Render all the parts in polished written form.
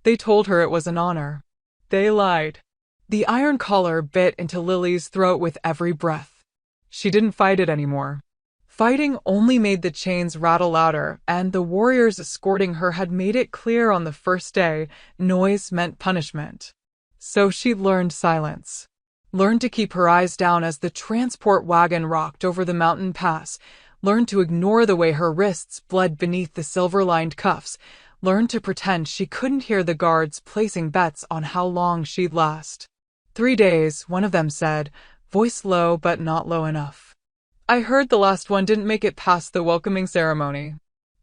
They told her it was an honor. They lied. The iron collar bit into Lily's throat with every breath. She didn't fight it anymore. Fighting only made the chains rattle louder, and the warriors escorting her had made it clear on the first day noise meant punishment. So she learned silence. Learned to keep her eyes down as the transport wagon rocked over the mountain pass. Learned to ignore the way her wrists bled beneath the silver-lined cuffs. Learned to pretend she couldn't hear the guards placing bets on how long she'd last. 3 days, one of them said, voice low but not low enough. I heard the last one didn't make it past the welcoming ceremony.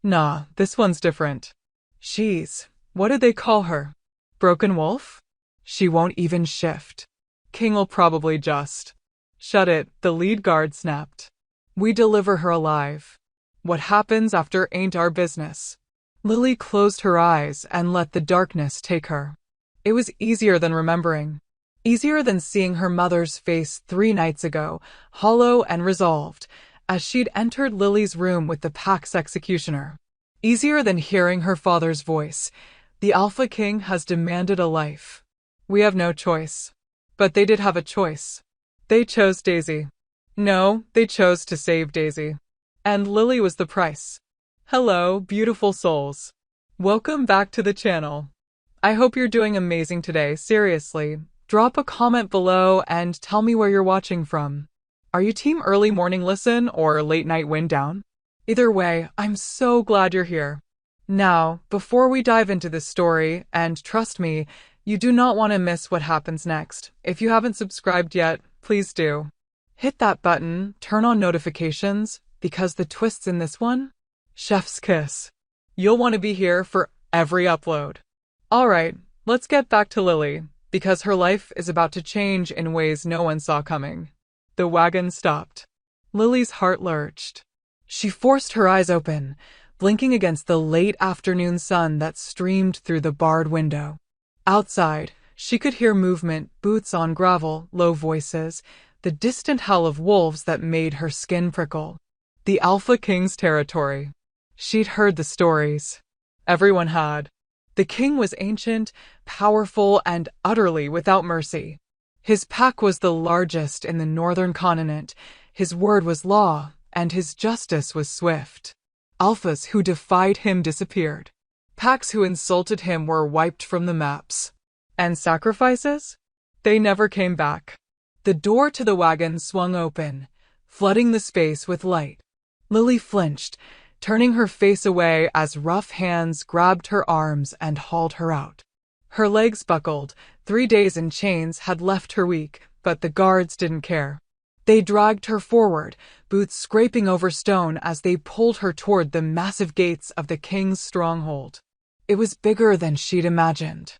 Nah, this one's different. She's, what did they call her? Broken Wolf? She won't even shift. King'll probably just. Shut it, the lead guard snapped. We deliver her alive. What happens after ain't our business. Lily closed her eyes and let the darkness take her. It was easier than remembering. Easier than seeing her mother's face 3 nights ago, hollow and resolved, as she'd entered Lily's room with the pack's executioner. Easier than hearing her father's voice. The Alpha King has demanded a life. We have no choice. But they did have a choice. They chose Daisy. No, they chose to save Daisy. And Lily was the price. Hello, beautiful souls. Welcome back to the channel. I hope you're doing amazing today, seriously. Drop a comment below and tell me where you're watching from. Are you team early morning listen or late night wind down? Either way, I'm so glad you're here. Now, before we dive into this story, and trust me, you do not want to miss what happens next. If you haven't subscribed yet, please do. Hit that button, turn on notifications, because the twists in this one? Chef's kiss. You'll want to be here for every upload. Alright, let's get back to Lily, because her life is about to change in ways no one saw coming. The wagon stopped. Lily's heart lurched. She forced her eyes open, blinking against the late afternoon sun that streamed through the barred window. Outside, she could hear movement, boots on gravel, low voices, the distant howl of wolves that made her skin prickle. The Alpha King's territory. She'd heard the stories. Everyone had. The king was ancient, powerful, and utterly without mercy. His pack was the largest in the northern continent, his word was law, and his justice was swift. Alphas who defied him disappeared. Packs who insulted him were wiped from the maps. And sacrifices? They never came back. The door to the wagon swung open, flooding the space with light. Lily flinched, turning her face away as rough hands grabbed her arms and hauled her out. Her legs buckled. 3 days in chains had left her weak, but the guards didn't care. They dragged her forward, boots scraping over stone as they pulled her toward the massive gates of the king's stronghold. It was bigger than she'd imagined.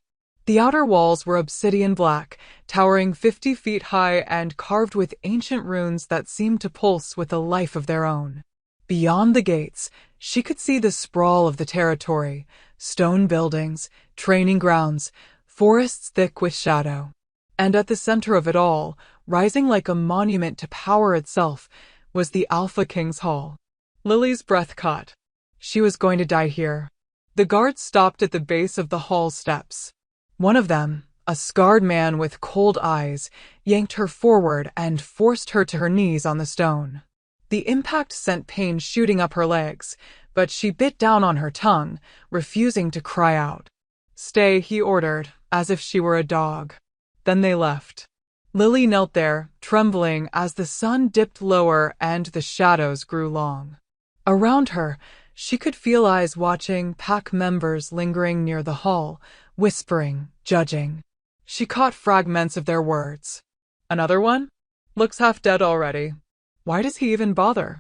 The outer walls were obsidian black, towering 50 feet high and carved with ancient runes that seemed to pulse with a life of their own. Beyond the gates, she could see the sprawl of the territory, stone buildings, training grounds, forests thick with shadow. And at the center of it all, rising like a monument to power itself, was the Alpha King's Hall. Lily's breath caught. She was going to die here. The guards stopped at the base of the hall steps. One of them, a scarred man with cold eyes, yanked her forward and forced her to her knees on the stone. The impact sent pain shooting up her legs, but she bit down on her tongue, refusing to cry out. Stay, he ordered, as if she were a dog. Then they left. Lily knelt there, trembling as the sun dipped lower and the shadows grew long. Around her, she could feel eyes watching, pack members lingering near the hall, whispering, judging. She caught fragments of their words. Another one? Looks half dead already. Why does he even bother?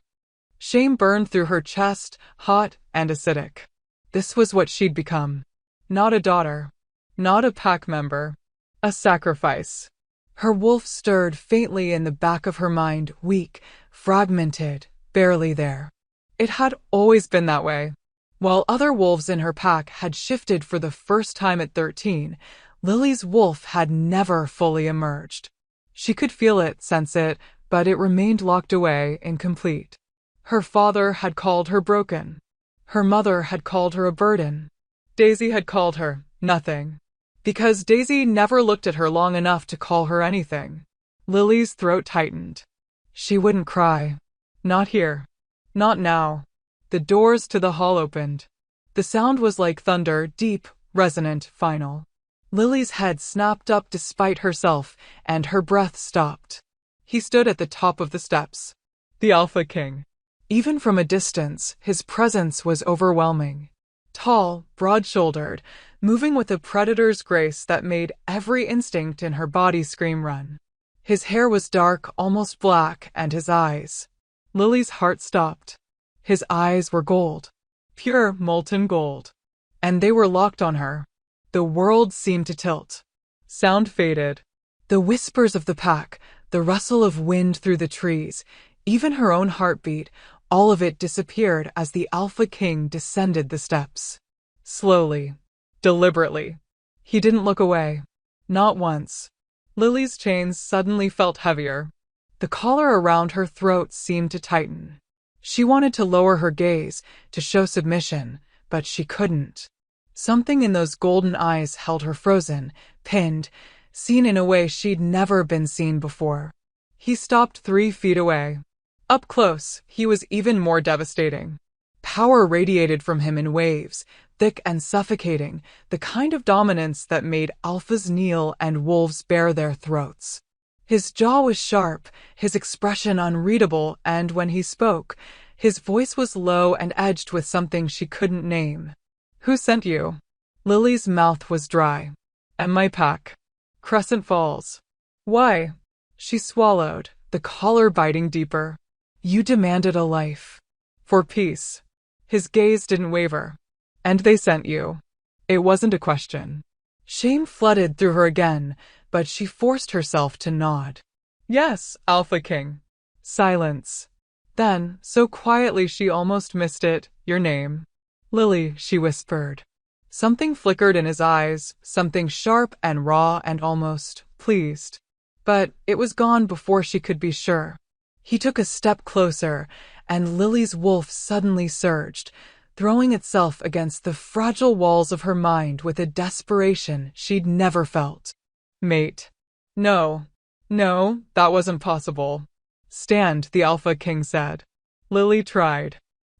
Shame burned through her chest, hot and acidic. This was what she'd become. Not a daughter. Not a pack member. A sacrifice. Her wolf stirred faintly in the back of her mind, weak, fragmented, barely there. It had always been that way. While other wolves in her pack had shifted for the first time at 13, Lily's wolf had never fully emerged. She could feel it, sense it, but it remained locked away, incomplete. Her father had called her broken. Her mother had called her a burden. Daisy had called her, Nothing. Because Daisy never looked at her long enough to call her anything. Lily's throat tightened. She wouldn't cry. Not here. Not now. The doors to the hall opened. The sound was like thunder, deep, resonant, final. Lily's head snapped up despite herself, and her breath stopped. He stood at the top of the steps. The Alpha King. Even from a distance, his presence was overwhelming. Tall, broad-shouldered, moving with a predator's grace that made every instinct in her body scream run. His hair was dark, almost black, and his eyes. Lily's heart stopped. His eyes were gold. Pure, molten gold. And they were locked on her. The world seemed to tilt. Sound faded. The whispers of the pack, the rustle of wind through the trees, even her own heartbeat, all of it disappeared as the Alpha King descended the steps. Slowly. Deliberately. He didn't look away. Not once. Lily's chains suddenly felt heavier. The collar around her throat seemed to tighten. She wanted to lower her gaze, to show submission, but she couldn't. Something in those golden eyes held her frozen, pinned, seen in a way she'd never been seen before. He stopped 3 feet away. Up close, he was even more devastating. Power radiated from him in waves, thick and suffocating, the kind of dominance that made alphas kneel and wolves bare their throats. His jaw was sharp, his expression unreadable, and when he spoke, his voice was low and edged with something she couldn't name. Who sent you? Lily's mouth was dry. And my pack. Crescent Falls. Why? She swallowed, the collar biting deeper. You demanded a life. For peace. His gaze didn't waver. And they sent you. It wasn't a question. Shame flooded through her again, but she forced herself to nod. Yes, Alpha King. Silence. Then, so quietly she almost missed it, your name. Lily, she whispered. Something flickered in his eyes, something sharp and raw and almost pleased. But it was gone before she could be sure. He took a step closer, and Lily's wolf suddenly surged, throwing itself against the fragile walls of her mind with a desperation she'd never felt. Mate. No. No, that wasn't possible. Stand, the Alpha King said. Lily tried.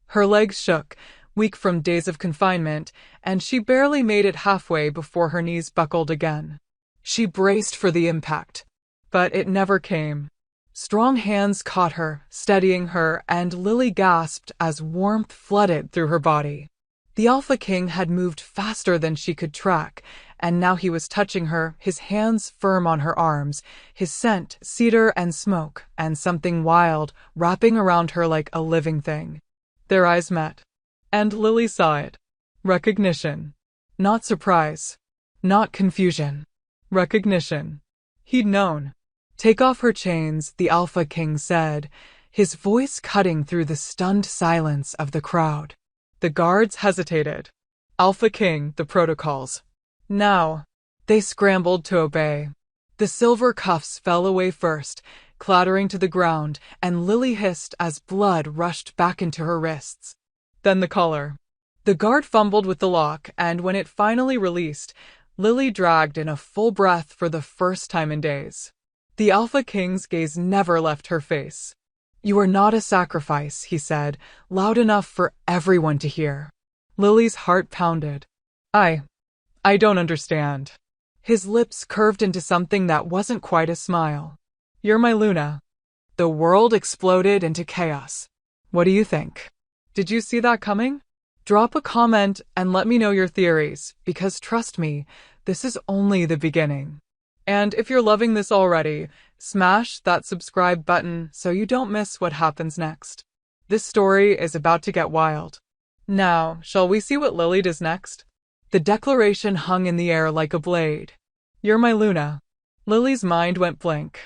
Her legs shook, weak from days of confinement, and she barely made it halfway before her knees buckled again. She braced for the impact, but it never came. Strong hands caught her, steadying her, and Lily gasped as warmth flooded through her body. The Alpha King had moved faster than she could track, and now he was touching her, his hands firm on her arms, his scent cedar and smoke, and something wild wrapping around her like a living thing. Their eyes met, and Lily saw it. Recognition. Not surprise. Not confusion. Recognition. He'd known. Take off her chains, the Alpha King said, his voice cutting through the stunned silence of the crowd. The guards hesitated. Alpha King, the protocols. Now. They scrambled to obey. The silver cuffs fell away first, clattering to the ground, and Lily hissed as blood rushed back into her wrists. Then the collar. The guard fumbled with the lock, and when it finally released, Lily dragged in a full breath for the first time in days. The Alpha King's gaze never left her face. You are not a sacrifice, he said, loud enough for everyone to hear. Lily's heart pounded. I don't understand. His lips curved into something that wasn't quite a smile. You're my Luna. The world exploded into chaos. What do you think? Did you see that coming? Drop a comment and let me know your theories, because trust me, this is only the beginning. And if you're loving this already, smash that subscribe button so you don't miss what happens next. This story is about to get wild. Now, shall we see what Lily does next? The declaration hung in the air like a blade. You're my Luna. Lily's mind went blank.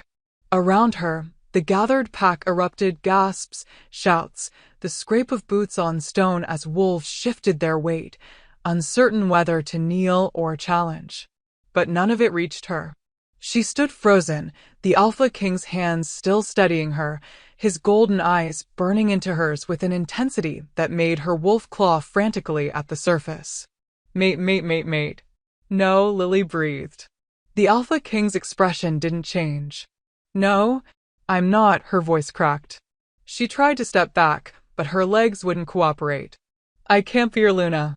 Around her, the gathered pack erupted gasps, shouts, the scrape of boots on stone as wolves shifted their weight, uncertain whether to kneel or challenge. But none of it reached her. She stood frozen, the Alpha King's hands still steadying her, his golden eyes burning into hers with an intensity that made her wolf claw frantically at the surface. Mate, mate, mate, mate. No, Lily breathed. The Alpha King's expression didn't change. No, I'm not, her voice cracked. She tried to step back, but her legs wouldn't cooperate. I can't be your Luna.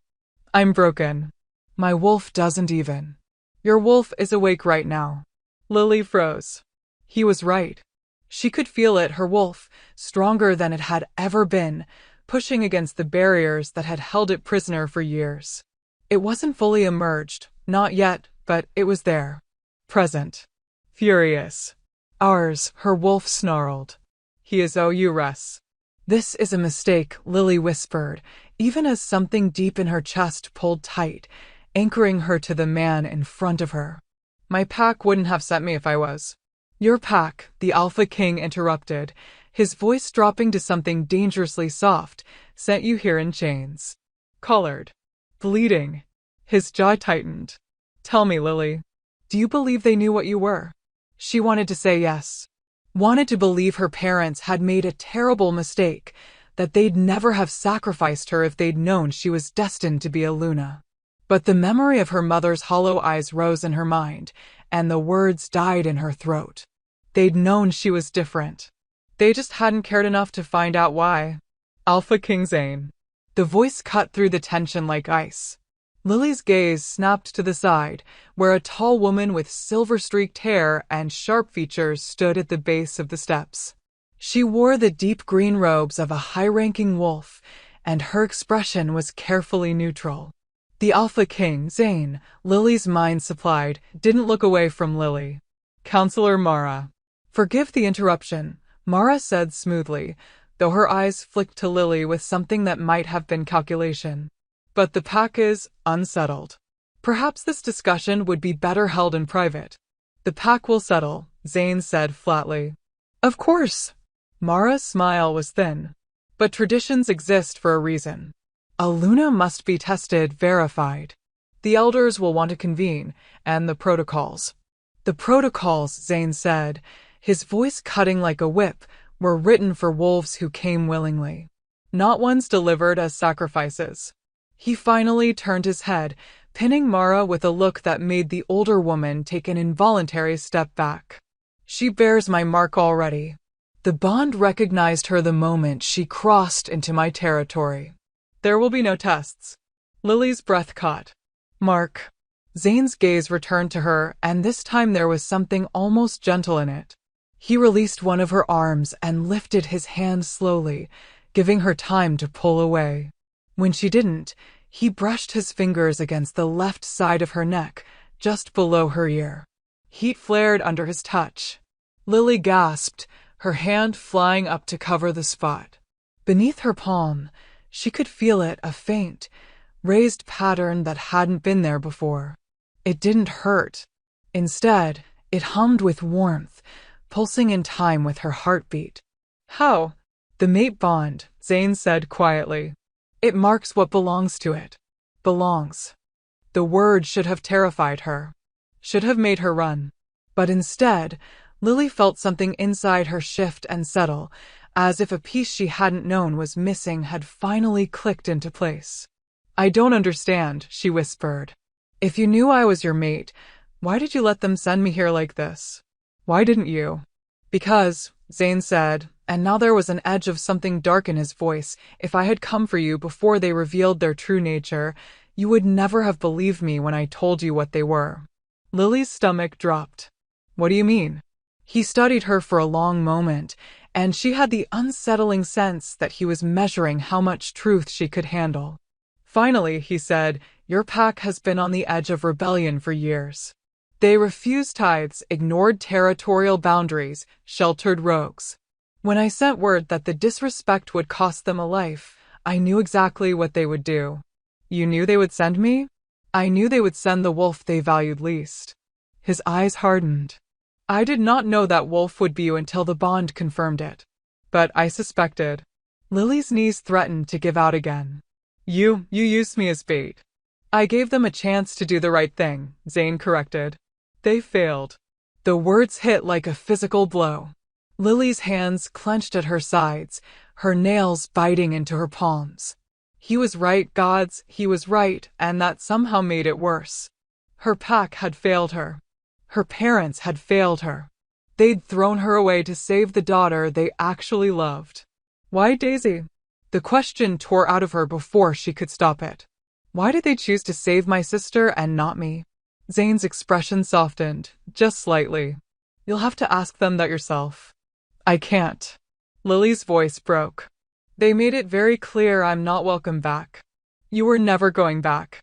I'm broken. My wolf doesn't even. Your wolf is awake right now. Lily froze. He was right. She could feel it, her wolf, stronger than it had ever been, pushing against the barriers that had held it prisoner for years. It wasn't fully emerged, not yet, but it was there. Present. Furious. Ours, her wolf snarled. He is OURS. This is a mistake, Lily whispered, even as something deep in her chest pulled tight, anchoring her to the man in front of her. My pack wouldn't have sent me if I was. Your pack, the Alpha King interrupted, his voice dropping to something dangerously soft, sent you here in chains. Colored. Bleeding. His jaw tightened. Tell me, Lily, do you believe they knew what you were? She wanted to say yes. Wanted to believe her parents had made a terrible mistake, that they'd never have sacrificed her if they'd known she was destined to be a Luna. But the memory of her mother's hollow eyes rose in her mind, and the words died in her throat. They'd known she was different. They just hadn't cared enough to find out why. Alpha King Zane. The voice cut through the tension like ice. Lily's gaze snapped to the side, where a tall woman with silver-streaked hair and sharp features stood at the base of the steps. She wore the deep green robes of a high-ranking wolf, and her expression was carefully neutral. The Alpha King, Zane, Lily's mind supplied, didn't look away from Lily. Counselor Mara. Forgive the interruption, Mara said smoothly, though her eyes flicked to Lily with something that might have been calculation. But the pack is unsettled. Perhaps this discussion would be better held in private. The pack will settle, Zane said flatly. Of course. Mara's smile was thin. But traditions exist for a reason. A Luna must be tested, verified. The elders will want to convene, and the protocols. The protocols, Zane said, his voice cutting like a whip, were written for wolves who came willingly. Not ones delivered as sacrifices. He finally turned his head, pinning Mara with a look that made the older woman take an involuntary step back. She bears my mark already. The bond recognized her the moment she crossed into my territory. There will be no tests. Lily's breath caught. Mark. Zane's gaze returned to her, and this time there was something almost gentle in it. He released one of her arms and lifted his hand slowly, giving her time to pull away. When she didn't, he brushed his fingers against the left side of her neck, just below her ear. Heat flared under his touch. Lily gasped, her hand flying up to cover the spot. Beneath her palm, she could feel it, a faint, raised pattern that hadn't been there before. It didn't hurt. Instead, it hummed with warmth, pulsing in time with her heartbeat. How? The mate bond, Zane said quietly. It marks what belongs to it. Belongs. The word should have terrified her. Should have made her run. But instead, Lily felt something inside her shift and settle, as if a piece she hadn't known was missing had finally clicked into place. I don't understand, she whispered. If you knew I was your mate, why did you let them send me here like this? Why didn't you? Because, Zane said, and now there was an edge of something dark in his voice, if I had come for you before they revealed their true nature, you would never have believed me when I told you what they were. Lily's stomach dropped. What do you mean? He studied her for a long moment, and she had the unsettling sense that he was measuring how much truth she could handle. Finally, he said, your pack has been on the edge of rebellion for years. They refused tithes, ignored territorial boundaries, sheltered rogues. When I sent word that the disrespect would cost them a life, I knew exactly what they would do. You knew they would send me? I knew they would send the wolf they valued least. His eyes hardened. I did not know that wolf would be you until the bond confirmed it. But I suspected. Lily's knees threatened to give out again. You used me as bait. I gave them a chance to do the right thing, Zane corrected. They failed. The words hit like a physical blow. Lily's hands clenched at her sides, her nails biting into her palms. He was right, gods, he was right, and that somehow made it worse. Her pack had failed her. Her parents had failed her. They'd thrown her away to save the daughter they actually loved. Why Daisy? The question tore out of her before she could stop it. Why did they choose to save my sister and not me? Zane's expression softened, just slightly. You'll have to ask them that yourself. I can't. Lily's voice broke. They made it very clear I'm not welcome back. You were never going back.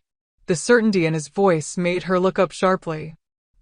The certainty in his voice made her look up sharply.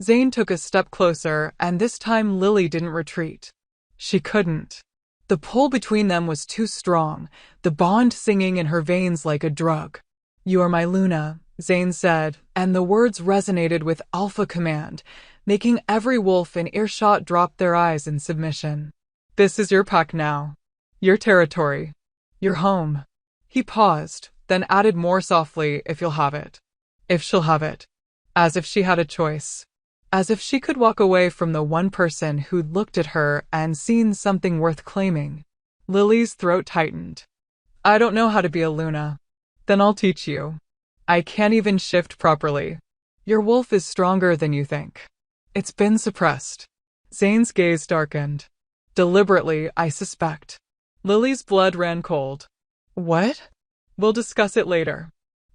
Zane took a step closer, and this time Lily didn't retreat. She couldn't. The pull between them was too strong, the bond singing in her veins like a drug. You are my Luna, Zane said, and the words resonated with alpha command, making every wolf in earshot drop their eyes in submission. This is your pack now. Your territory. Your home. He paused, then added more softly, if you'll have it. If she'll have it. As if she had a choice. As if she could walk away from the one person who'd looked at her and seen something worth claiming. Lily's throat tightened. I don't know how to be a Luna. Then I'll teach you. I can't even shift properly. Your wolf is stronger than you think. It's been suppressed. Zane's gaze darkened. Deliberately, I suspect. Lily's blood ran cold. What? We'll discuss it later.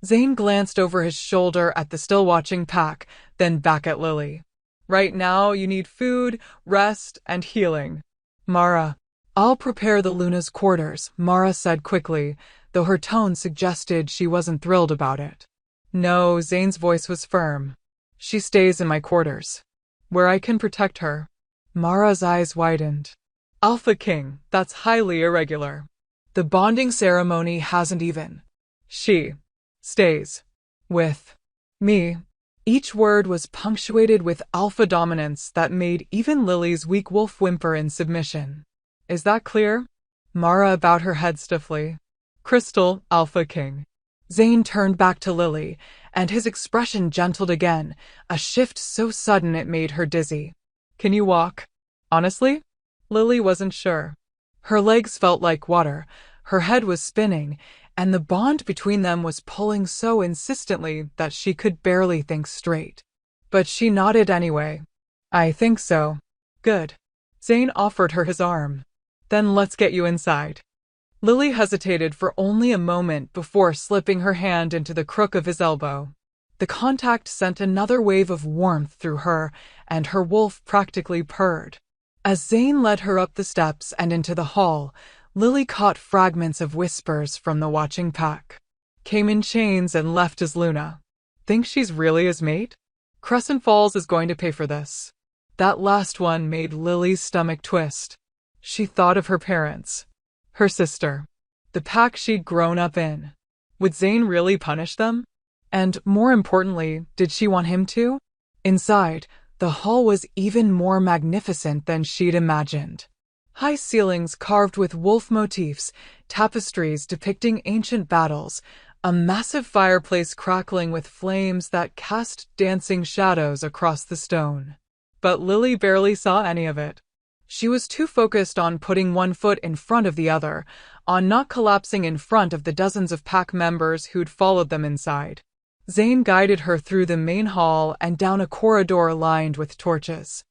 Zane glanced over his shoulder at the still-watching pack, then back at Lily. Right now, you need food, rest, and healing. Mara. I'll prepare the Luna's quarters, Mara said quickly, though her tone suggested she wasn't thrilled about it. No, Zane's voice was firm. She stays in my quarters, where I can protect her. Mara's eyes widened. Alpha King, that's highly irregular. The bonding ceremony hasn't even. She stays with me. Each word was punctuated with alpha dominance that made even Lily's weak wolf whimper in submission. Is that clear? Mara bowed her head stiffly. Crystal, Alpha King. Zane turned back to Lily, and his expression gentled again, a shift so sudden it made her dizzy. Can you walk? Honestly? Lily wasn't sure. Her legs felt like water, her head was spinning, and the bond between them was pulling so insistently that she could barely think straight. But she nodded anyway. I think so. Good. Zane offered her his arm. Then let's get you inside. Lily hesitated for only a moment before slipping her hand into the crook of his elbow. The contact sent another wave of warmth through her, and her wolf practically purred. As Zane led her up the steps and into the hall, Lily caught fragments of whispers from the watching pack. Came in chains and left as Luna. Think she's really his mate? Crescent Falls is going to pay for this. That last one made Lily's stomach twist. She thought of her parents, her sister, the pack she'd grown up in. Would Zane really punish them? And more importantly, did she want him to? Inside, the hall was even more magnificent than she'd imagined. High ceilings carved with wolf motifs, tapestries depicting ancient battles, a massive fireplace crackling with flames that cast dancing shadows across the stone. But Lily barely saw any of it. She was too focused on putting one foot in front of the other, on not collapsing in front of the dozens of pack members who'd followed them inside. Zane guided her through the main hall and down a corridor lined with torches.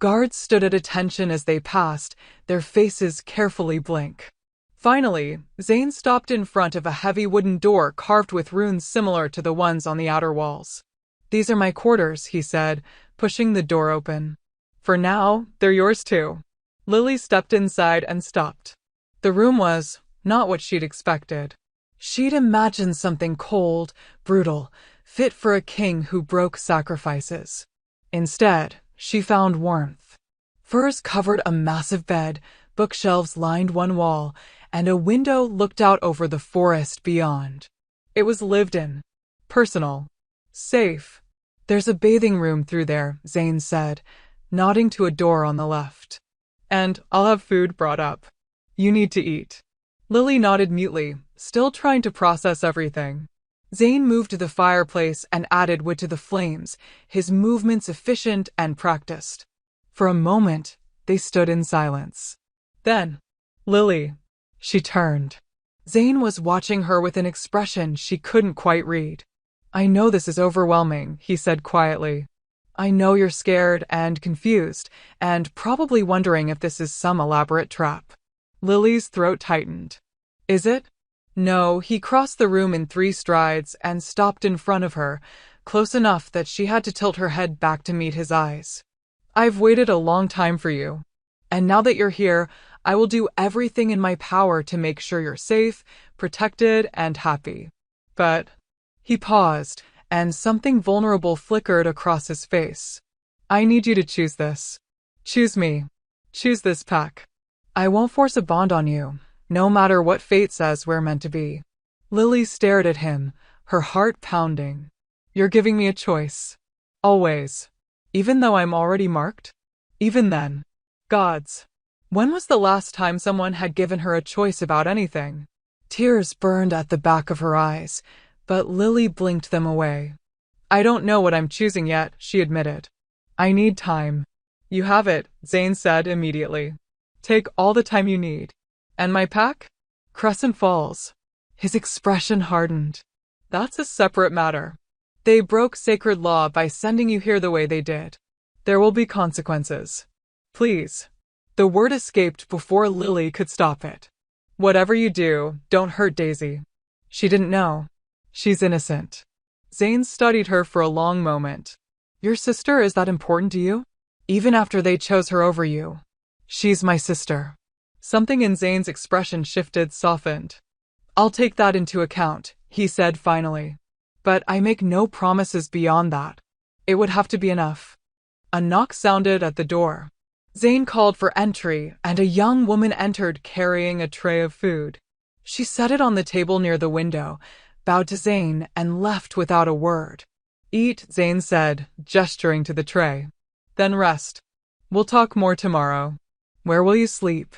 Guards stood at attention as they passed, their faces carefully blank. Finally, Zane stopped in front of a heavy wooden door carved with runes similar to the ones on the outer walls. These are my quarters, he said, pushing the door open. For now, they're yours too. Lily stepped inside and stopped. The room was not what she'd expected. She'd imagined something cold, brutal, fit for a king who broke sacrifices. Instead, she found warmth. Furs covered a massive bed, bookshelves lined one wall, and a window looked out over the forest beyond. It was lived in, personal, safe. There's a bathing room through there, Zane said, nodding to a door on the left. And I'll have food brought up. You need to eat. Lily nodded mutely, still trying to process everything. Zane moved to the fireplace and added wood to the flames, his movements efficient and practiced. For a moment, they stood in silence. Then, Lily. She turned. Zane was watching her with an expression she couldn't quite read. I know this is overwhelming, he said quietly. I know you're scared and confused, and probably wondering if this is some elaborate trap. Lily's throat tightened. Is it? No, he crossed the room in 3 strides and stopped in front of her, close enough that she had to tilt her head back to meet his eyes. I've waited a long time for you. And now that you're here, I will do everything in my power to make sure you're safe, protected, and happy. But he paused, and something vulnerable flickered across his face. I need you to choose this. Choose me. Choose this pack. I won't force a bond on you, no matter what fate says we're meant to be. Lily stared at him, her heart pounding. You're giving me a choice. Always. Even though I'm already marked? Even then. Gods. When was the last time someone had given her a choice about anything? Tears burned at the back of her eyes, but Lily blinked them away. I don't know what I'm choosing yet, she admitted. I need time. You have it, Zane said immediately. Take all the time you need. And my pack? Crescent Falls. His expression hardened. That's a separate matter. They broke sacred law by sending you here the way they did. There will be consequences. Please. The word escaped before Lily could stop it. Whatever you do, don't hurt Daisy. She didn't know. She's innocent. Zane studied her for a long moment. Your sister, is that important to you? Even after they chose her over you. She's my sister. Something in Zane's expression shifted, softened. I'll take that into account, he said finally. But I make no promises beyond that. It would have to be enough. A knock sounded at the door. Zane called for entry, and a young woman entered carrying a tray of food. She set it on the table near the window, bowed to Zane, and left without a word. Eat, Zane said, gesturing to the tray. Then rest. We'll talk more tomorrow. Where will you sleep?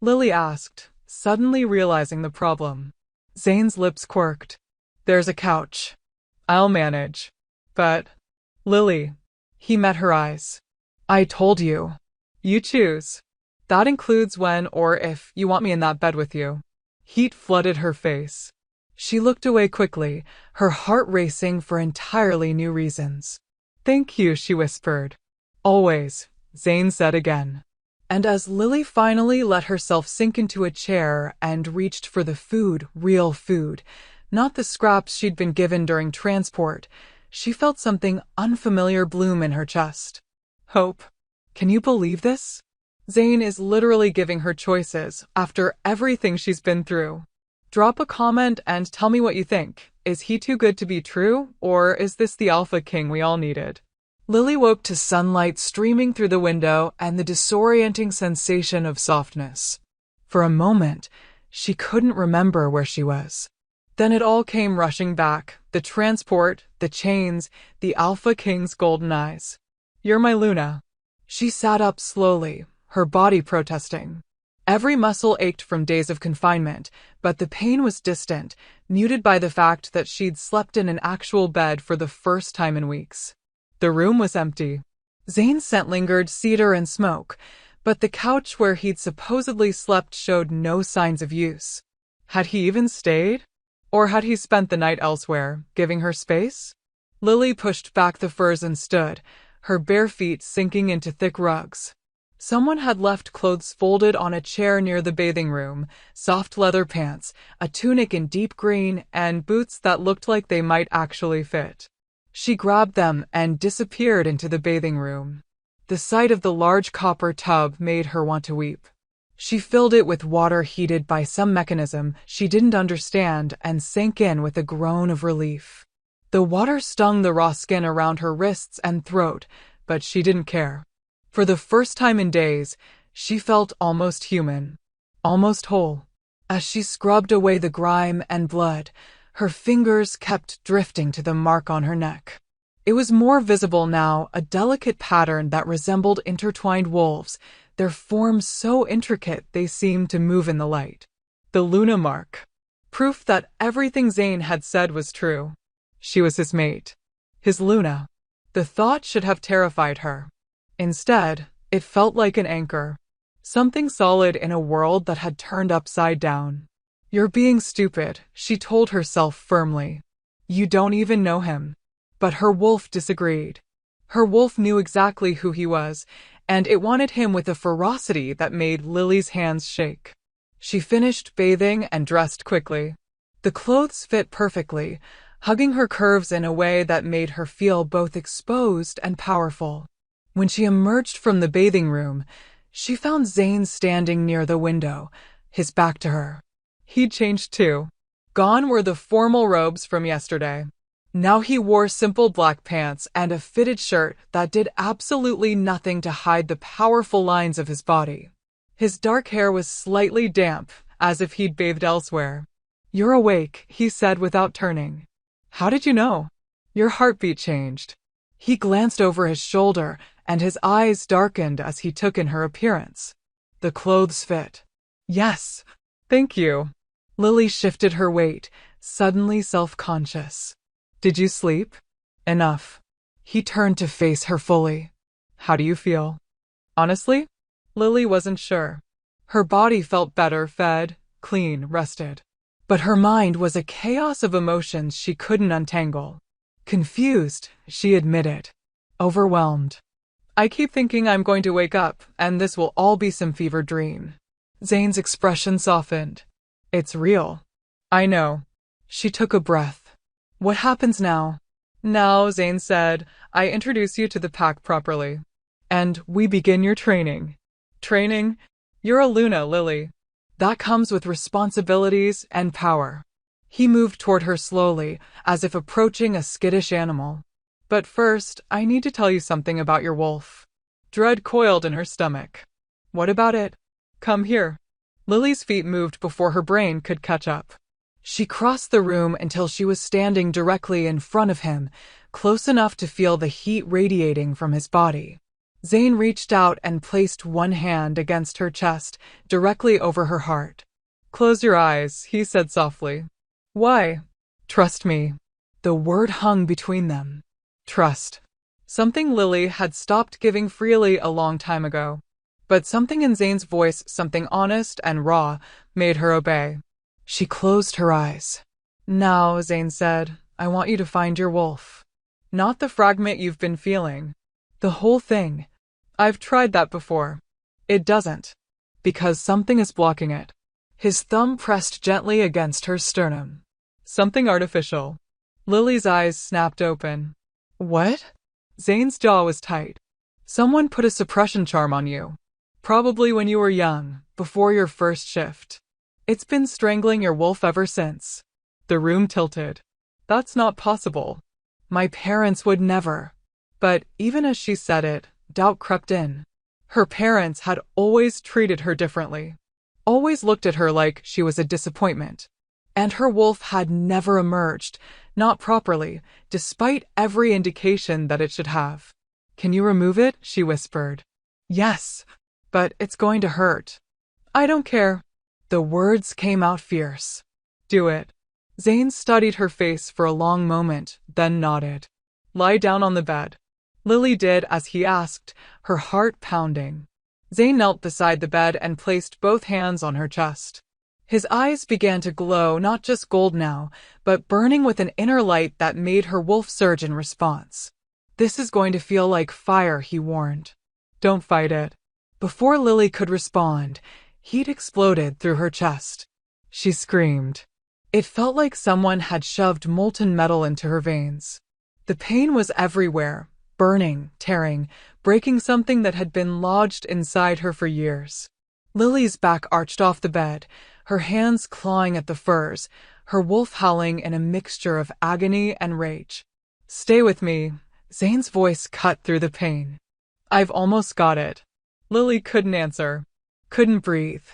Lily asked, suddenly realizing the problem. Zane's lips quirked. There's a couch. I'll manage. But, Lily. He met her eyes. I told you. You choose. That includes when or if you want me in that bed with you. Heat flooded her face. She looked away quickly, her heart racing for entirely new reasons. Thank you, she whispered. Always, Zane said again. And as Lily finally let herself sink into a chair and reached for the food, real food, not the scraps she'd been given during transport, she felt something unfamiliar bloom in her chest. Hope. Can you believe this? Zane is literally giving her choices after everything she's been through. Drop a comment and tell me what you think. Is he too good to be true, or is this the Alpha King we all needed? Lily woke to sunlight streaming through the window and the disorienting sensation of softness. For a moment, she couldn't remember where she was. Then it all came rushing back, the transport, the chains, the Alpha King's golden eyes. You're my Luna. She sat up slowly, her body protesting. Every muscle ached from days of confinement, but the pain was distant, muted by the fact that she'd slept in an actual bed for the first time in weeks. The room was empty. Zane's scent lingered cedar and smoke, but the couch where he'd supposedly slept showed no signs of use. Had he even stayed? Or had he spent the night elsewhere, giving her space? Lily pushed back the furs and stood, her bare feet sinking into thick rugs. Someone had left clothes folded on a chair near the bathing room, soft leather pants, a tunic in deep green, and boots that looked like they might actually fit. She grabbed them and disappeared into the bathing room. The sight of the large copper tub made her want to weep. She filled it with water heated by some mechanism she didn't understand and sank in with a groan of relief. The water stung the raw skin around her wrists and throat, but she didn't care. For the first time in days, she felt almost human, almost whole. As she scrubbed away the grime and blood, her fingers kept drifting to the mark on her neck. It was more visible now, a delicate pattern that resembled intertwined wolves, their forms so intricate they seemed to move in the light. The Luna mark. Proof that everything Zane had said was true. She was his mate. His Luna. The thought should have terrified her. Instead, it felt like an anchor. Something solid in a world that had turned upside down. You're being stupid, she told herself firmly. You don't even know him. But her wolf disagreed. Her wolf knew exactly who he was, and it wanted him with a ferocity that made Lily's hands shake. She finished bathing and dressed quickly. The clothes fit perfectly, hugging her curves in a way that made her feel both exposed and powerful. When she emerged from the bathing room, she found Zane standing near the window, his back to her. He'd changed too. Gone were the formal robes from yesterday. Now he wore simple black pants and a fitted shirt that did absolutely nothing to hide the powerful lines of his body. His dark hair was slightly damp, as if he'd bathed elsewhere. "You're awake," he said without turning. "How did you know?" "Your heartbeat changed." He glanced over his shoulder, and his eyes darkened as he took in her appearance. "The clothes fit." "Yes, thank you." Lily shifted her weight, suddenly self-conscious. "Did you sleep?" "Enough." He turned to face her fully. "How do you feel?" Honestly, Lily wasn't sure. Her body felt better fed, clean, rested. But her mind was a chaos of emotions she couldn't untangle. Confused, she admitted. Overwhelmed. "I keep thinking I'm going to wake up, and this will all be some fever dream." Zane's expression softened. "It's real." "I know." She took a breath. "What happens now?" "Now," Zane said, "I introduce you to the pack properly. And we begin your training." "Training? You're a Luna, Lily. That comes with responsibilities and power." He moved toward her slowly, as if approaching a skittish animal. "But first, I need to tell you something about your wolf." Dread coiled in her stomach. "What about it?" "Come here." Lily's feet moved before her brain could catch up. She crossed the room until she was standing directly in front of him, close enough to feel the heat radiating from his body. Zane reached out and placed one hand against her chest, directly over her heart. "Close your eyes," he said softly. "Why?" "Trust me." The word hung between them. Trust. Something Lily had stopped giving freely a long time ago. But something in Zane's voice, something honest and raw, made her obey. She closed her eyes. "Now," Zane said, "I want you to find your wolf. Not the fragment you've been feeling. The whole thing. I've tried that before. It doesn't. Because something is blocking it." His thumb pressed gently against her sternum. "Something artificial." Lily's eyes snapped open. "What?" Zane's jaw was tight. "Someone put a suppression charm on you. Probably when you were young, before your first shift. It's been strangling your wolf ever since." The room tilted. "That's not possible. My parents would never." But even as she said it, doubt crept in. Her parents had always treated her differently. Always looked at her like she was a disappointment. And her wolf had never emerged, not properly, despite every indication that it should have. "Can you remove it?" she whispered. "Yes, but it's going to hurt." "I don't care." The words came out fierce. "Do it." Zane studied her face for a long moment, then nodded. "Lie down on the bed." Lily did as he asked, her heart pounding. Zane knelt beside the bed and placed both hands on her chest. His eyes began to glow, not just gold now, but burning with an inner light that made her wolf surge in response. "This is going to feel like fire," he warned. "Don't fight it." Before Lily could respond, heat exploded through her chest. She screamed. It felt like someone had shoved molten metal into her veins. The pain was everywhere, burning, tearing, breaking something that had been lodged inside her for years. Lily's back arched off the bed, her hands clawing at the furs, her wolf howling in a mixture of agony and rage. "Stay with me." Zane's voice cut through the pain. "I've almost got it." Lily couldn't answer. Couldn't breathe.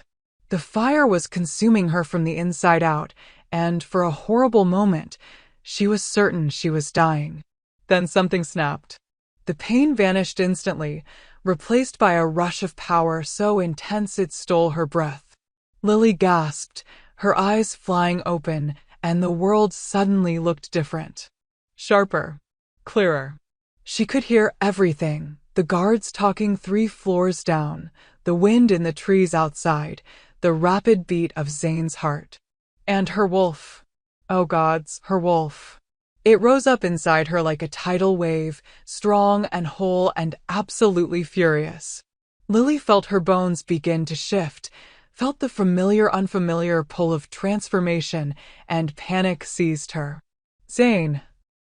The fire was consuming her from the inside out, and for a horrible moment, she was certain she was dying. Then something snapped. The pain vanished instantly, replaced by a rush of power so intense it stole her breath. Lily gasped, her eyes flying open, and the world suddenly looked different. Sharper. Clearer. She could hear everything, the guards talking 3 floors down, the wind in the trees outside, the rapid beat of Zane's heart. And her wolf. Oh gods, her wolf. It rose up inside her like a tidal wave, strong and whole and absolutely furious. Lily felt her bones begin to shift, felt the unfamiliar pull of transformation, and panic seized her. "Zane,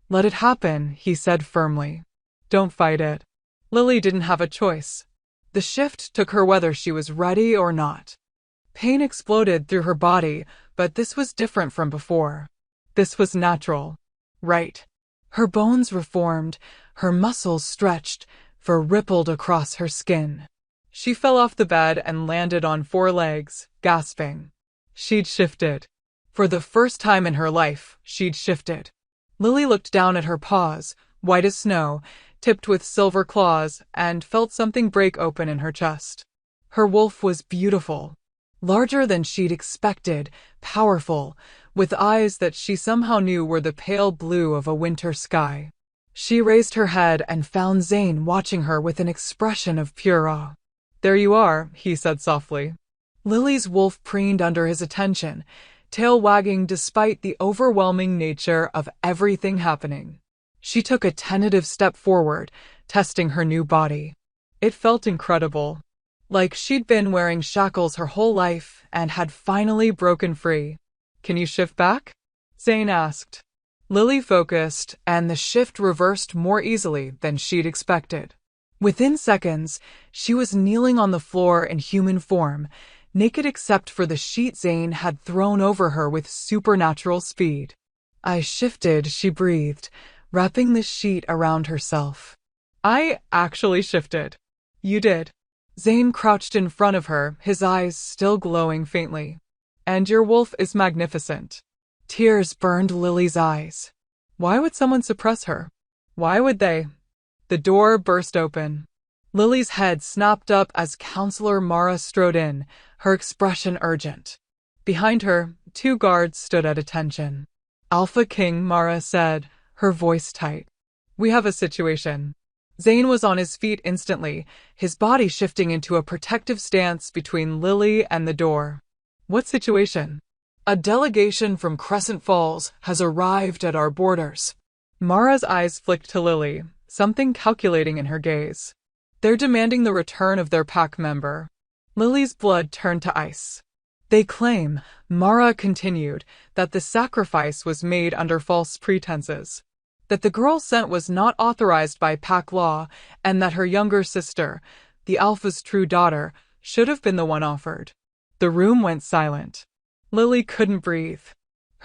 let it happen," he said firmly. "Don't fight it." Lily didn't have a choice. The shift took her whether she was ready or not. Pain exploded through her body, but this was different from before. This was natural. Right. Her bones reformed, her muscles stretched, rippled across her skin. She fell off the bed and landed on 4 legs, gasping. She'd shifted. For the first time in her life, she'd shifted. Lily looked down at her paws, white as snow, tipped with silver claws, and felt something break open in her chest. Her wolf was beautiful. Larger than she'd expected, powerful, with eyes that she somehow knew were the pale blue of a winter sky. She raised her head and found Zane watching her with an expression of pure awe. "There you are," he said softly. Lily's wolf preened under his attention, tail wagging despite the overwhelming nature of everything happening. She took a tentative step forward, testing her new body. It felt incredible. Like she'd been wearing shackles her whole life and had finally broken free. "Can you shift back?" Zane asked. Lily focused, and the shift reversed more easily than she'd expected. Within seconds, she was kneeling on the floor in human form, naked except for the sheet Zane had thrown over her with supernatural speed. "I shifted," she breathed, wrapping the sheet around herself. "I actually shifted." "You did." Zane crouched in front of her, his eyes still glowing faintly. "And your wolf is magnificent." Tears burned Lily's eyes. Why would someone suppress her? Why would they? The door burst open. Lily's head snapped up as Counselor Mara strode in, her expression urgent. Behind her, 2 guards stood at attention. "Alpha King," Mara said, her voice tight. "We have a situation." Zane was on his feet instantly, his body shifting into a protective stance between Lily and the door. "What situation?" "A delegation from Crescent Falls has arrived at our borders." Mara's eyes flicked to Lily, something calculating in her gaze. "They're demanding the return of their pack member." Lily's blood turned to ice. "They claim," Mara continued, "that the sacrifice was made under false pretenses. That the girl sent was not authorized by pack law, and that her younger sister, the Alpha's true daughter, should have been the one offered." The room went silent. Lily couldn't breathe.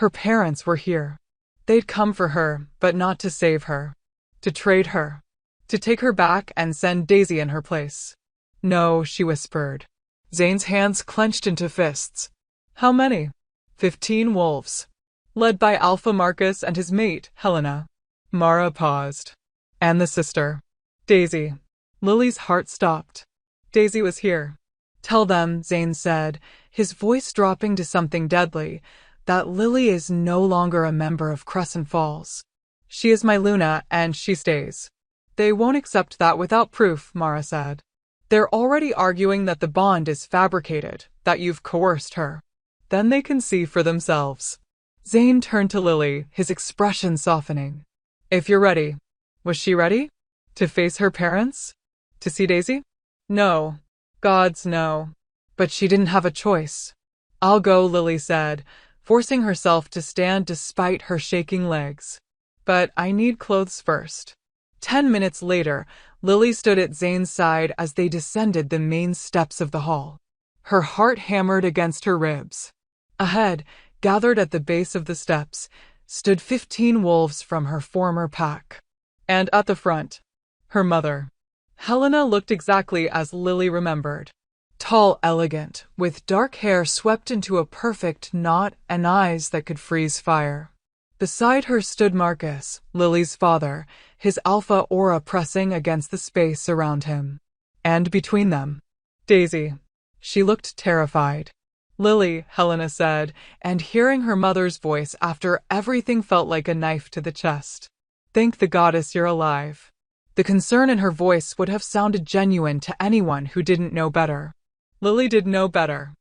Her parents were here. They'd come for her, but not to save her. To trade her. To take her back and send Daisy in her place. "No," she whispered. Zane's hands clenched into fists. "How many?" 15 wolves. Led by Alpha Marcus and his mate, Helena. Mara paused. "And the sister." "Daisy." Lily's heart stopped. "Daisy was here." "Tell them," Zane said, his voice dropping to something deadly, "that Lily is no longer a member of Crescent Falls. She is my Luna, and she stays." "They won't accept that without proof," Mara said. "They're already arguing that the bond is fabricated, that you've coerced her. Then they can see for themselves." Zane turned to Lily, his expression softening. "If you're ready." Was she ready? To face her parents? To see Daisy? No. Gods, no. But she didn't have a choice. "I'll go," Lily said, forcing herself to stand despite her shaking legs. "But I need clothes first." 10 minutes later, Lily stood at Zane's side as they descended the main steps of the hall. Her heart hammered against her ribs. Ahead, gathered at the base of the steps, stood 15 wolves from her former pack. And at the front, her mother. Helena looked exactly as Lily remembered. Tall, elegant, with dark hair swept into a perfect knot and eyes that could freeze fire. Beside her stood Marcus, Lily's father, his alpha aura pressing against the space around him. And between them, Daisy. She looked terrified. "Lily," Helena said, and hearing her mother's voice after everything felt like a knife to the chest. "Thank the goddess you're alive." The concern in her voice would have sounded genuine to anyone who didn't know better. Lily did know better.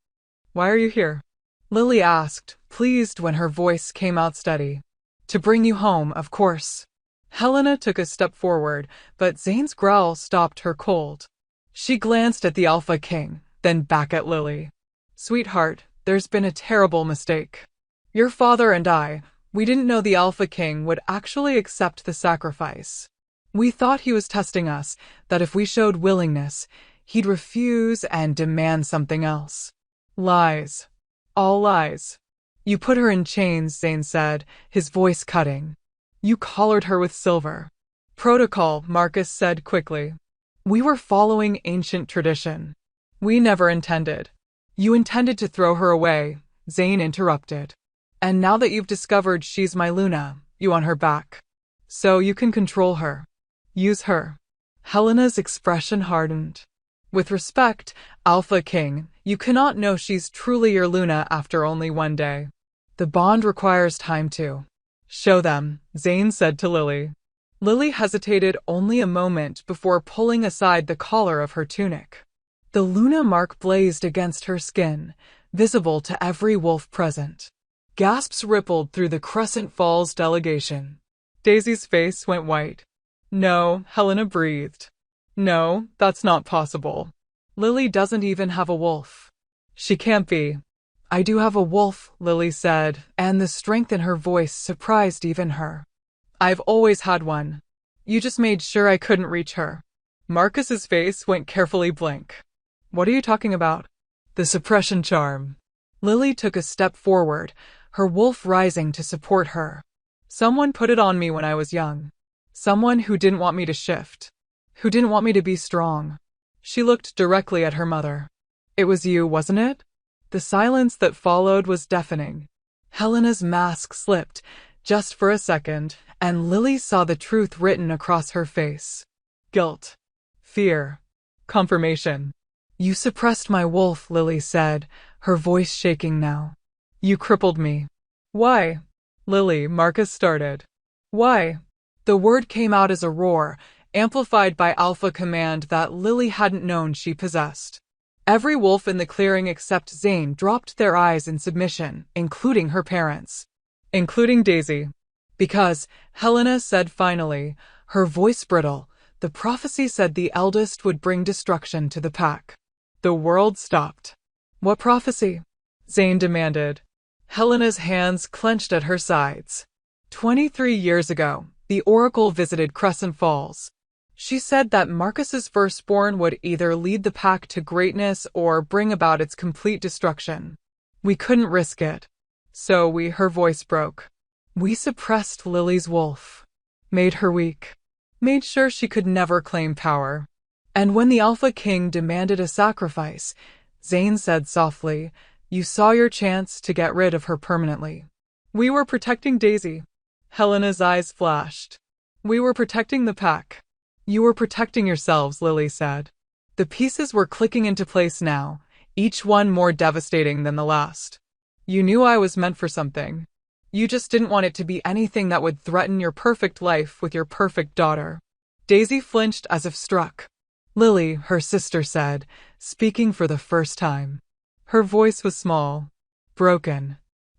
"Why are you here?" Lily asked, pleased when her voice came out steady. To bring you home, of course. Helena took a step forward, but Zane's growl stopped her cold. She glanced at the Alpha King, then back at Lily. Sweetheart, there's been a terrible mistake. Your father and we didn't know the Alpha King would actually accept the sacrifice. We thought he was testing us, that if we showed willingness, he'd refuse and demand something else. Lies. All lies. You put her in chains, Zane said, his voice cutting. You collared her with silver. Protocol, Marcus said quickly. We were following ancient tradition. We never intended. You intended to throw her away, Zane interrupted. And now that you've discovered she's my Luna, you want her back. So you can control her. Use her. Helena's expression hardened. With respect, Alpha King, you cannot know she's truly your Luna after only one day. The bond requires time to show them, Zane said to Lily. Lily hesitated only a moment before pulling aside the collar of her tunic. The Luna mark blazed against her skin, visible to every wolf present. Gasps rippled through the Crescent Falls delegation. Daisy's face went white. No, Helena breathed. No, that's not possible. Lily doesn't even have a wolf. She can't be. I do have a wolf, Lily said, and the strength in her voice surprised even her. I've always had one. You just made sure I couldn't reach her. Marcus's face went carefully blank. What are you talking about? The suppression charm. Lily took a step forward, her wolf rising to support her. Someone put it on me when I was young. Someone who didn't want me to shift. Who didn't want me to be strong. She looked directly at her mother. It was you, wasn't it? The silence that followed was deafening. Helena's mask slipped, just for a second, and Lily saw the truth written across her face. Guilt. Fear. Confirmation. You suppressed my wolf, Lily said, her voice shaking now. You crippled me. Why? Lily, Marcus started. Why? The word came out as a roar, amplified by alpha command that Lily hadn't known she possessed. Every wolf in the clearing except Zane dropped their eyes in submission, including her parents. Including Daisy. Because, Helena said finally, her voice brittle, the prophecy said the eldest would bring destruction to the pack. The world stopped. What prophecy? Zane demanded. Helena's hands clenched at her sides. 23 years ago, the Oracle visited Crescent Falls. She said that Marcus's firstborn would either lead the pack to greatness or bring about its complete destruction. We couldn't risk it. So her voice broke. We suppressed Lily's wolf. Made her weak. Made sure she could never claim power. And when the Alpha King demanded a sacrifice, Zane said softly, you saw your chance to get rid of her permanently. We were protecting Daisy. Helena's eyes flashed. We were protecting the pack. You were protecting yourselves, Lily said. The pieces were clicking into place now, each one more devastating than the last. You knew I was meant for something. You just didn't want it to be anything that would threaten your perfect life with your perfect daughter. Daisy flinched as if struck. Lily, her sister said, speaking for the first time. Her voice was small. Broken.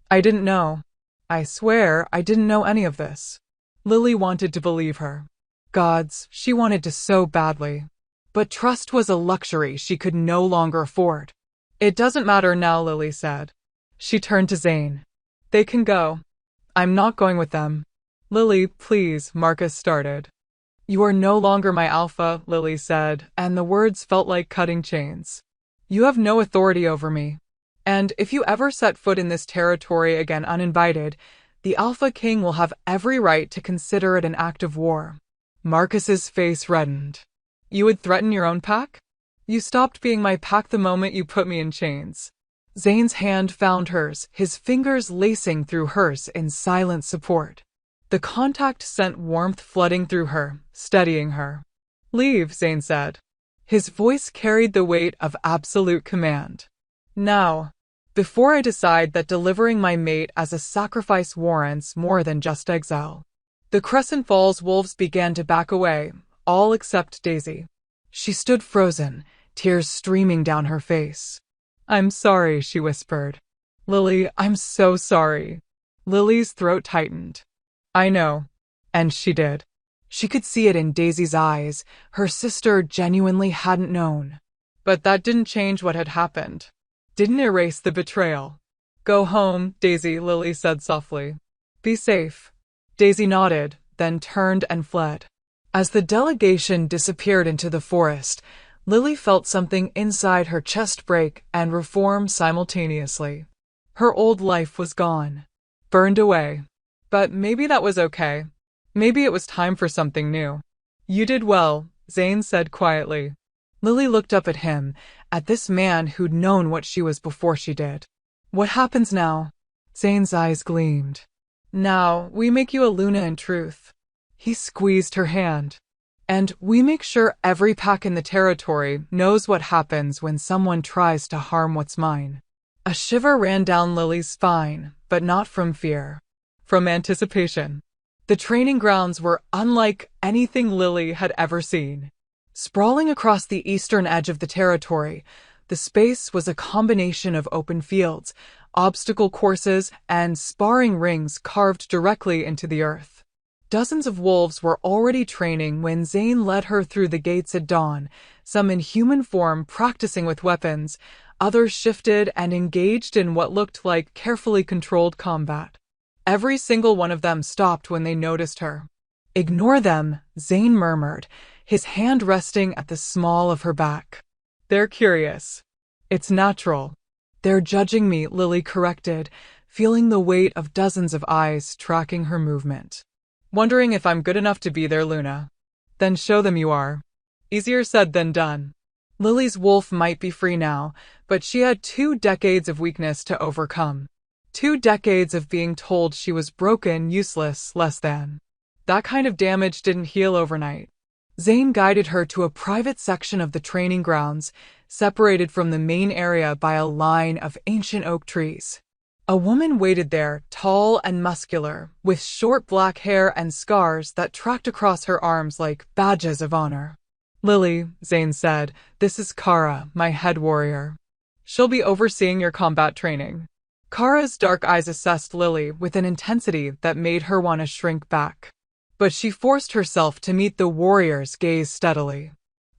I didn't know. I swear I didn't know any of this. Lily wanted to believe her. Gods, she wanted to so badly. But trust was a luxury she could no longer afford. It doesn't matter now, Lily said. She turned to Zane. They can go. I'm not going with them. Lily, please, Marcus started. You are no longer my alpha, Lily said, and the words felt like cutting chains. You have no authority over me. And if you ever set foot in this territory again uninvited, the Alpha King will have every right to consider it an act of war. Marcus's face reddened. You would threaten your own pack? You stopped being my pack the moment you put me in chains. Zane's hand found hers, his fingers lacing through hers in silent support. The contact sent warmth flooding through her, steadying her. Leave, Zane said. His voice carried the weight of absolute command. Now, before I decide that delivering my mate as a sacrifice warrants more than just exile. The Crescent Falls wolves began to back away, all except Daisy. She stood frozen, tears streaming down her face. I'm sorry, she whispered. Lily, I'm so sorry. Lily's throat tightened. I know. And she did. She could see it in Daisy's eyes. Her sister genuinely hadn't known. But that didn't change what had happened. Didn't erase the betrayal. Go home, Daisy, Lily said softly. Be safe. Daisy nodded, then turned and fled. As the delegation disappeared into the forest, Lily felt something inside her chest break and reform simultaneously. Her old life was gone. Burned away. But maybe that was okay. Maybe it was time for something new. You did well, Zane said quietly. Lily looked up at him, at this man who'd known what she was before she did. What happens now? Zane's eyes gleamed. Now, we make you a Luna in truth. He squeezed her hand. And we make sure every pack in the territory knows what happens when someone tries to harm what's mine. A shiver ran down Lily's spine, but not from fear. From anticipation. The training grounds were unlike anything Lily had ever seen. Sprawling across the eastern edge of the territory, the space was a combination of open fields, obstacle courses, and sparring rings carved directly into the earth. Dozens of wolves were already training when Zane led her through the gates at dawn, some in human form practicing with weapons, others shifted and engaged in what looked like carefully controlled combat. Every single one of them stopped when they noticed her. Ignore them, Zane murmured, his hand resting at the small of her back. They're curious. It's natural. They're judging me, Lily corrected, feeling the weight of dozens of eyes tracking her movement. Wondering if I'm good enough to be their Luna. Then show them you are. Easier said than done. Lily's wolf might be free now, but she had 2 decades of weakness to overcome. 2 decades of being told she was broken, useless, less than. That kind of damage didn't heal overnight. Zane guided her to a private section of the training grounds, separated from the main area by a line of ancient oak trees. A woman waited there, tall and muscular, with short black hair and scars that tracked across her arms like badges of honor. Lily, Zane said, this is Kara, my head warrior. She'll be overseeing your combat training. Kara's dark eyes assessed Lily with an intensity that made her want to shrink back. But she forced herself to meet the warrior's gaze steadily.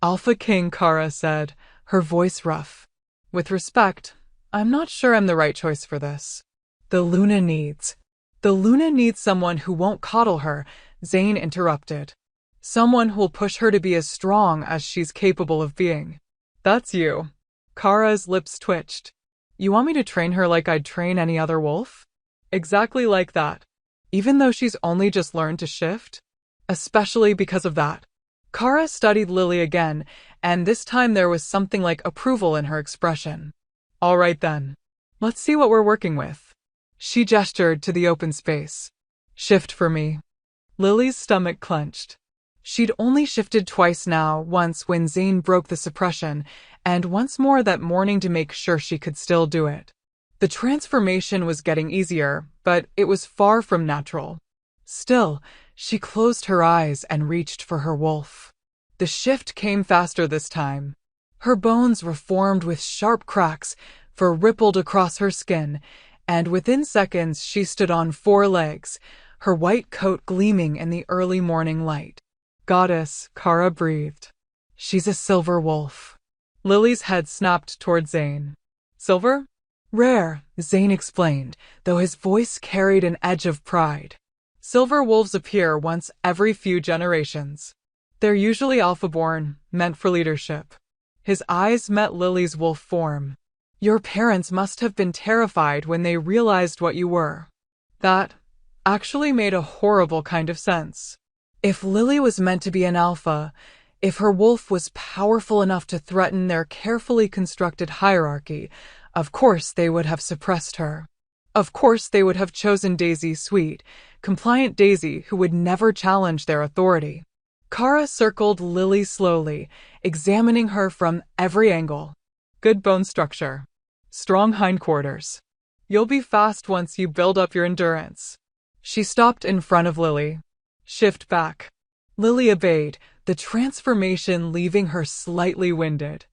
Alpha King, Kara said, her voice rough. With respect, I'm not sure I'm the right choice for this. The Luna needs someone who won't coddle her, Zane interrupted. Someone who'll push her to be as strong as she's capable of being. That's you. Kara's lips twitched. You want me to train her like I'd train any other wolf? Exactly like that. Even though she's only just learned to shift? Especially because of that. Kara studied Lily again, and this time there was something like approval in her expression. All right then. Let's see what we're working with. She gestured to the open space. Shift for me. Lily's stomach clenched. She'd only shifted twice now, once when Zane broke the suppression, and once more that morning to make sure she could still do it. The transformation was getting easier, but it was far from natural. Still, she closed her eyes and reached for her wolf. The shift came faster this time. Her bones reformed with sharp cracks, fur rippled across her skin, and within seconds she stood on 4 legs, her white coat gleaming in the early morning light. Goddess, Kara breathed. She's a silver wolf. Lily's head snapped toward Zane. Silver? Rare, Zane explained, though his voice carried an edge of pride. Silver wolves appear once every few generations. They're usually alpha-born, meant for leadership. His eyes met Lily's wolf form. Your parents must have been terrified when they realized what you were. That actually made a horrible kind of sense. If Lily was meant to be an alpha, if her wolf was powerful enough to threaten their carefully constructed hierarchy, of course they would have suppressed her. Of course they would have chosen Daisy, sweet, compliant Daisy who would never challenge their authority. Kara circled Lily slowly, examining her from every angle. Good bone structure. Strong hindquarters. You'll be fast once you build up your endurance. She stopped in front of Lily. Shift back. Lily obeyed, the transformation leaving her slightly winded.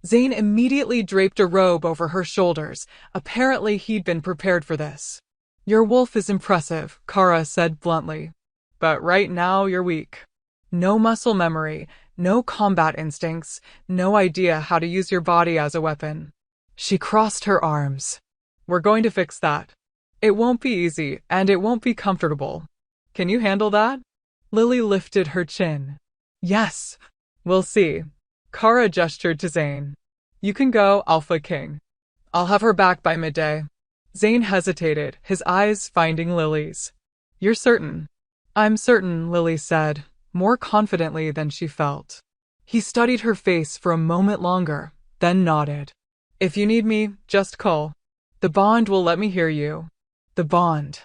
Zane immediately draped a robe over her shoulders. Apparently he'd been prepared for this. Your wolf is impressive, Kara said bluntly. But right now you're weak. No muscle memory, no combat instincts, no idea how to use your body as a weapon. She crossed her arms. We're going to fix that. It won't be easy, and it won't be comfortable. Can you handle that? Lily lifted her chin. Yes. We'll see. Kara gestured to Zane. You can go, Alpha King. I'll have her back by midday. Zane hesitated, his eyes finding Lily's. You're certain? I'm certain, Lily said, more confidently than she felt. He studied her face for a moment longer, then nodded. If you need me, just call. The bond will let me hear you. The bond.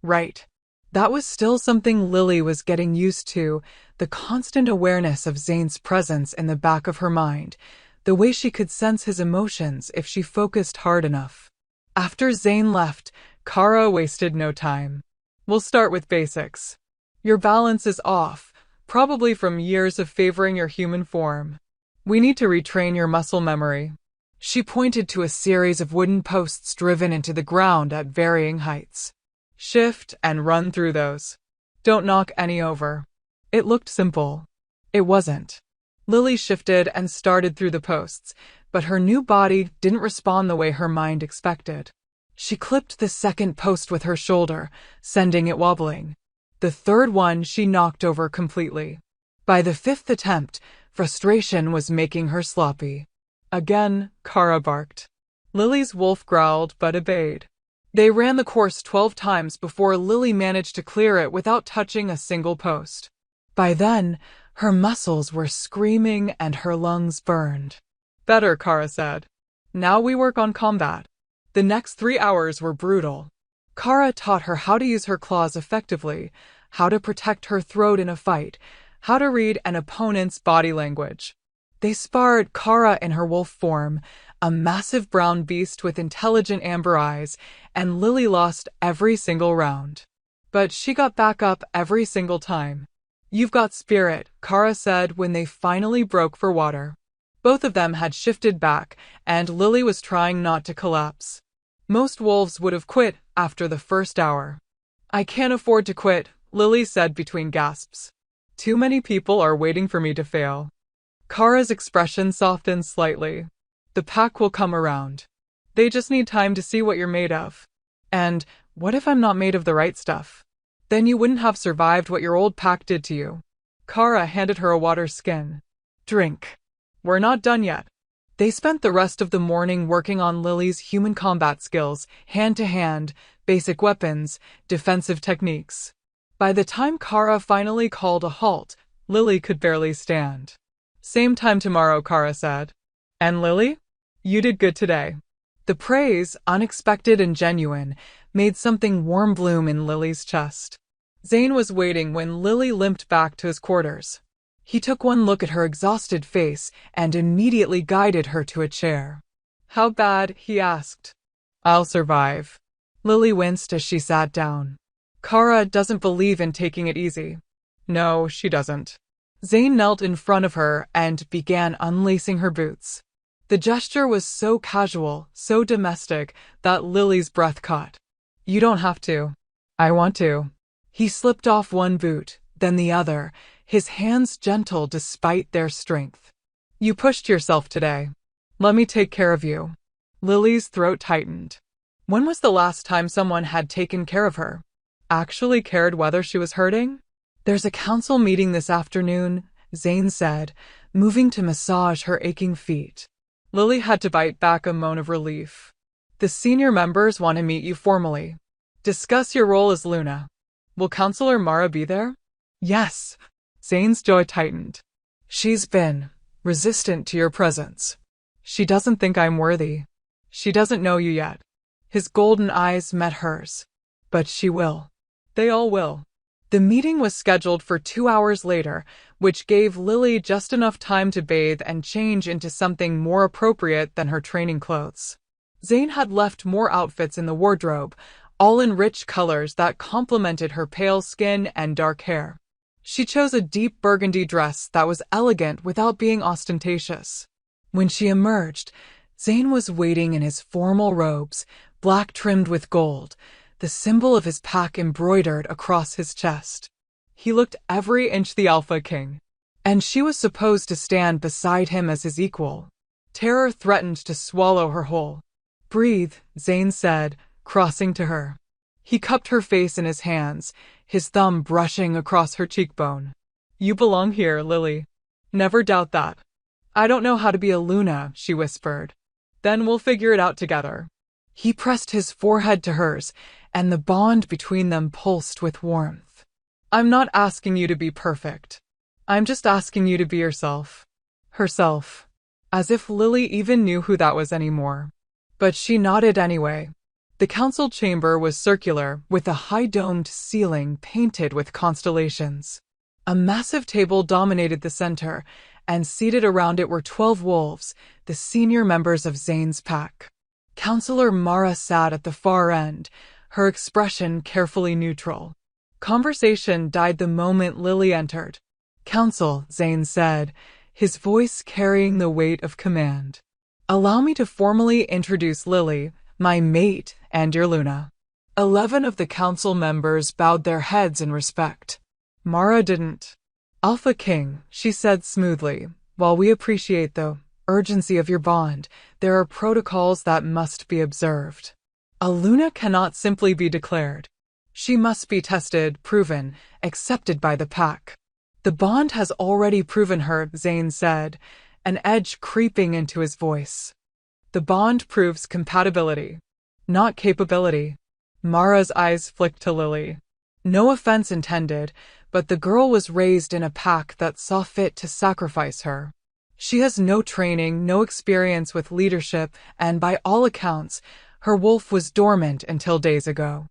Right. That was still something Lily was getting used to, the constant awareness of Zane's presence in the back of her mind, the way she could sense his emotions if she focused hard enough. After Zane left, Kara wasted no time. We'll start with basics. Your balance is off, probably from years of favoring your human form. We need to retrain your muscle memory. She pointed to a series of wooden posts driven into the ground at varying heights. Shift and run through those. Don't knock any over. It looked simple. It wasn't. Lily shifted and started through the posts, but her new body didn't respond the way her mind expected. She clipped the second post with her shoulder, sending it wobbling. The third one she knocked over completely. By the fifth attempt, frustration was making her sloppy. Again, Kara barked. Lily's wolf growled but obeyed. They ran the course 12 times before Lily managed to clear it without touching a single post. By then, her muscles were screaming and her lungs burned. Better, Kara said. Now we work on combat. The next 3 hours were brutal. Kara taught her how to use her claws effectively, how to protect her throat in a fight, how to read an opponent's body language. They sparred Kara in her wolf form, a massive brown beast with intelligent amber eyes, and Lily lost every single round. But she got back up every single time. You've got spirit, Kara said when they finally broke for water. Both of them had shifted back, and Lily was trying not to collapse. Most wolves would have quit after the first hour. I can't afford to quit, Lily said between gasps. Too many people are waiting for me to fail. Kara's expression softened slightly. The pack will come around. They just need time to see what you're made of. And what if I'm not made of the right stuff? Then you wouldn't have survived what your old pack did to you. Kara handed her a water skin. Drink. We're not done yet. They spent the rest of the morning working on Lily's human combat skills, hand-to-hand, basic weapons, defensive techniques. By the time Kara finally called a halt, Lily could barely stand. Same time tomorrow, Kara said. And Lily? You did good today. The praise, unexpected and genuine, made something warm bloom in Lily's chest. Zane was waiting when Lily limped back to his quarters. He took one look at her exhausted face and immediately guided her to a chair. How bad? He asked. I'll survive. Lily winced as she sat down. Kara doesn't believe in taking it easy. No, she doesn't. Zane knelt in front of her and began unlacing her boots. The gesture was so casual, so domestic, that Lily's breath caught. You don't have to. I want to. He slipped off one boot, then the other, his hands gentle despite their strength. You pushed yourself today. Let me take care of you. Lily's throat tightened. When was the last time someone had taken care of her? Actually cared whether she was hurting? There's a council meeting this afternoon, Zane said, moving to massage her aching feet. Lily had to bite back a moan of relief. The senior members want to meet you formally. Discuss your role as Luna. Will Counselor Mara be there? Yes. Zane's jaw tightened. She's been resistant to your presence. She doesn't think I'm worthy. She doesn't know you yet. His golden eyes met hers. But she will. They all will. The meeting was scheduled for 2 hours later, which gave Lily just enough time to bathe and change into something more appropriate than her training clothes. Zane had left more outfits in the wardrobe, all in rich colors that complemented her pale skin and dark hair. She chose a deep burgundy dress that was elegant without being ostentatious. When she emerged, Zane was waiting in his formal robes, black trimmed with gold, the symbol of his pack embroidered across his chest. He looked every inch the Alpha King, and she was supposed to stand beside him as his equal. Terror threatened to swallow her whole. "Breathe," Zane said, crossing to her. He cupped her face in his hands, his thumb brushing across her cheekbone. "You belong here, Lily. Never doubt that." "I don't know how to be a Luna," she whispered. "Then we'll figure it out together." He pressed his forehead to hers, and the bond between them pulsed with warmth. "I'm not asking you to be perfect. I'm just asking you to be yourself." Herself. As if Lily even knew who that was anymore. But she nodded anyway. The council chamber was circular, with a high-domed ceiling painted with constellations. A massive table dominated the center, and seated around it were 12 wolves, the senior members of Zane's pack. Counselor Mara sat at the far end, her expression carefully neutral. Conversation died the moment Lily entered. "Council," Zane said, his voice carrying the weight of command. "Allow me to formally introduce Lily, my mate, and your Luna." 11 of the council members bowed their heads in respect. Mara didn't. "Alpha King," she said smoothly, "while we appreciate the urgency of your bond, there are protocols that must be observed. A Luna cannot simply be declared. She must be tested, proven, accepted by the pack." "The bond has already proven her," Zane said, an edge creeping into his voice. "The bond proves compatibility, not capability." Mara's eyes flicked to Lily. No offense intended, but the girl was raised in a pack that saw fit to sacrifice her. She has no training, no experience with leadership, and by all accounts, her wolf was dormant until days ago.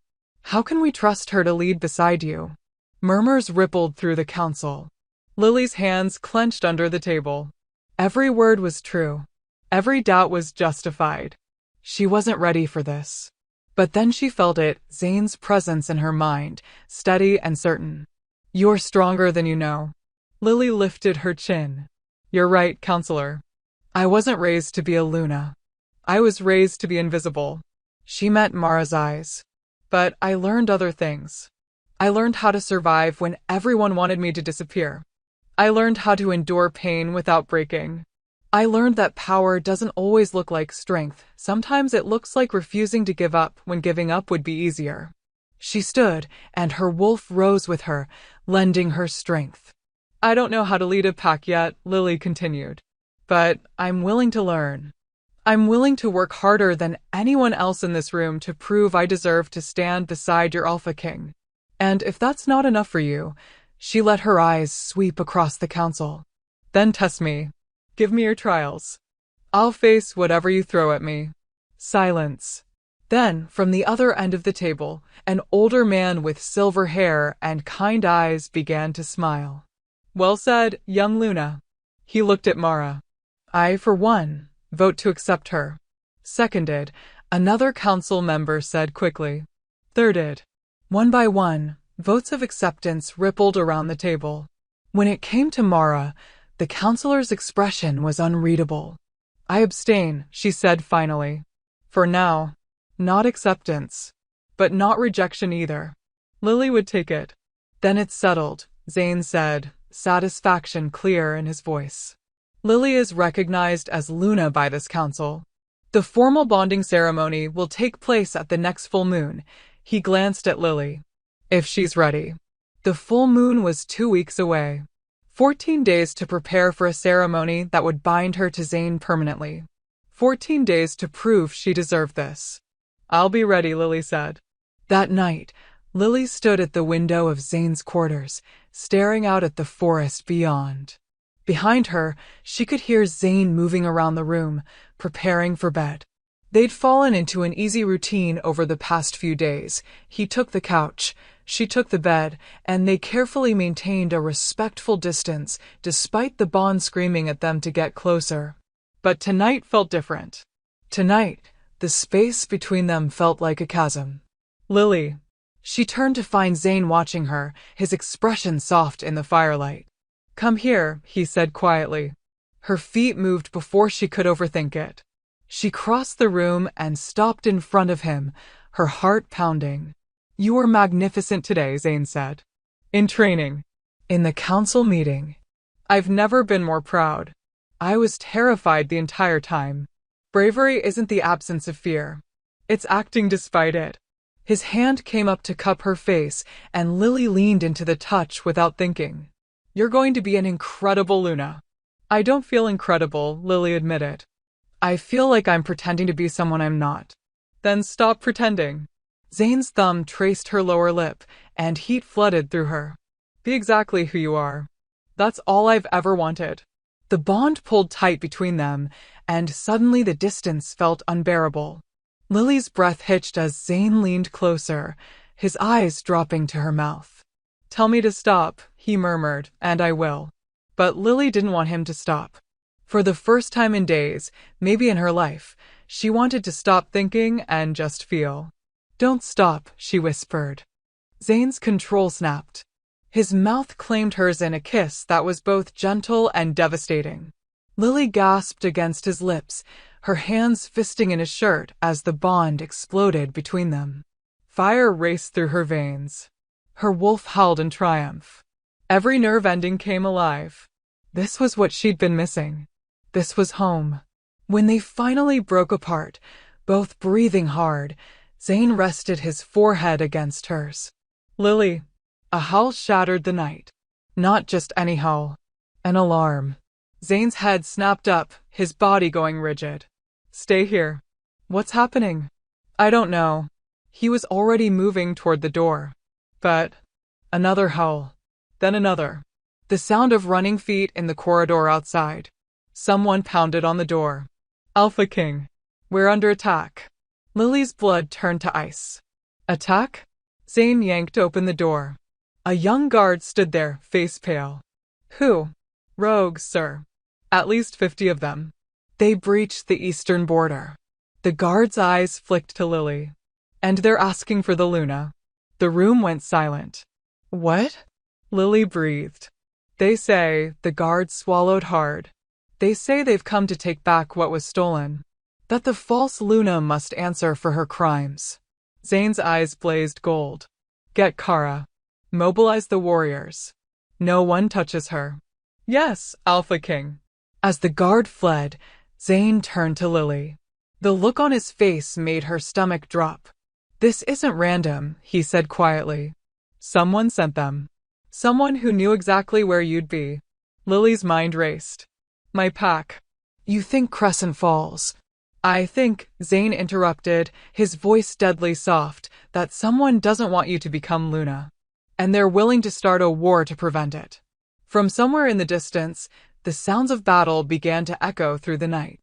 "How can we trust her to lead beside you?" Murmurs rippled through the council. Lily's hands clenched under the table. Every word was true. Every doubt was justified. She wasn't ready for this. But then she felt it, Zane's presence in her mind, steady and certain. "You're stronger than you know." Lily lifted her chin. "You're right, counselor. I wasn't raised to be a Luna. I was raised to be invisible." She met Mara's eyes. "But I learned other things. I learned how to survive when everyone wanted me to disappear. I learned how to endure pain without breaking. I learned that power doesn't always look like strength. Sometimes it looks like refusing to give up when giving up would be easier." She stood, and her wolf rose with her, lending her strength. "I don't know how to lead a pack yet," Lily continued. "But I'm willing to learn. I'm willing to work harder than anyone else in this room to prove I deserve to stand beside your Alpha King. And if that's not enough for you," she let her eyes sweep across the council, "then test me. Give me your trials. I'll face whatever you throw at me." Silence. Then, from the other end of the table, an older man with silver hair and kind eyes began to smile. "Well said, young Luna." He looked at Mara. "I, for one, vote to accept her." "Seconded," another council member said quickly. "Thirded." One by one, votes of acceptance rippled around the table. When it came to Mara, the counselor's expression was unreadable. "I abstain," she said finally. "For now. Not acceptance. But not rejection either." Lily would take it. "Then it's settled," Zane said, satisfaction clear in his voice. "Lily is recognized as Luna by this council. The formal bonding ceremony will take place at the next full moon." He glanced at Lily. "If she's ready." The full moon was 2 weeks away. 14 days to prepare for a ceremony that would bind her to Zane permanently. 14 days to prove she deserved this. "I'll be ready," Lily said. That night, Lily stood at the window of Zane's quarters, staring out at the forest beyond. Behind her, she could hear Zane moving around the room, preparing for bed. They'd fallen into an easy routine over the past few days. He took the couch, she took the bed, and they carefully maintained a respectful distance, despite the bond screaming at them to get closer. But tonight felt different. Tonight, the space between them felt like a chasm. "Lily." She turned to find Zane watching her, his expression soft in the firelight. "Come here," he said quietly. Her feet moved before she could overthink it. She crossed the room and stopped in front of him, her heart pounding. "You were magnificent today," Zane said. In training. In the council meeting. I've never been more proud. I was terrified the entire time. Bravery isn't the absence of fear. It's acting despite it. His hand came up to cup her face, and Lily leaned into the touch without thinking. You're going to be an incredible Luna. I don't feel incredible, Lily admitted. I feel like I'm pretending to be someone I'm not. Then stop pretending. Zane's thumb traced her lower lip, and heat flooded through her. Be exactly who you are. That's all I've ever wanted. The bond pulled tight between them, and suddenly the distance felt unbearable. Lily's breath hitched as Zane leaned closer, his eyes dropping to her mouth. Tell me to stop, he murmured, and I will. But Lily didn't want him to stop. For the first time in days, maybe in her life, she wanted to stop thinking and just feel. Don't stop, she whispered. Zane's control snapped. His mouth claimed hers in a kiss that was both gentle and devastating. Lily gasped against his lips, her hands fisting in his shirt as the bond exploded between them. Fire raced through her veins. Her wolf howled in triumph. Every nerve ending came alive. This was what she'd been missing. This was home. When they finally broke apart, both breathing hard, Zane rested his forehead against hers. Lily. A howl shattered the night. Not just any howl. An alarm. Zane's head snapped up, his body going rigid. Stay here. What's happening? I don't know. He was already moving toward the door. But another howl. Then another. The sound of running feet in the corridor outside. Someone pounded on the door. Alpha King. We're under attack. Lily's blood turned to ice. Attack? Zane yanked open the door. A young guard stood there, face pale. Who? Rogues, sir. At least 50 of them. They breached the eastern border. The guard's eyes flicked to Lily. And they're asking for the Luna. The room went silent. What? Lily breathed. They say, the guard swallowed hard. They say they've come to take back what was stolen. That the false Luna must answer for her crimes. Zane's eyes blazed gold. Get Kara. Mobilize the warriors. No one touches her. Yes, Alpha King. As the guard fled, Zane turned to Lily. The look on his face made her stomach drop. This isn't random, he said quietly. Someone sent them. Someone who knew exactly where you'd be. Lily's mind raced. My pack. You think Crescent Falls. I think, Zane interrupted, his voice deadly soft, that someone doesn't want you to become Luna. And they're willing to start a war to prevent it. From somewhere in the distance, the sounds of battle began to echo through the night.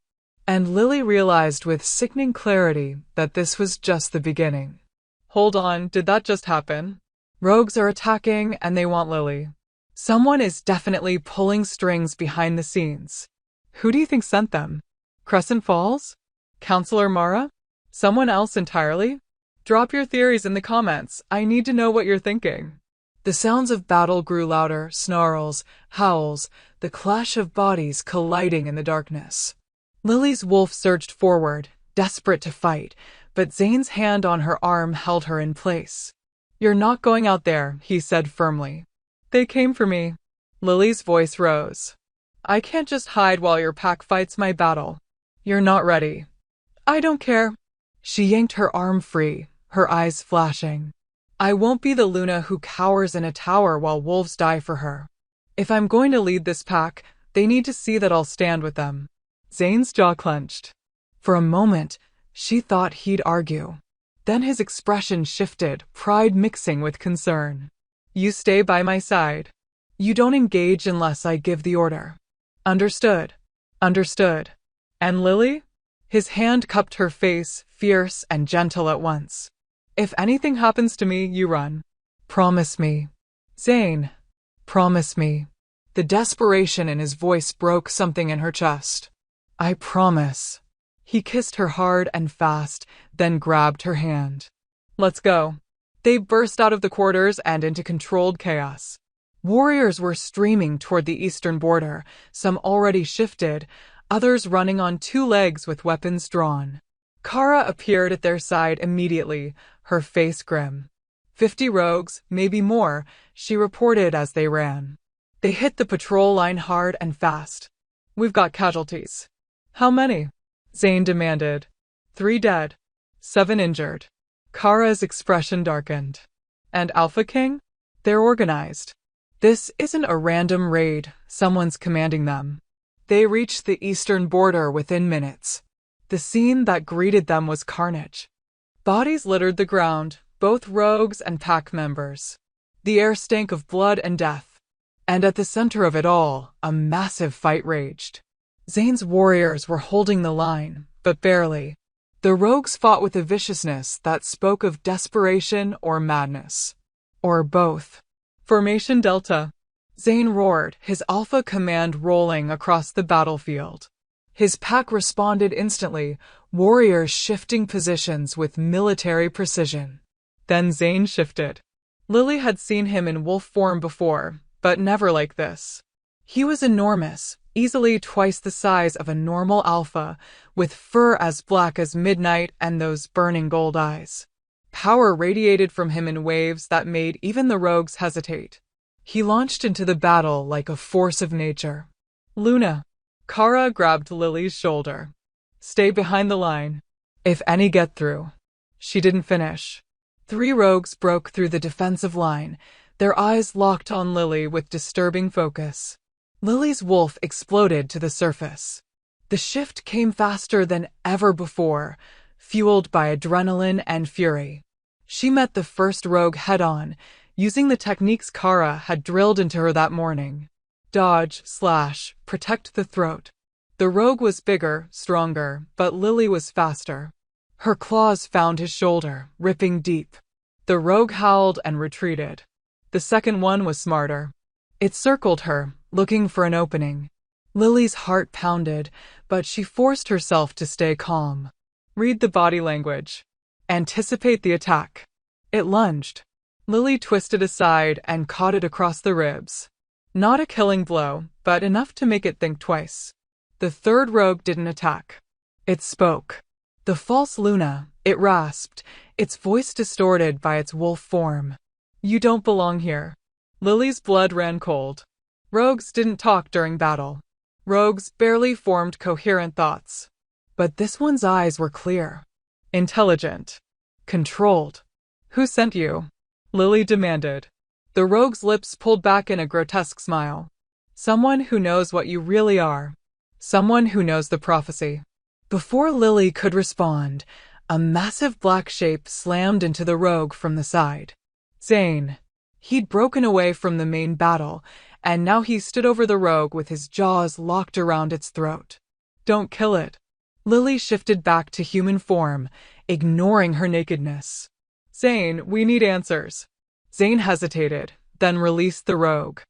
And Lily realized with sickening clarity that this was just the beginning. Hold on, did that just happen? Rogues are attacking and they want Lily. Someone is definitely pulling strings behind the scenes. Who do you think sent them? Crescent Falls? Counselor Mara? Someone else entirely? Drop your theories in the comments. I need to know what you're thinking. The sounds of battle grew louder, snarls, howls, the clash of bodies colliding in the darkness. Lily's wolf surged forward, desperate to fight, but Zane's hand on her arm held her in place. You're not going out there, he said firmly. They came for me. Lily's voice rose. I can't just hide while your pack fights my battle. You're not ready. I don't care. She yanked her arm free, her eyes flashing. I won't be the Luna who cowers in a tower while wolves die for her. If I'm going to lead this pack, they need to see that I'll stand with them. Zane's jaw clenched. For a moment, she thought he'd argue. Then his expression shifted, pride mixing with concern. You stay by my side. You don't engage unless I give the order. Understood. Understood. And Lily? His hand cupped her face, fierce and gentle at once. If anything happens to me, you run. Promise me. Zane. Promise me. The desperation in his voice broke something in her chest. I promise. He kissed her hard and fast, then grabbed her hand. Let's go. They burst out of the quarters and into controlled chaos. Warriors were streaming toward the eastern border, some already shifted, others running on two legs with weapons drawn. Kara appeared at their side immediately, her face grim. 50 rogues, maybe more, she reported as they ran. They hit the patrol line hard and fast. We've got casualties. How many? Zane demanded. 3 dead. 7 injured. Kara's expression darkened. And Alpha King? They're organized. This isn't a random raid, someone's commanding them. They reached the eastern border within minutes. The scene that greeted them was carnage. Bodies littered the ground, both rogues and pack members. The air stank of blood and death. And at the center of it all, a massive fight raged. Zane's warriors were holding the line, but barely. The rogues fought with a viciousness that spoke of desperation or madness. Or both. Formation Delta. Zane roared, his alpha command rolling across the battlefield. His pack responded instantly, warriors shifting positions with military precision. Then Zane shifted. Lily had seen him in wolf form before, but never like this. He was enormous, easily twice the size of a normal alpha, with fur as black as midnight and those burning gold eyes. Power radiated from him in waves that made even the rogues hesitate. He launched into the battle like a force of nature. Luna. Kara grabbed Lily's shoulder. Stay behind the line. If any get through. She didn't finish. 3 rogues broke through the defensive line, their eyes locked on Lily with disturbing focus. Lily's wolf exploded to the surface. The shift came faster than ever before, fueled by adrenaline and fury. She met the first rogue head-on, using the techniques Kara had drilled into her that morning. Dodge, slash, protect the throat. The rogue was bigger, stronger, but Lily was faster. Her claws found his shoulder, ripping deep. The rogue howled and retreated. The second one was smarter. It circled her, looking for an opening. Lily's heart pounded, but she forced herself to stay calm. Read the body language. Anticipate the attack. It lunged. Lily twisted aside and caught it across the ribs. Not a killing blow, but enough to make it think twice. The third rogue didn't attack. It spoke. The false Luna, it rasped, its voice distorted by its wolf form. You don't belong here. Lily's blood ran cold. Rogues didn't talk during battle. Rogues barely formed coherent thoughts. But this one's eyes were clear. Intelligent. Controlled. Who sent you? Lily demanded. The rogue's lips pulled back in a grotesque smile. Someone who knows what you really are. Someone who knows the prophecy. Before Lily could respond, a massive black shape slammed into the rogue from the side. Zane. He'd broken away from the main battle, and now he stood over the rogue with his jaws locked around its throat. Don't kill it. Lily shifted back to human form, ignoring her nakedness. Zane, we need answers. Zane hesitated, then released the rogue.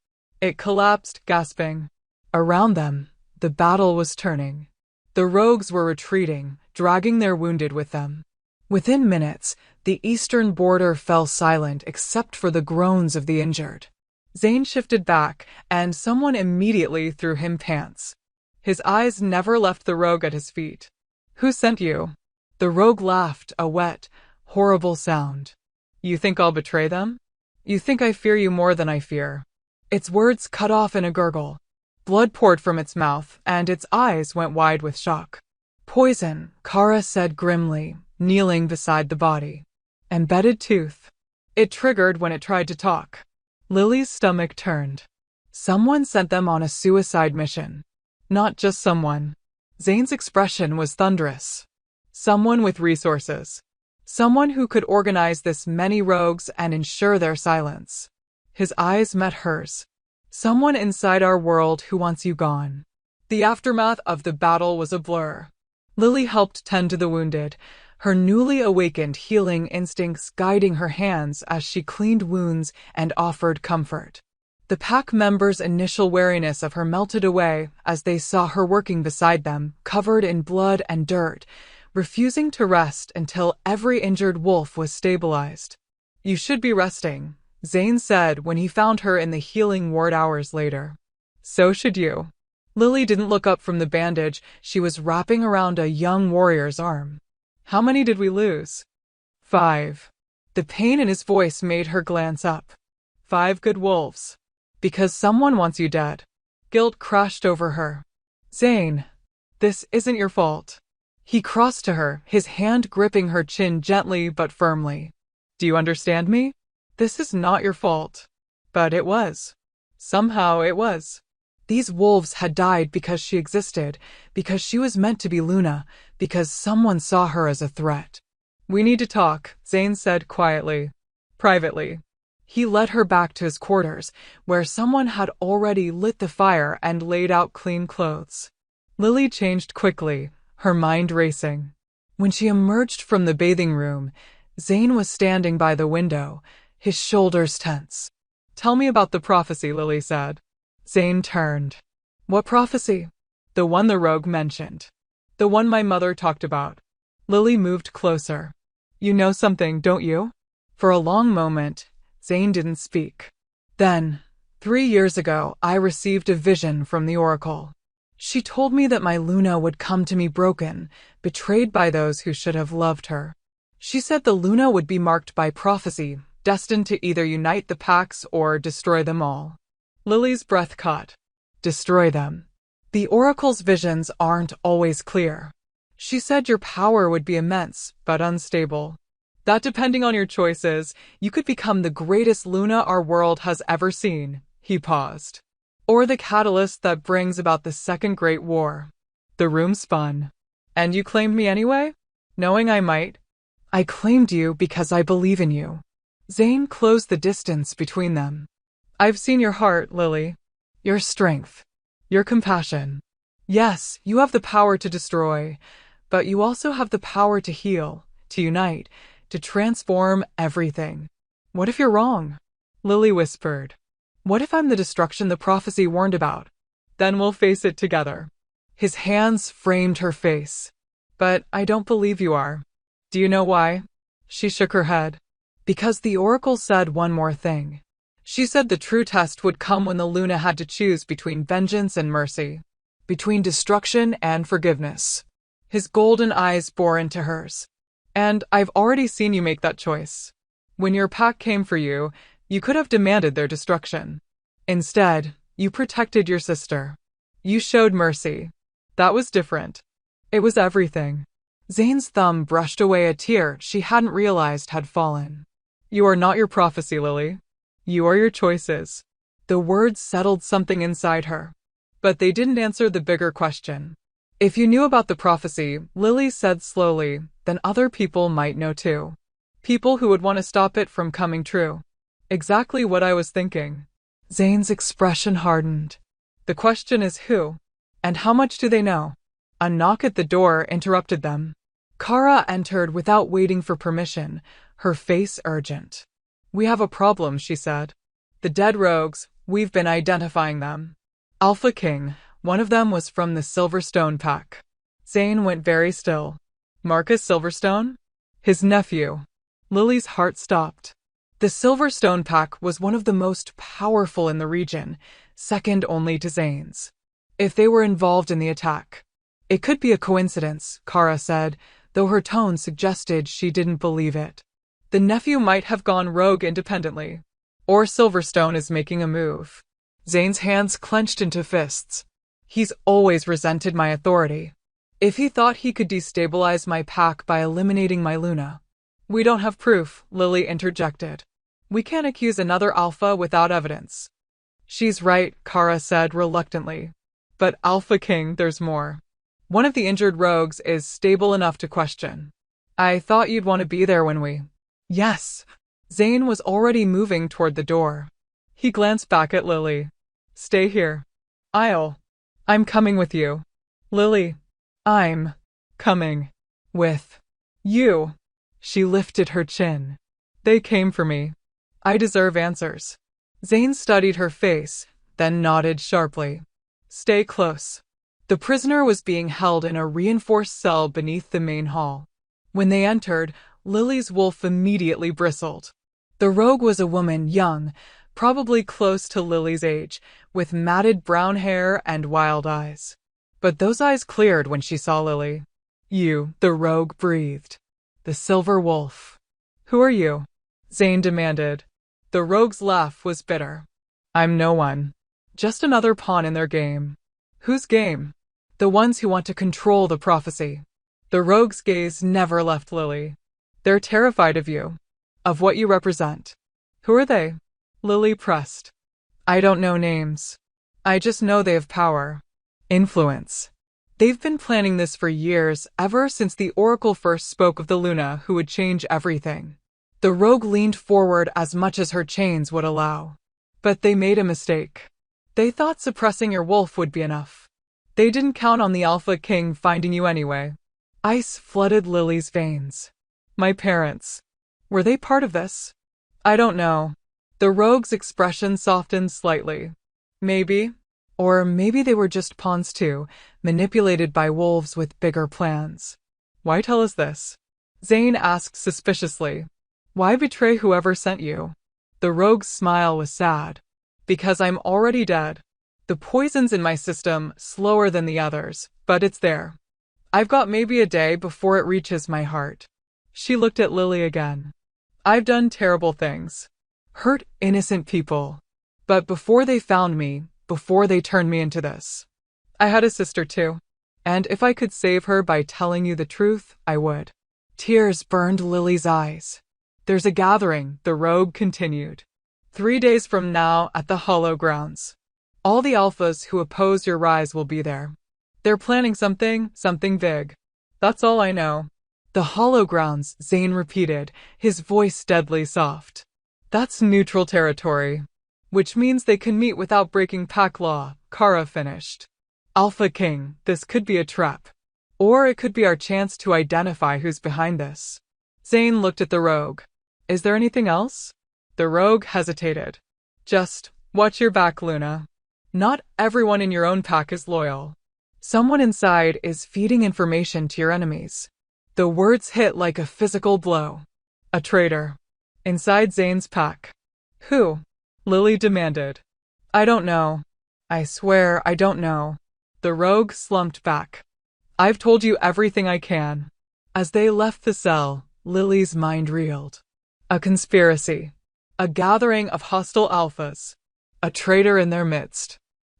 It collapsed, gasping. Around them, the battle was turning. The rogues were retreating, dragging their wounded with them. Within minutes, the eastern border fell silent except for the groans of the injured. Zane shifted back, and someone immediately threw him pants. His eyes never left the rogue at his feet. Who sent you? The rogue laughed, a wet, horrible sound. You think I'll betray them? You think I fear you more than I fear. Its words cut off in a gurgle. Blood poured from its mouth, and its eyes went wide with shock. Poison, Kara said grimly, kneeling beside the body. Embedded tooth. It triggered when it tried to talk. Lily's stomach turned. Someone sent them on a suicide mission. Not just someone. Zane's expression was thunderous. Someone with resources. Someone who could organize this many rogues and ensure their silence. His eyes met hers. Someone inside our world who wants you gone. The aftermath of the battle was a blur. Lily helped tend to the wounded, her newly awakened healing instincts guiding her hands as she cleaned wounds and offered comfort. The pack members' initial wariness of her melted away as they saw her working beside them, covered in blood and dirt, refusing to rest until every injured wolf was stabilized. You should be resting, Zane said when he found her in the healing ward hours later. So should you. Lily didn't look up from the bandage she was wrapping around a young warrior's arm. How many did we lose? 5. The pain in his voice made her glance up. 5 good wolves. Because someone wants you dead. Guilt crashed over her. Zane, this isn't your fault. He crossed to her, his hand gripping her chin gently but firmly. Do you understand me? This is not your fault. But it was. Somehow it was. These wolves had died because she existed, because she was meant to be Luna, because someone saw her as a threat. We need to talk, Zane said quietly. Privately. He led her back to his quarters, where someone had already lit the fire and laid out clean clothes. Lily changed quickly, her mind racing. When she emerged from the bathing room, Zane was standing by the window, his shoulders tense. Tell me about the prophecy, Lily said. Zane turned. What prophecy? The one the rogue mentioned. The one my mother talked about. Lily moved closer. You know something, don't you? For a long moment, Zane didn't speak. Then, 3 years ago, I received a vision from the Oracle. She told me that my Luna would come to me broken, betrayed by those who should have loved her. She said the Luna would be marked by prophecy, destined to either unite the packs or destroy them all. Lily's breath caught. Destroy them. The Oracle's visions aren't always clear. She said your power would be immense, but unstable. That depending on your choices, you could become the greatest Luna our world has ever seen. He paused. Or the catalyst that brings about the Second Great War. The room spun. And you claimed me anyway? Knowing I might? I claimed you because I believe in you. Zane closed the distance between them. I've seen your heart, Lily. Your strength. Your compassion. Yes, you have the power to destroy, but you also have the power to heal, to unite, to transform everything. What if you're wrong? Lily whispered. What if I'm the destruction the prophecy warned about? Then we'll face it together. His hands framed her face. But I don't believe you are. Do you know why? She shook her head. Because the Oracle said one more thing. She said the true test would come when the Luna had to choose between vengeance and mercy, between destruction and forgiveness. His golden eyes bore into hers. And I've already seen you make that choice. When your pack came for you, you could have demanded their destruction. Instead, you protected your sister. You showed mercy. That was different. It was everything. Zane's thumb brushed away a tear she hadn't realized had fallen. You are not your prophecy, Lily. You are your choices. The words settled something inside her. But they didn't answer the bigger question. If you knew about the prophecy, Lily said slowly, then other people might know too. People who would want to stop it from coming true. Exactly what I was thinking. Zane's expression hardened. The question is who? And how much do they know? A knock at the door interrupted them. Kara entered without waiting for permission, her face urgent. We have a problem, she said. The dead rogues, we've been identifying them. Alpha King, one of them was from the Silverstone pack. Zane went very still. Marcus Silverstone? His nephew. Lily's heart stopped. The Silverstone pack was one of the most powerful in the region, second only to Zane's. If they were involved in the attack. It could be a coincidence, Kara said, though her tone suggested she didn't believe it. The nephew might have gone rogue independently. Or Silverstone is making a move. Zane's hands clenched into fists. He's always resented my authority. If he thought he could destabilize my pack by eliminating my Luna. We don't have proof, Lily interjected. We can't accuse another Alpha without evidence. She's right, Kara said reluctantly. But Alpha King, there's more. One of the injured rogues is stable enough to question. I thought you'd want to be there when we... Yes. Zane was already moving toward the door. He glanced back at Lily. Stay here. I'm coming with you. Lily. I'm coming with you. She lifted her chin. They came for me. I deserve answers. Zane studied her face, then nodded sharply. Stay close. The prisoner was being held in a reinforced cell beneath the main hall. When they entered, Lily's wolf immediately bristled. The rogue was a woman young, probably close to Lily's age, with matted brown hair and wild eyes. But those eyes cleared when she saw Lily. You, the rogue breathed. The silver wolf. Who are you? Zane demanded. The rogue's laugh was bitter. I'm no one. Just another pawn in their game. Whose game? The ones who want to control the prophecy. The rogue's gaze never left Lily. They're terrified of you. Of what you represent. Who are they? Lily pressed. I don't know names. I just know they have power. Influence. They've been planning this for years, ever since the Oracle first spoke of the Luna who would change everything. The rogue leaned forward as much as her chains would allow. But they made a mistake. They thought suppressing your wolf would be enough. They didn't count on the Alpha King finding you anyway. Ice flooded Lily's veins. My parents. Were they part of this? I don't know. The rogue's expression softened slightly. Maybe. Or maybe they were just pawns too, manipulated by wolves with bigger plans. Why tell us this? Zane asked suspiciously. Why betray whoever sent you? The rogue's smile was sad. Because I'm already dead. The poison's in my system, slower than the others, but it's there. I've got maybe a day before it reaches my heart. She looked at Lily again. I've done terrible things. Hurt innocent people. But before they found me, before they turned me into this. I had a sister too. And if I could save her by telling you the truth, I would. Tears burned Lily's eyes. There's a gathering, the rogue continued. 3 days from now at the Hollow Grounds. All the alphas who oppose your rise will be there. They're planning something big. That's all I know. The Hollow Grounds, Zane repeated, his voice deadly soft. That's neutral territory. Which means they can meet without breaking pack law, Kara finished. Alpha King, this could be a trap. Or it could be our chance to identify who's behind this. Zane looked at the rogue. Is there anything else? The rogue hesitated. Just, watch your back, Luna. Not everyone in your own pack is loyal. Someone inside is feeding information to your enemies. The words hit like a physical blow. A traitor. Inside Zane's pack. Who? Lily demanded. I don't know. I swear I don't know. The rogue slumped back. I've told you everything I can. As they left the cell, Lily's mind reeled. A conspiracy. A gathering of hostile alphas. A traitor in their midst.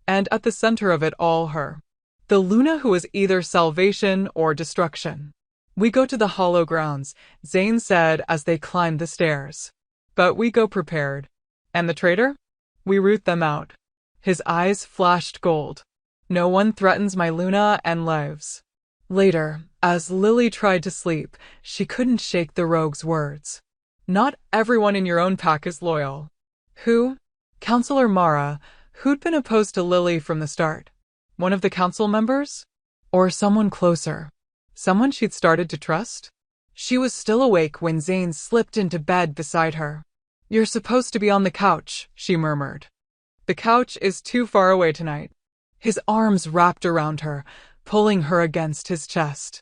And at the center of it all her. The Luna who is either salvation or destruction. We go to the Hollow Grounds, Zane said as they climbed the stairs. But we go prepared. And the traitor? We root them out. His eyes flashed gold. No one threatens my Luna and lives. Later, as Lily tried to sleep, she couldn't shake the rogue's words. Not everyone in your own pack is loyal. Who? Counselor Mara, who'd been opposed to Lily from the start. One of the council members? Or someone closer? Someone she'd started to trust? She was still awake when Zane slipped into bed beside her. You're supposed to be on the couch, she murmured. The couch is too far away tonight. His arms wrapped around her, pulling her against his chest.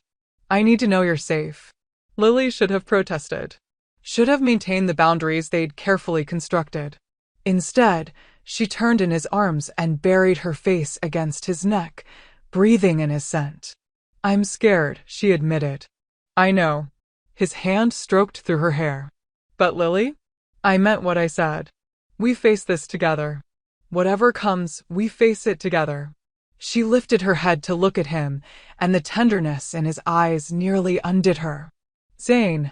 I need to know you're safe. Lily should have protested. Should have maintained the boundaries they'd carefully constructed. Instead, she turned in his arms and buried her face against his neck, breathing in his scent. I'm scared, she admitted. I know. His hand stroked through her hair. But Lily? I meant what I said. We face this together. Whatever comes, we face it together. She lifted her head to look at him, and the tenderness in his eyes nearly undid her. Zane.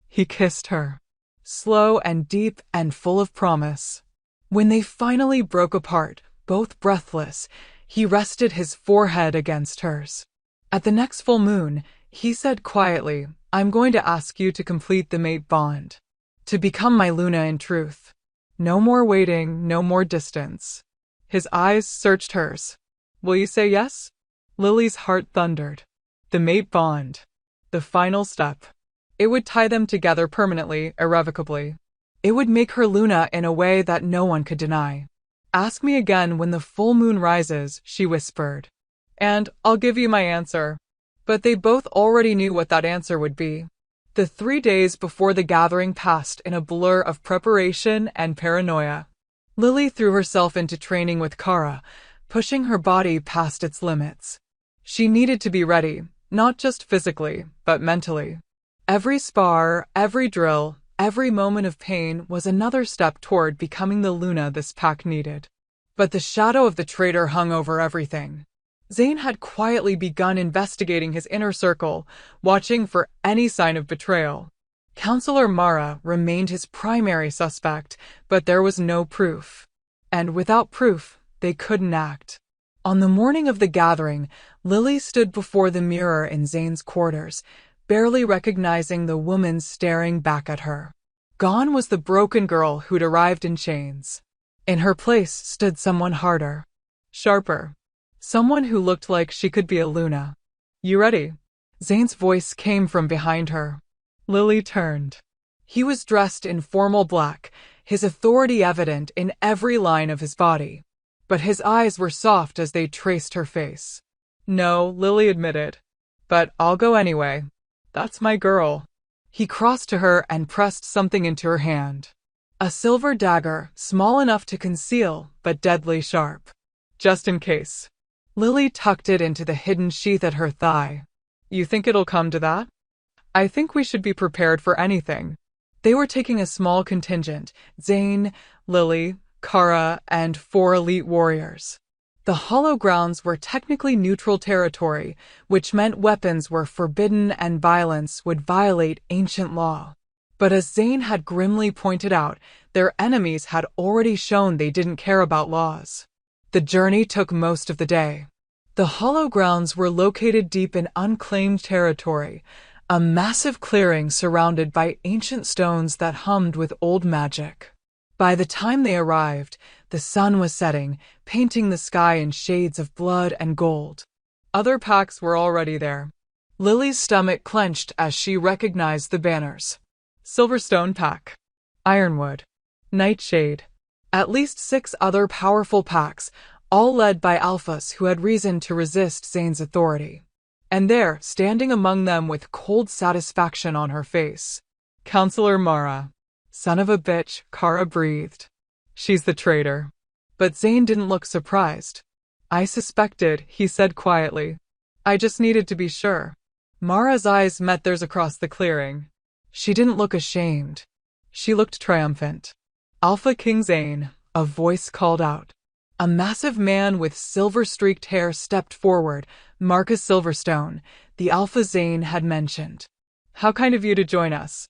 He kissed her. Slow and deep and full of promise. When they finally broke apart, both breathless, he rested his forehead against hers. At the next full moon, he said quietly, I'm going to ask you to complete the mate bond. To become my Luna in truth. No more waiting, no more distance. His eyes searched hers. Will you say yes? Lily's heart thundered. The mate bond. The final step. It would tie them together permanently, irrevocably. It would make her Luna in a way that no one could deny. Ask me again when the full moon rises, she whispered. And I'll give you my answer. But they both already knew what that answer would be. The 3 days before the gathering passed in a blur of preparation and paranoia. Lily threw herself into training with Kara, pushing her body past its limits. She needed to be ready, not just physically, but mentally. Every spar, every drill, every moment of pain was another step toward becoming the Luna this pack needed. But the shadow of the traitor hung over everything. Zane had quietly begun investigating his inner circle, watching for any sign of betrayal. Counselor Mara remained his primary suspect, but there was no proof. And without proof, they couldn't act. On the morning of the gathering, Lily stood before the mirror in Zane's quarters, barely recognizing the woman staring back at her. Gone was the broken girl who'd arrived in chains. In her place stood someone harder, sharper, someone who looked like she could be a Luna. "You ready?" Zane's voice came from behind her. Lily turned. He was dressed in formal black, his authority evident in every line of his body. But his eyes were soft as they traced her face. "No," Lily admitted. "But I'll go anyway. That's my girl." He crossed to her and pressed something into her hand. A silver dagger, small enough to conceal, but deadly sharp. "Just in case." Lily tucked it into the hidden sheath at her thigh. "You think it'll come to that?" "I think we should be prepared for anything." They were taking a small contingent: Zane, Lily, Kara, and 4 elite warriors. The hollow grounds were technically neutral territory, which meant weapons were forbidden and violence would violate ancient law. But as Zane had grimly pointed out, their enemies had already shown they didn't care about laws. The journey took most of the day. The hollow grounds were located deep in unclaimed territory, a massive clearing surrounded by ancient stones that hummed with old magic. By the time they arrived, the sun was setting, painting the sky in shades of blood and gold. Other packs were already there. Lily's stomach clenched as she recognized the banners. Silverstone Pack, Ironwood, Nightshade. At least 6 other powerful packs, all led by alphas who had reason to resist Zane's authority. And there, standing among them with cold satisfaction on her face, Counselor Mara. "Son of a bitch," Kara breathed. "She's the traitor." But Zane didn't look surprised. "I suspected," he said quietly. "I just needed to be sure." Mara's eyes met theirs across the clearing. She didn't look ashamed. She looked triumphant. "Alpha King Zane," a voice called out. A massive man with silver-streaked hair stepped forward, Marcus Silverstone, the Alpha Zane had mentioned. "How kind of you to join us."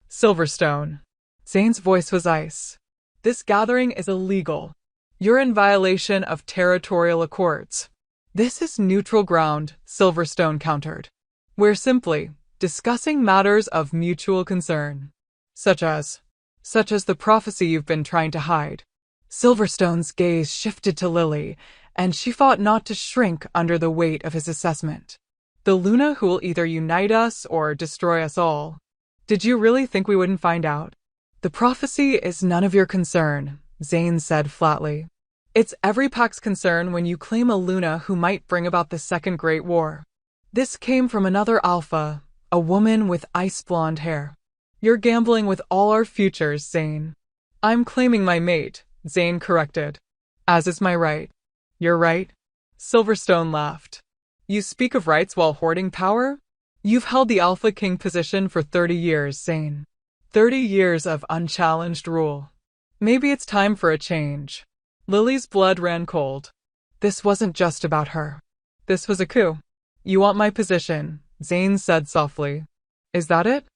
"Silverstone." Zane's voice was ice. "This gathering is illegal. You're in violation of territorial accords." "This is neutral ground," Silverstone countered. "We're simply discussing matters of mutual concern. Such as the prophecy you've been trying to hide." Silverstone's gaze shifted to Lily, and she fought not to shrink under the weight of his assessment. "The Luna who will either unite us or destroy us all. Did you really think we wouldn't find out?" "The prophecy is none of your concern," Zane said flatly. "It's every pack's concern when you claim a Luna who might bring about the Second Great War." This came from another alpha, a woman with ice-blonde hair. "You're gambling with all our futures, Zane." "I'm claiming my mate," Zane corrected. "As is my right." "Your right?" Silverstone laughed. "You speak of rights while hoarding power? You've held the Alpha King position for 30 years, Zane. 30 years of unchallenged rule. Maybe it's time for a change." Lily's blood ran cold. This wasn't just about her. This was a coup. "You want my position," Zane said softly. "Is that it?"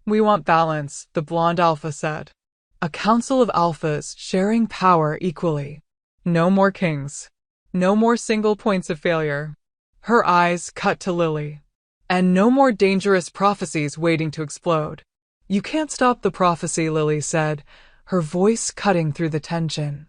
"We want balance," the blonde alpha said. "A council of alphas sharing power equally. No more kings. No more single points of failure." Her eyes cut to Lily. "And no more dangerous prophecies waiting to explode." "You can't stop the prophecy," Lily said, her voice cutting through the tension.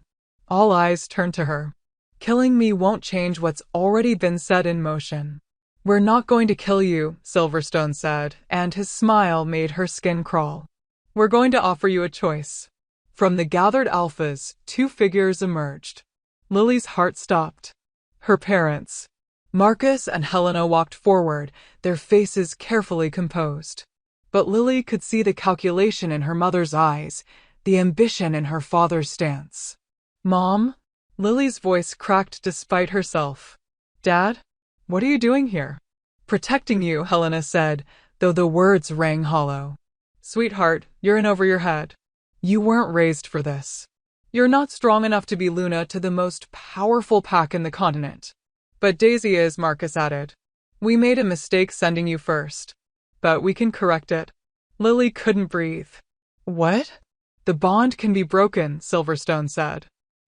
All eyes turned to her. "Killing me won't change what's already been set in motion." "We're not going to kill you," Silverstone said, and his smile made her skin crawl. "We're going to offer you a choice." From the gathered alphas, 2 figures emerged. Lily's heart stopped. Her parents. Marcus and Helena walked forward, their faces carefully composed. But Lily could see the calculation in her mother's eyes, the ambition in her father's stance. "Mom?" Lily's voice cracked despite herself. "Dad? What are you doing here?" "Protecting you," Helena said, though the words rang hollow. Sweetheart, you're in over your head. You weren't raised for this. You're not strong enough to be Luna to the most powerful pack in the continent. But Daisy is, Marcus added. We made a mistake sending you first. But we can correct it. Lily couldn't breathe. What? The bond can be broken, Silverstone said.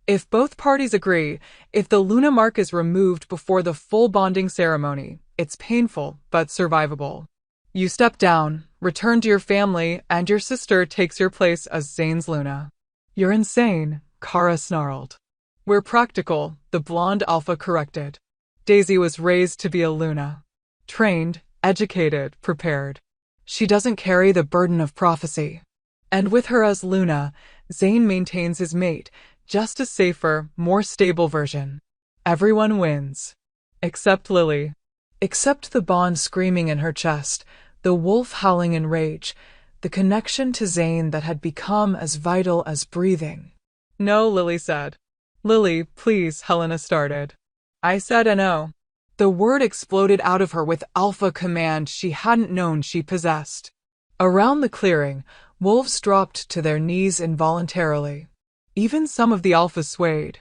If both parties agree, if the Luna mark is removed before the full bonding ceremony, it's painful but survivable. You step down, return to your family, and your sister takes your place as Zane's Luna. You're insane, Kara snarled. We're practical, the blonde alpha corrected. Daisy was raised to be a Luna. Trained, educated, prepared. She doesn't carry the burden of prophecy. And with her as Luna, Zane maintains his mate, just a safer, more stable version. Everyone wins. Except Lily. Except the bond screaming in her chest, the wolf howling in rage, the connection to Zane that had become as vital as breathing. No, Lily said. Lily, please, Helena started. I said no. The word exploded out of her with alpha command she hadn't known she possessed. Around the clearing, wolves dropped to their knees involuntarily. Even some of the alphas swayed.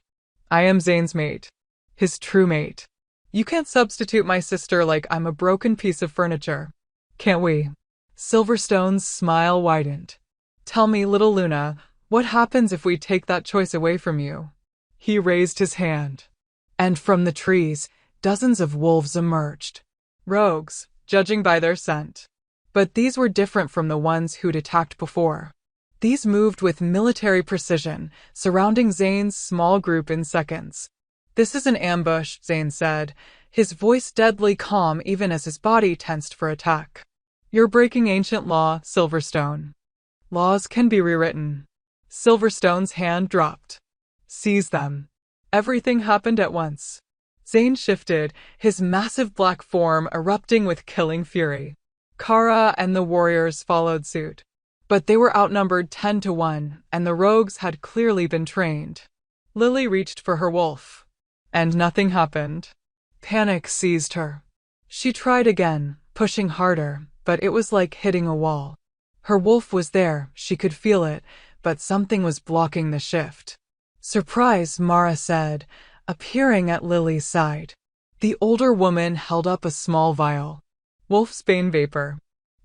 I am Zane's mate. His true mate. You can't substitute my sister like I'm a broken piece of furniture. Can't we? Silverstone's smile widened. Tell me, little Luna, what happens if we take that choice away from you? He raised his hand. And from the trees, dozens of wolves emerged. Rogues, judging by their scent. But these were different from the ones who'd attacked before. These moved with military precision, surrounding Zane's small group in seconds. This is an ambush, Zane said, his voice deadly calm even as his body tensed for attack. You're breaking ancient law, Silverstone. Laws can be rewritten. Silverstone's hand dropped. Seize them. Everything happened at once. Zane shifted, his massive black form erupting with killing fury. Kara and the warriors followed suit. But they were outnumbered 10-1, and the rogues had clearly been trained. Lily reached for her wolf. And nothing happened. Panic seized her. She tried again, pushing harder, but it was like hitting a wall. Her wolf was there, she could feel it, but something was blocking the shift. Surprise, Mara said, appearing at Lily's side. The older woman held up a small vial. Wolfsbane vapor.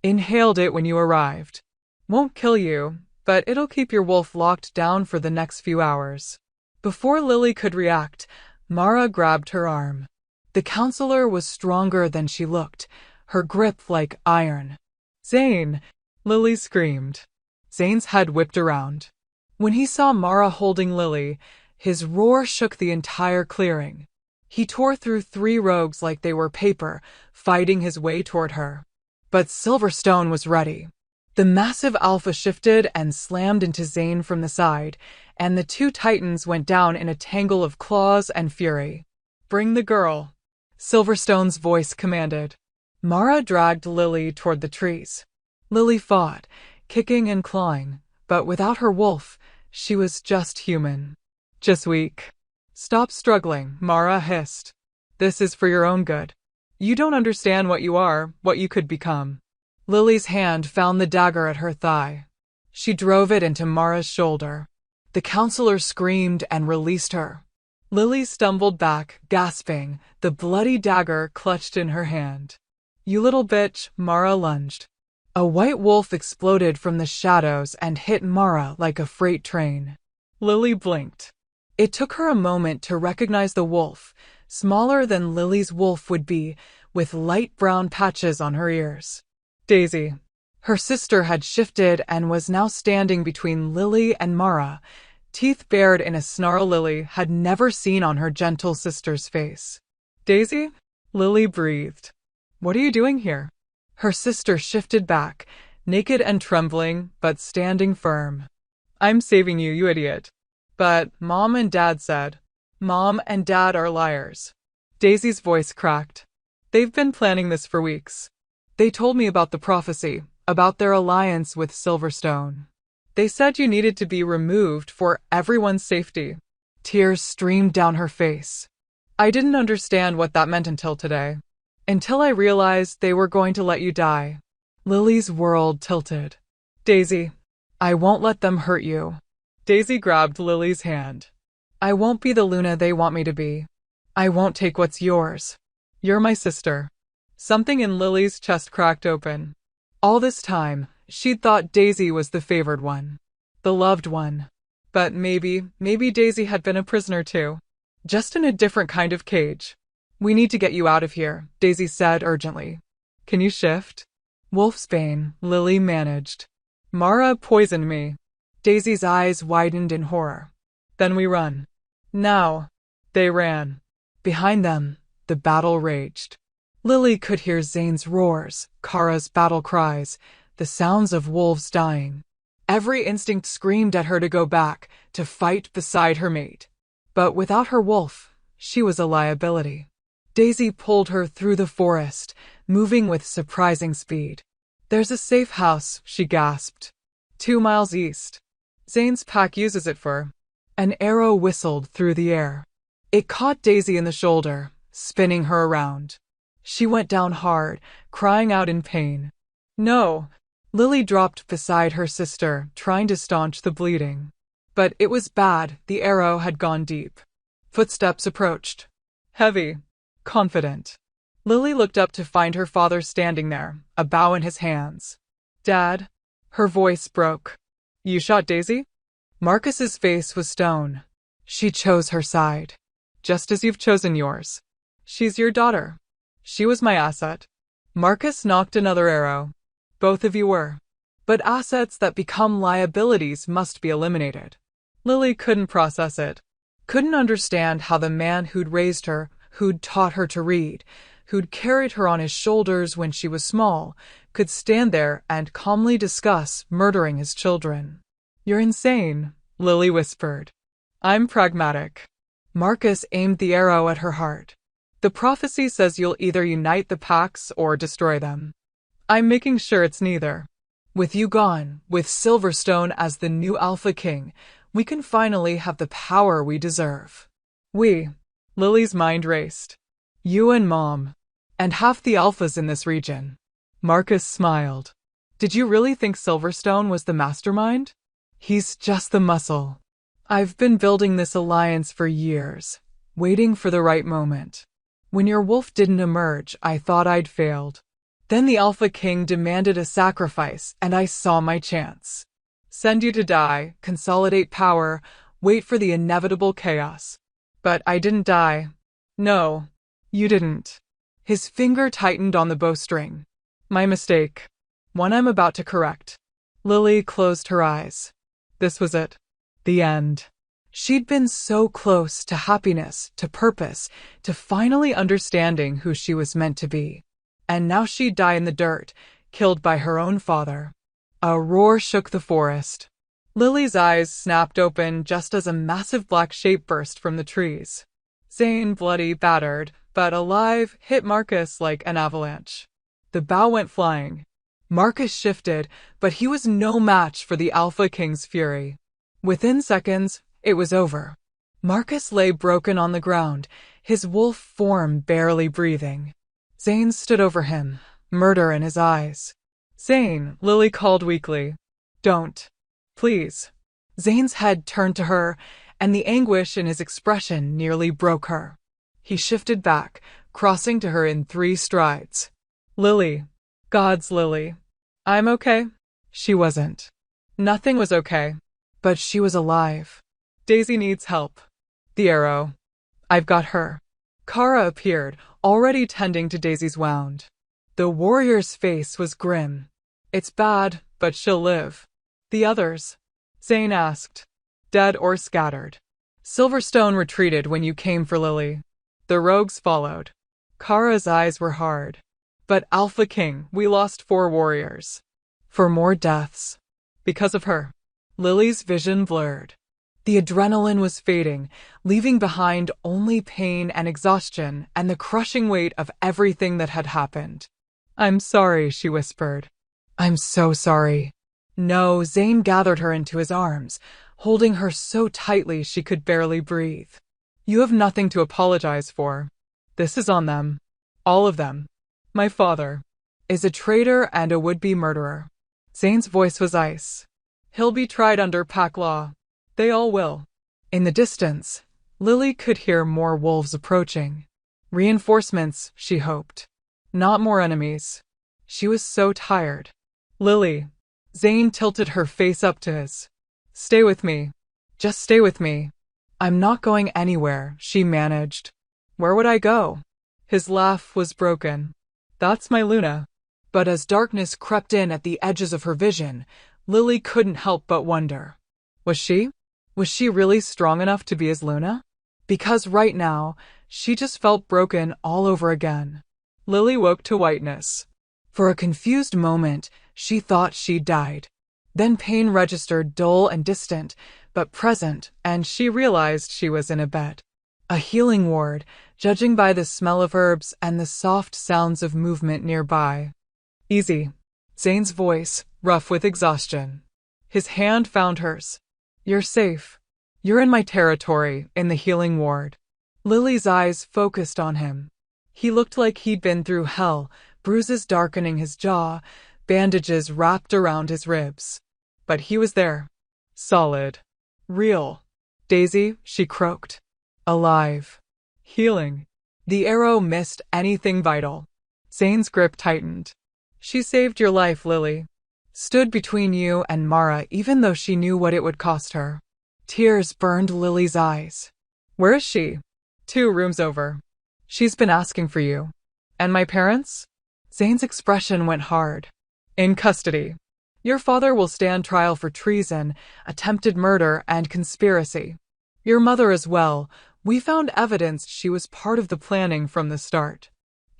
Inhaled it when you arrived. Won't kill you, but it'll keep your wolf locked down for the next few hours. Before Lily could react, Mara grabbed her arm. The counselor was stronger than she looked, her grip like iron. Zane! Lily screamed. Zane's head whipped around. When he saw Mara holding Lily, his roar shook the entire clearing. He tore through 3 rogues like they were paper, fighting his way toward her. But Silverstone was ready. The massive alpha shifted and slammed into Zane from the side, and the 2 titans went down in a tangle of claws and fury. Bring the girl, Silverstone's voice commanded. Mara dragged Lily toward the trees. Lily fought, kicking and clawing, but without her wolf, she was just human. Just weak. Stop struggling, Mara hissed. This is for your own good. You don't understand what you are, what you could become. Lily's hand found the dagger at her thigh. She drove it into Mara's shoulder. The counselor screamed and released her. Lily stumbled back, gasping, the bloody dagger clutched in her hand. You little bitch, Mara lunged. A white wolf exploded from the shadows and hit Mara like a freight train. Lily blinked. It took her a moment to recognize the wolf, smaller than Lily's wolf would be, with light brown patches on her ears. Daisy. Her sister had shifted and was now standing between Lily and Mara, teeth bared in a snarl Lily had never seen on her gentle sister's face. Daisy? Lily breathed. What are you doing here? Her sister shifted back, naked and trembling, but standing firm. I'm saving you, you idiot. But Mom and Dad said. Mom and Dad are liars. Daisy's voice cracked. They've been planning this for weeks. They told me about the prophecy, about their alliance with Silverstone. They said you needed to be removed for everyone's safety. Tears streamed down her face. I didn't understand what that meant until today. Until I realized they were going to let you die. Lily's world tilted. Daisy, I won't let them hurt you. Daisy grabbed Lily's hand. I won't be the Luna they want me to be. I won't take what's yours. You're my sister. Something in Lily's chest cracked open. All this time, she'd thought Daisy was the favored one. The loved one. But maybe Daisy had been a prisoner too. Just in a different kind of cage. We need to get you out of here, Daisy said urgently. Can you shift? Wolfsbane, Lily managed. Mara poisoned me. Daisy's eyes widened in horror. Then we run. Now. They ran. Behind them, the battle raged. Lily could hear Zane's roars, Kara's battle cries, the sounds of wolves dying. Every instinct screamed at her to go back, to fight beside her mate. But without her wolf, she was a liability. Daisy pulled her through the forest, moving with surprising speed. There's a safe house, she gasped. 2 miles east. Zane's pack uses it for. An arrow whistled through the air. It caught Daisy in the shoulder, spinning her around. She went down hard, crying out in pain. No. Lily dropped beside her sister, trying to staunch the bleeding. But it was bad, the arrow had gone deep. Footsteps approached. Heavy. Confident. Lily looked up to find her father standing there, a bow in his hands. Dad? Her voice broke. You shot Daisy? Marcus's face was stone. She chose her side. Just as you've chosen yours. She's your daughter. She was my asset. Marcus knocked another arrow. Both of you were. But assets that become liabilities must be eliminated. Lily couldn't process it. Couldn't understand how the man who'd raised her, who'd taught her to read, who'd carried her on his shoulders when she was small, could stand there and calmly discuss murdering his children. You're insane, Lily whispered. I'm pragmatic. Marcus aimed the arrow at her heart. The prophecy says you'll either unite the packs or destroy them. I'm making sure it's neither. With you gone, with Silverstone as the new Alpha King, we can finally have the power we deserve. We. Lily's mind raced. You and Mom. And half the Alphas in this region. Marcus smiled. Did you really think Silverstone was the mastermind? He's just the muscle. I've been building this alliance for years, waiting for the right moment. When your wolf didn't emerge, I thought I'd failed. Then the Alpha King demanded a sacrifice, and I saw my chance. Send you to die, consolidate power, wait for the inevitable chaos. But I didn't die. No, you didn't. His finger tightened on the bowstring. My mistake. One I'm about to correct. Lily closed her eyes. This was it. The end. She'd been so close to happiness, to purpose, to finally understanding who she was meant to be. And now she'd die in the dirt, killed by her own father. A roar shook the forest. Lily's eyes snapped open just as a massive black shape burst from the trees. Zane, bloody, battered, but alive, hit Marcus like an avalanche. The bow went flying. Marcus shifted, but he was no match for the Alpha King's fury. Within seconds, it was over. Marcus lay broken on the ground, his wolf form barely breathing. Zane stood over him, murder in his eyes. Zane, Lily called weakly. Don't. Please. Zane's head turned to her, and the anguish in his expression nearly broke her. He shifted back, crossing to her in 3 strides. Lily. God's Lily. I'm okay. She wasn't. Nothing was okay. But she was alive. Daisy needs help. The arrow. I've got her. Kara appeared, already tending to Daisy's wound. The warrior's face was grim. It's bad, but she'll live. The others? Zane asked. Dead or scattered. Silverstone retreated when you came for Lily. The rogues followed. Kara's eyes were hard. But Alpha King, we lost 4 warriors. For more deaths. Because of her. Lily's vision blurred. The adrenaline was fading, leaving behind only pain and exhaustion and the crushing weight of everything that had happened. I'm sorry, she whispered. I'm so sorry. No, Zane gathered her into his arms, holding her so tightly she could barely breathe. You have nothing to apologize for. This is on them. All of them. My father is a traitor and a would-be murderer. Zane's voice was ice. He'll be tried under pack law. They all will. In the distance, Lily could hear more wolves approaching. Reinforcements, she hoped. Not more enemies. She was so tired. Lily. Zane tilted her face up to his. Stay with me. Just stay with me. I'm not going anywhere, she managed. Where would I go? His laugh was broken. That's my Luna. But as darkness crept in at the edges of her vision, Lily couldn't help but wonder. Was she really strong enough to be his Luna? Because right now, she just felt broken all over again. Lily woke to whiteness. For a confused moment, she thought she'd died. Then pain registered dull and distant, but present, and she realized she was in a bed. A healing ward, judging by the smell of herbs and the soft sounds of movement nearby. Easy. Zane's voice, rough with exhaustion. His hand found hers. You're safe. You're in my territory, in the healing ward. Lily's eyes focused on him. He looked like he'd been through hell, bruises darkening his jaw, bandages wrapped around his ribs. But he was there. Solid. Real. Daisy, she croaked. Alive. Healing. The arrow missed anything vital. Zane's grip tightened. She saved your life, Lily. Stood between you and Mara even though she knew what it would cost her. Tears burned Lily's eyes. Where is she? 2 rooms over. She's been asking for you. And my parents? Zane's expression went hard. In custody. Your father will stand trial for treason, attempted murder, and conspiracy. Your mother as well. We found evidence she was part of the planning from the start.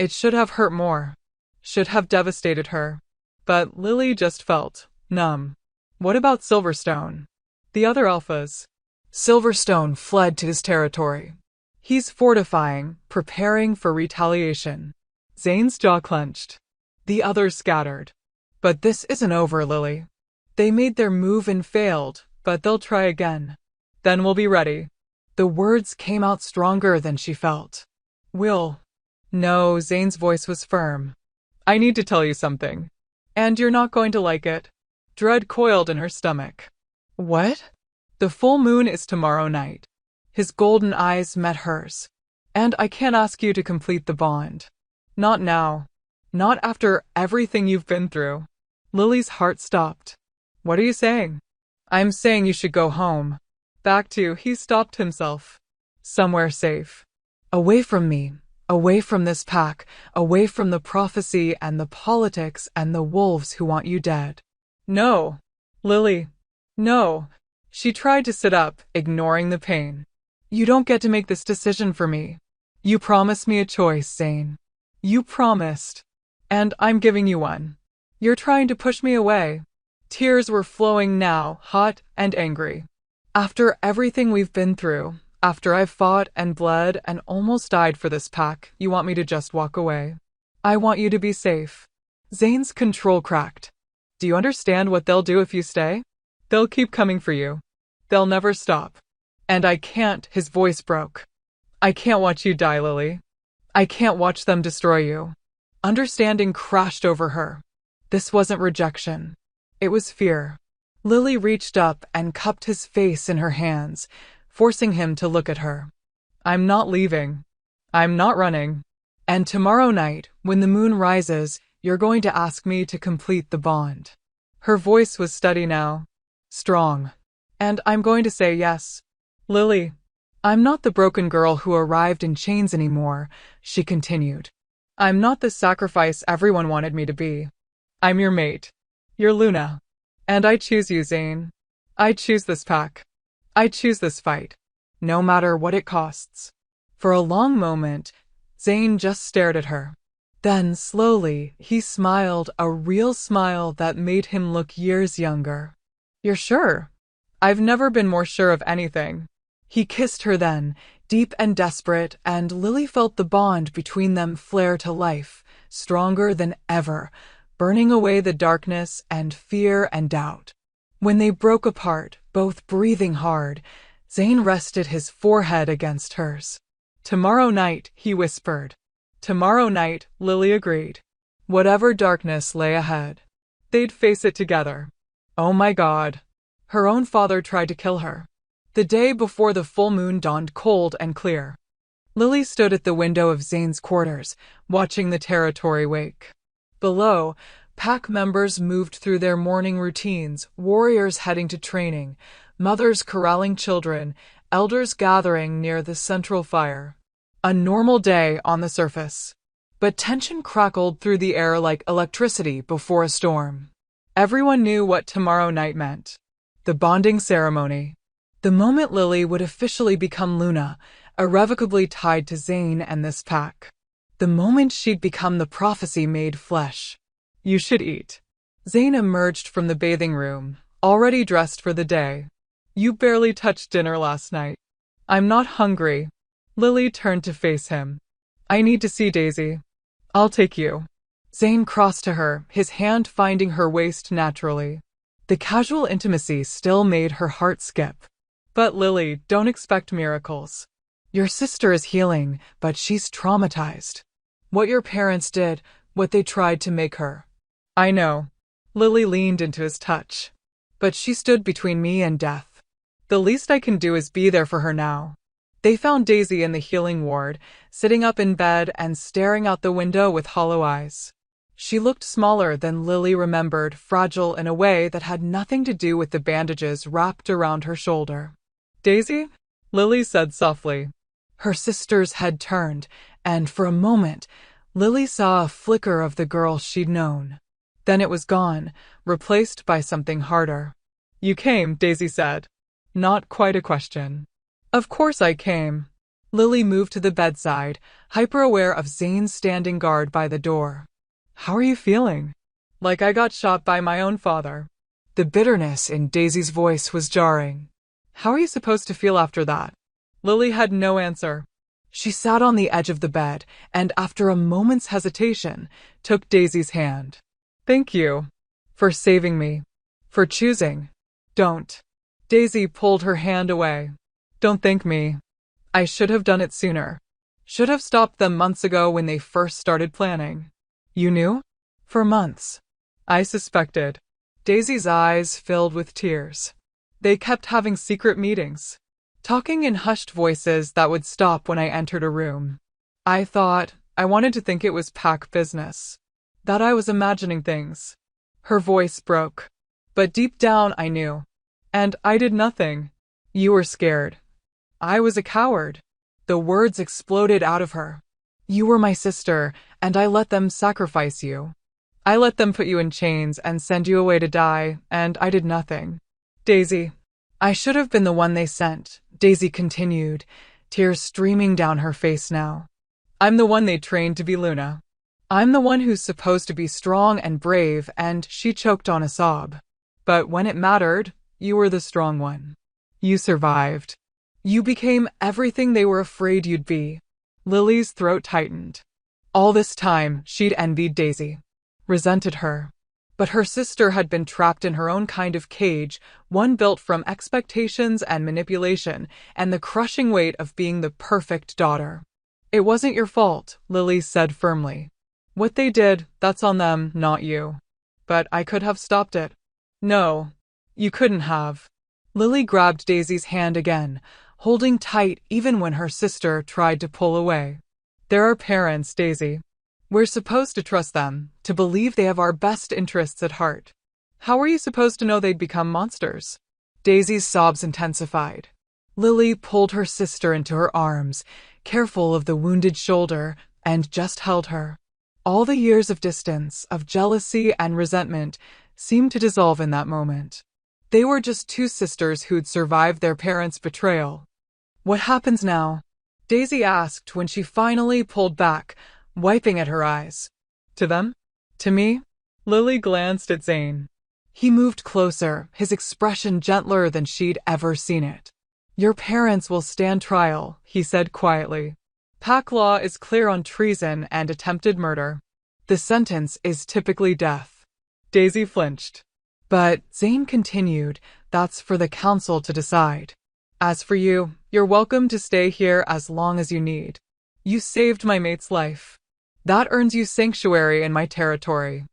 It should have hurt more. Should have devastated her. But Lily just felt numb. What about Silverstone? The other alphas? Silverstone fled to his territory. He's fortifying, preparing for retaliation. Zane's jaw clenched. The others scattered. But this isn't over, Lily. They made their move and failed, but they'll try again. Then we'll be ready. The words came out stronger than she felt. Will. No, Zane's voice was firm. I need to tell you something. And you're not going to like it. Dread coiled in her stomach. What? The full moon is tomorrow night. His golden eyes met hers. And I can't ask you to complete the bond. Not now. Not after everything you've been through. Lily's heart stopped. What are you saying? I'm saying you should go home. Back to, he stopped himself. Somewhere safe. Away from me. Away from this pack. Away from the prophecy and the politics and the wolves who want you dead. No. Lily. No. She tried to sit up, ignoring the pain. You don't get to make this decision for me. You promised me a choice, Zane. You promised. And I'm giving you one. You're trying to push me away. Tears were flowing now, hot and angry. After everything we've been through, after I've fought and bled and almost died for this pack, you want me to just walk away? I want you to be safe. Zane's control cracked. Do you understand what they'll do if you stay? They'll keep coming for you. They'll never stop. And I can't, his voice broke. I can't watch you die, Lily. I can't watch them destroy you. Understanding crashed over her. This wasn't rejection. It was fear. Lily reached up and cupped his face in her hands, forcing him to look at her. I'm not leaving. I'm not running. And tomorrow night, when the moon rises, you're going to ask me to complete the bond. Her voice was steady now. Strong. And I'm going to say yes. Lily. I'm not the broken girl who arrived in chains anymore, she continued. I'm not the sacrifice everyone wanted me to be. I'm your mate. Your Luna. And I choose you, Zane. I choose this pack. I choose this fight. No matter what it costs. For a long moment, Zane just stared at her. Then, slowly, he smiled, a real smile that made him look years younger. You're sure? I've never been more sure of anything. He kissed her then, deep and desperate, and Lily felt the bond between them flare to life, stronger than ever, burning away the darkness and fear and doubt. When they broke apart, both breathing hard, Zane rested his forehead against hers. Tomorrow night, he whispered. Tomorrow night, Lily agreed. Whatever darkness lay ahead. They'd face it together. Oh my God. Her own father tried to kill her. The day before the full moon dawned cold and clear. Lily stood at the window of Zane's quarters, watching the territory wake. Below, pack members moved through their morning routines, warriors heading to training, mothers corralling children, elders gathering near the central fire. A normal day on the surface. But tension crackled through the air like electricity before a storm. Everyone knew what tomorrow night meant. The bonding ceremony. The moment Lily would officially become Luna, irrevocably tied to Zane and this pack. The moment she'd become the prophecy made flesh. You should eat. Zane emerged from the bathing room, already dressed for the day. You barely touched dinner last night. I'm not hungry. Lily turned to face him. I need to see Daisy. I'll take you. Zane crossed to her, his hand finding her waist naturally. The casual intimacy still made her heart skip. But Lily, don't expect miracles. Your sister is healing, but she's traumatized. What your parents did, what they tried to make her. I know. Lily leaned into his touch. But she stood between me and death. The least I can do is be there for her now. They found Daisy in the healing ward, sitting up in bed and staring out the window with hollow eyes. She looked smaller than Lily remembered, fragile in a way that had nothing to do with the bandages wrapped around her shoulder. Daisy? Lily said softly. Her sister's head turned, and for a moment, Lily saw a flicker of the girl she'd known. Then it was gone, replaced by something harder. You came, Daisy said. Not quite a question. Of course I came. Lily moved to the bedside, hyper-aware of Zane's standing guard by the door. How are you feeling? Like I got shot by my own father. The bitterness in Daisy's voice was jarring. How are you supposed to feel after that? Lily had no answer. She sat on the edge of the bed and, after a moment's hesitation, took Daisy's hand. Thank you. For saving me. For choosing. Don't. Daisy pulled her hand away. Don't thank me. I should have done it sooner. Should have stopped them months ago when they first started planning. You knew? For months. I suspected. Daisy's eyes filled with tears. They kept having secret meetings. Talking in hushed voices that would stop when I entered a room. I wanted to think it was pack business. That I was imagining things. Her voice broke. But deep down I knew. And I did nothing. You were scared. I was a coward. The words exploded out of her. You were my sister, and I let them sacrifice you. I let them put you in chains and send you away to die, and I did nothing. Daisy. I should have been the one they sent, Daisy continued, tears streaming down her face now. I'm the one they trained to be Luna. I'm the one who's supposed to be strong and brave, and she choked on a sob. But when it mattered, you were the strong one. You survived. You became everything they were afraid you'd be. Lily's throat tightened. All this time, she'd envied Daisy. Resented her. But her sister had been trapped in her own kind of cage, one built from expectations and manipulation, and the crushing weight of being the perfect daughter. It wasn't your fault, Lily said firmly. What they did, that's on them, not you. But I could have stopped it. No, you couldn't have. Lily grabbed Daisy's hand again, holding tight even when her sister tried to pull away. There are parents, Daisy. We're supposed to trust them, to believe they have our best interests at heart. How were you supposed to know they'd become monsters? Daisy's sobs intensified. Lily pulled her sister into her arms, careful of the wounded shoulder, and just held her. All the years of distance, of jealousy and resentment, seemed to dissolve in that moment. They were just two sisters who'd survived their parents' betrayal. What happens now? Daisy asked when she finally pulled back, wiping at her eyes. To them? To me? Lily glanced at Zane. He moved closer, his expression gentler than she'd ever seen it. Your parents will stand trial, he said quietly. Pack law is clear on treason and attempted murder. The sentence is typically death. Daisy flinched. But, Zane continued, that's for the council to decide. As for you, you're welcome to stay here as long as you need. You saved my mate's life. That earns you sanctuary in my territory.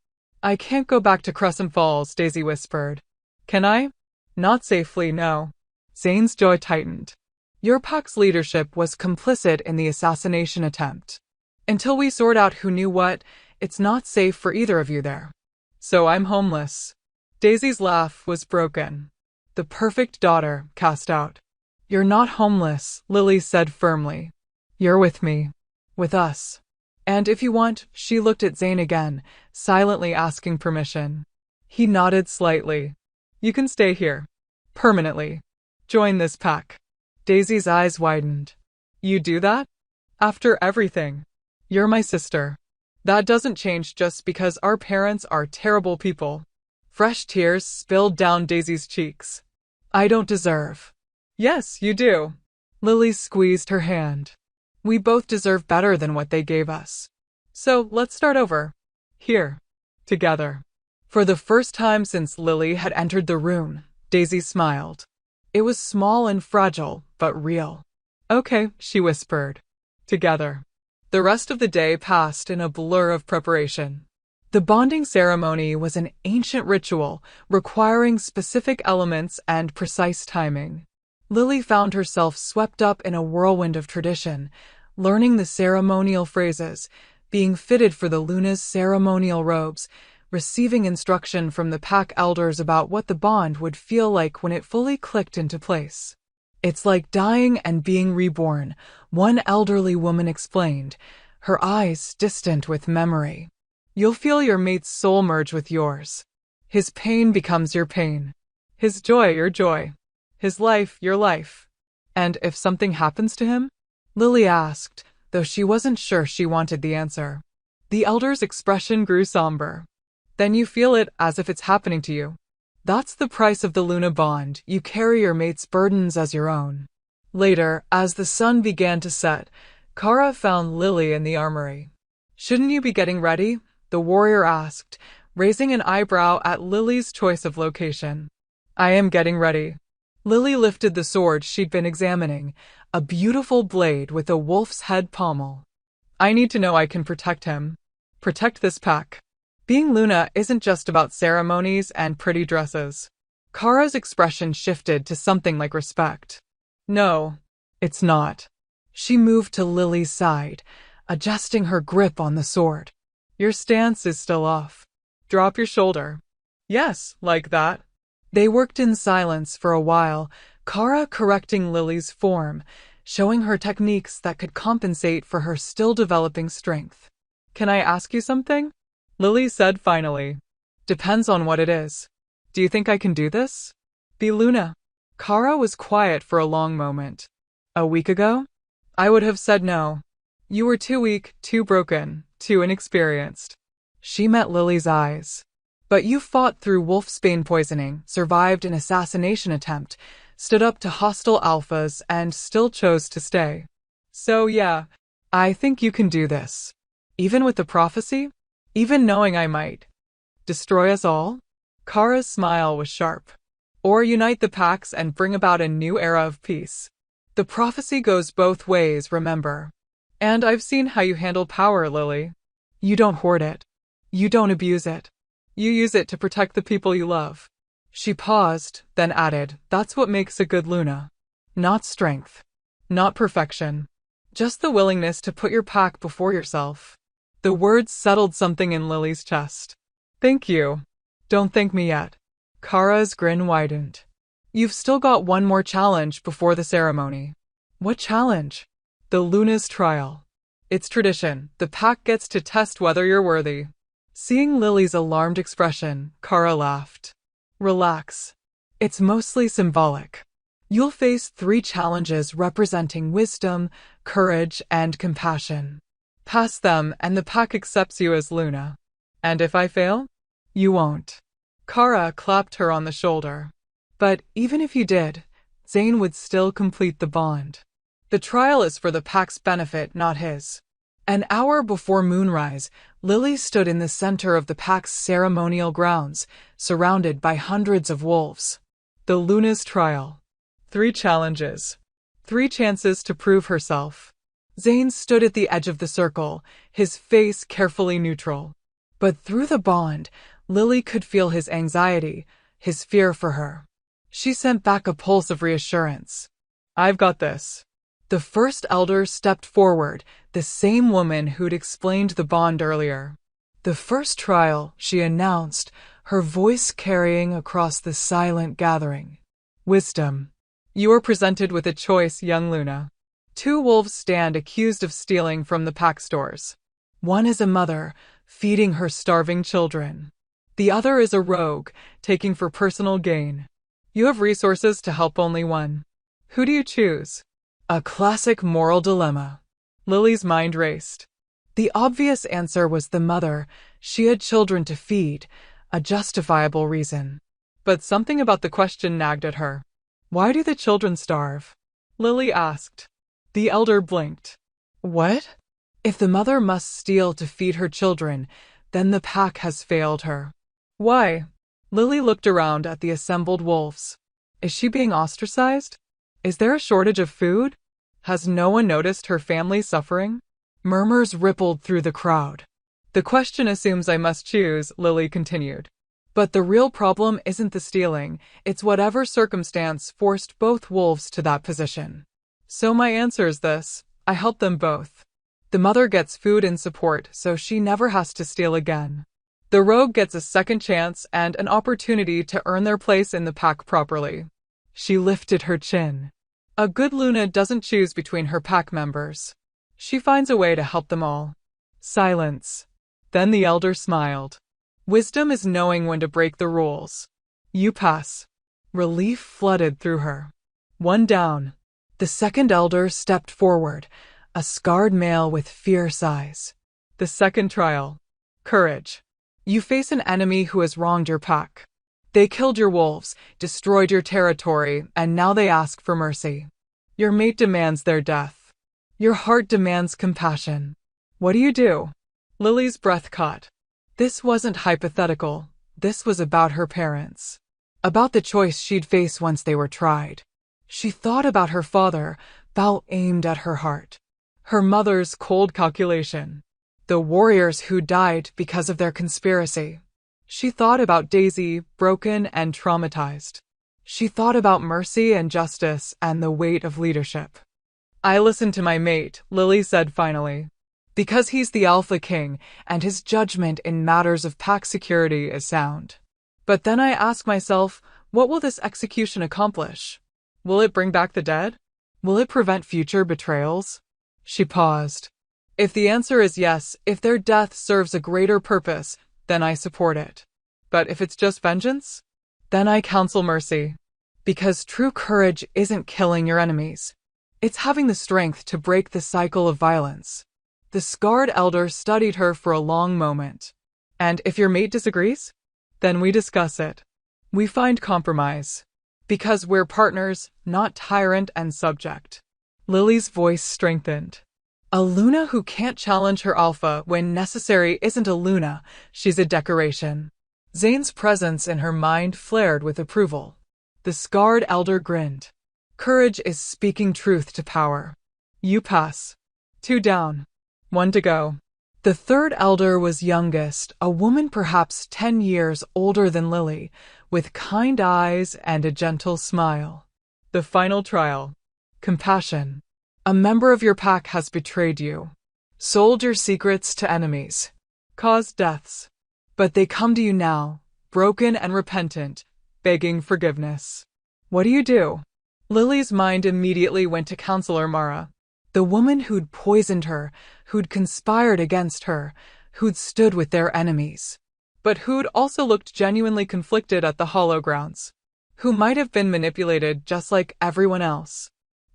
I can't go back to Crescent Falls, Daisy whispered. Can I? Not safely, no. Zane's jaw tightened. Your pack's leadership was complicit in the assassination attempt. Until we sort out who knew what, it's not safe for either of you there. So I'm homeless. Daisy's laugh was broken. The perfect daughter cast out. You're not homeless, Lily said firmly. You're with me. With us. And if you want, she looked at Zane again, silently asking permission. He nodded slightly. You can stay here. Permanently. Join this pack. Daisy's eyes widened. You do that? After everything. You're my sister. That doesn't change just because our parents are terrible people. Fresh tears spilled down Daisy's cheeks. I don't deserve. Yes, you do. Lily squeezed her hand. We both deserve better than what they gave us. So let's start over. Here. Together. For the first time since Lily had entered the room, Daisy smiled. It was small and fragile, but real. Okay, she whispered. Together. The rest of the day passed in a blur of preparation. The bonding ceremony was an ancient ritual requiring specific elements and precise timing. Lily found herself swept up in a whirlwind of tradition, learning the ceremonial phrases, being fitted for the Luna's ceremonial robes, receiving instruction from the pack elders about what the bond would feel like when it fully clicked into place. It's like dying and being reborn, one elderly woman explained, her eyes distant with memory. You'll feel your mate's soul merge with yours. His pain becomes your pain. His joy your joy. His life your life. And if something happens to him? Lily asked, though she wasn't sure she wanted the answer. The elder's expression grew somber. Then you feel it as if it's happening to you. That's the price of the Luna bond. You carry your mate's burdens as your own. Later, as the sun began to set, Kara found Lily in the armory. Shouldn't you be getting ready? The warrior asked, raising an eyebrow at Lily's choice of location. I am getting ready. Lily lifted the sword she'd been examining, a beautiful blade with a wolf's head pommel. I need to know I can protect him. Protect this pack. Being Luna isn't just about ceremonies and pretty dresses. Kara's expression shifted to something like respect. No, it's not. She moved to Lily's side, adjusting her grip on the sword. Your stance is still off. Drop your shoulder. Yes, like that. They worked in silence for a while, Kara correcting Lily's form, showing her techniques that could compensate for her still developing strength. Can I ask you something? Lily said finally. Depends on what it is. Do you think I can do this? Be Luna. Kara was quiet for a long moment. A week ago? I would have said no. You were too weak, too broken, too inexperienced. She met Lily's eyes. But you fought through wolfsbane poisoning, survived an assassination attempt, stood up to hostile alphas, and still chose to stay. So yeah, I think you can do this. Even with the prophecy? Even knowing I might destroy us all? Kara's smile was sharp. Or unite the packs and bring about a new era of peace. The prophecy goes both ways, remember. And I've seen how you handle power, Lily. You don't hoard it. You don't abuse it. You use it to protect the people you love. She paused, then added, that's what makes a good Luna. Not strength. Not perfection. Just the willingness to put your pack before yourself. The words settled something in Lily's chest. Thank you. Don't thank me yet. Kara's grin widened. You've still got one more challenge before the ceremony. What challenge? The Luna's trial. It's tradition. The pack gets to test whether you're worthy. Seeing Lily's alarmed expression, Kara laughed. Relax. It's mostly symbolic. You'll face 3 challenges representing wisdom, courage, and compassion. Pass them and the pack accepts you as Luna. And if I fail? You won't. Kara clapped her on the shoulder. But even if you did, Zane would still complete the bond. The trial is for the pack's benefit, not his. An hour before moonrise, Lily stood in the center of the pack's ceremonial grounds, surrounded by hundreds of wolves. The Luna's trial. 3 challenges. 3 chances to prove herself. Zane stood at the edge of the circle, his face carefully neutral. But through the bond, Lily could feel his anxiety, his fear for her. She sent back a pulse of reassurance. I've got this. The first elder stepped forward, the same woman who'd explained the bond earlier. The first trial, she announced, her voice carrying across the silent gathering. Wisdom. You are presented with a choice, young Luna. 2 wolves stand accused of stealing from the pack stores. One is a mother, feeding her starving children. The other is a rogue, taking for personal gain. You have resources to help only one. Who do you choose? A classic moral dilemma. Lily's mind raced. The obvious answer was the mother. She had children to feed, a justifiable reason. But something about the question nagged at her. Why do the children starve? Lily asked. The elder blinked. What? If the mother must steal to feed her children, then the pack has failed her. Why? Lily looked around at the assembled wolves. Is she being ostracized? Is there a shortage of food? Has no one noticed her family suffering? Murmurs rippled through the crowd. The question assumes I must choose, Lily continued. But the real problem isn't the stealing, it's whatever circumstance forced both wolves to that position. So my answer is this: I help them both. The mother gets food and support, so she never has to steal again. The rogue gets a second chance and an opportunity to earn their place in the pack properly. She lifted her chin. A good Luna doesn't choose between her pack members. She finds a way to help them all. Silence. Then the elder smiled. Wisdom is knowing when to break the rules. You pass. Relief flooded through her. One down. The second elder stepped forward, a scarred male with fierce eyes. The second trial. Courage. You face an enemy who has wronged your pack. They killed your wolves, destroyed your territory, and now they ask for mercy. Your mate demands their death. Your heart demands compassion. What do? Lily's breath caught. This wasn't hypothetical. This was about her parents. About the choice she'd face once they were tried. She thought about her father, bow aimed at her heart. Her mother's cold calculation. The warriors who died because of their conspiracy. She thought about Daisy, broken and traumatized. She thought about mercy and justice and the weight of leadership. I listen to my mate, Lily said finally. Because he's the Alpha King, and his judgment in matters of pack security is sound. But then I ask myself, what will this execution accomplish? Will it bring back the dead? Will it prevent future betrayals? She paused. If the answer is yes, if their death serves a greater purpose, then I support it. But if it's just vengeance, then I counsel mercy. Because true courage isn't killing your enemies. It's having the strength to break the cycle of violence. The scarred elder studied her for a long moment. And if your mate disagrees? Then we discuss it. We find compromise. Because we're partners, not tyrant and subject. Lily's voice strengthened. A Luna who can't challenge her alpha when necessary isn't a Luna, she's a decoration. Zane's presence in her mind flared with approval. The scarred elder grinned. Courage is speaking truth to power. You pass. 2 down. 1 to go. The third elder was youngest, a woman perhaps 10 years older than Lily, with kind eyes and a gentle smile. The final trial. Compassion. A member of your pack has betrayed you, sold your secrets to enemies, caused deaths. But they come to you now, broken and repentant, begging forgiveness. What do? Lily's mind immediately went to Counselor Mara, the woman who'd poisoned her, who'd conspired against her, who'd stood with their enemies, but who'd also looked genuinely conflicted at the Hollow Grounds, who might have been manipulated just like everyone else.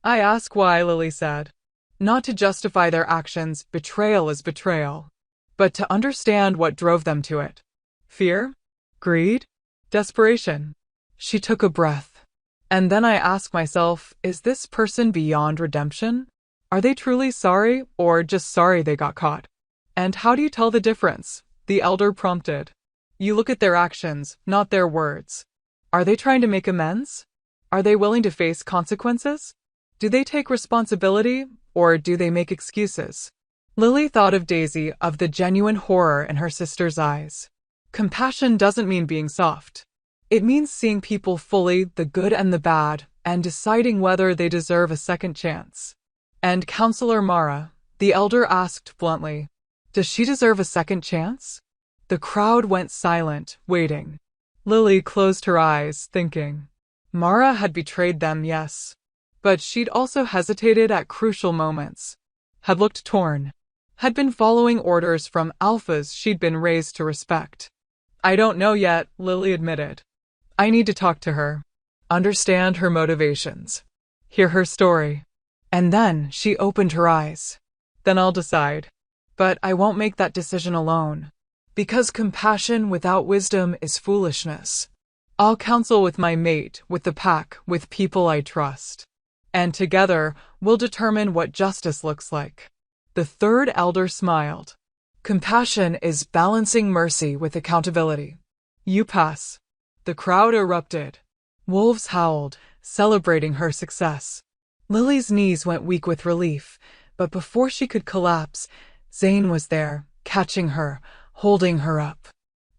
I ask why, Lily said. Not to justify their actions, betrayal is betrayal, but to understand what drove them to it. Fear? Greed? Desperation? She took a breath. And then I ask myself, is this person beyond redemption? Are they truly sorry, or just sorry they got caught? And how do you tell the difference? The elder prompted. You look at their actions, not their words. Are they trying to make amends? Are they willing to face consequences? Do they take responsibility, or do they make excuses? Lily thought of Daisy, of the genuine horror in her sister's eyes. Compassion doesn't mean being soft. It means seeing people fully, the good and the bad, and deciding whether they deserve a second chance. And Counselor Mara, the elder, asked bluntly, "Does she deserve a second chance?" The crowd went silent, waiting. Lily closed her eyes, thinking. Mara had betrayed them, yes. But she'd also hesitated at crucial moments. Had looked torn. Had been following orders from alphas she'd been raised to respect. "I don't know yet," Lily admitted. "I need to talk to her. Understand her motivations. Hear her story." And then she opened her eyes. "Then I'll decide. But I won't make that decision alone. Because compassion without wisdom is foolishness. I'll counsel with my mate, with the pack, with people I trust. And together, we'll determine what justice looks like." The third elder smiled. "Compassion is balancing mercy with accountability. You pass." The crowd erupted. Wolves howled, celebrating her success. Lily's knees went weak with relief, but before she could collapse, Zane was there, catching her, holding her up.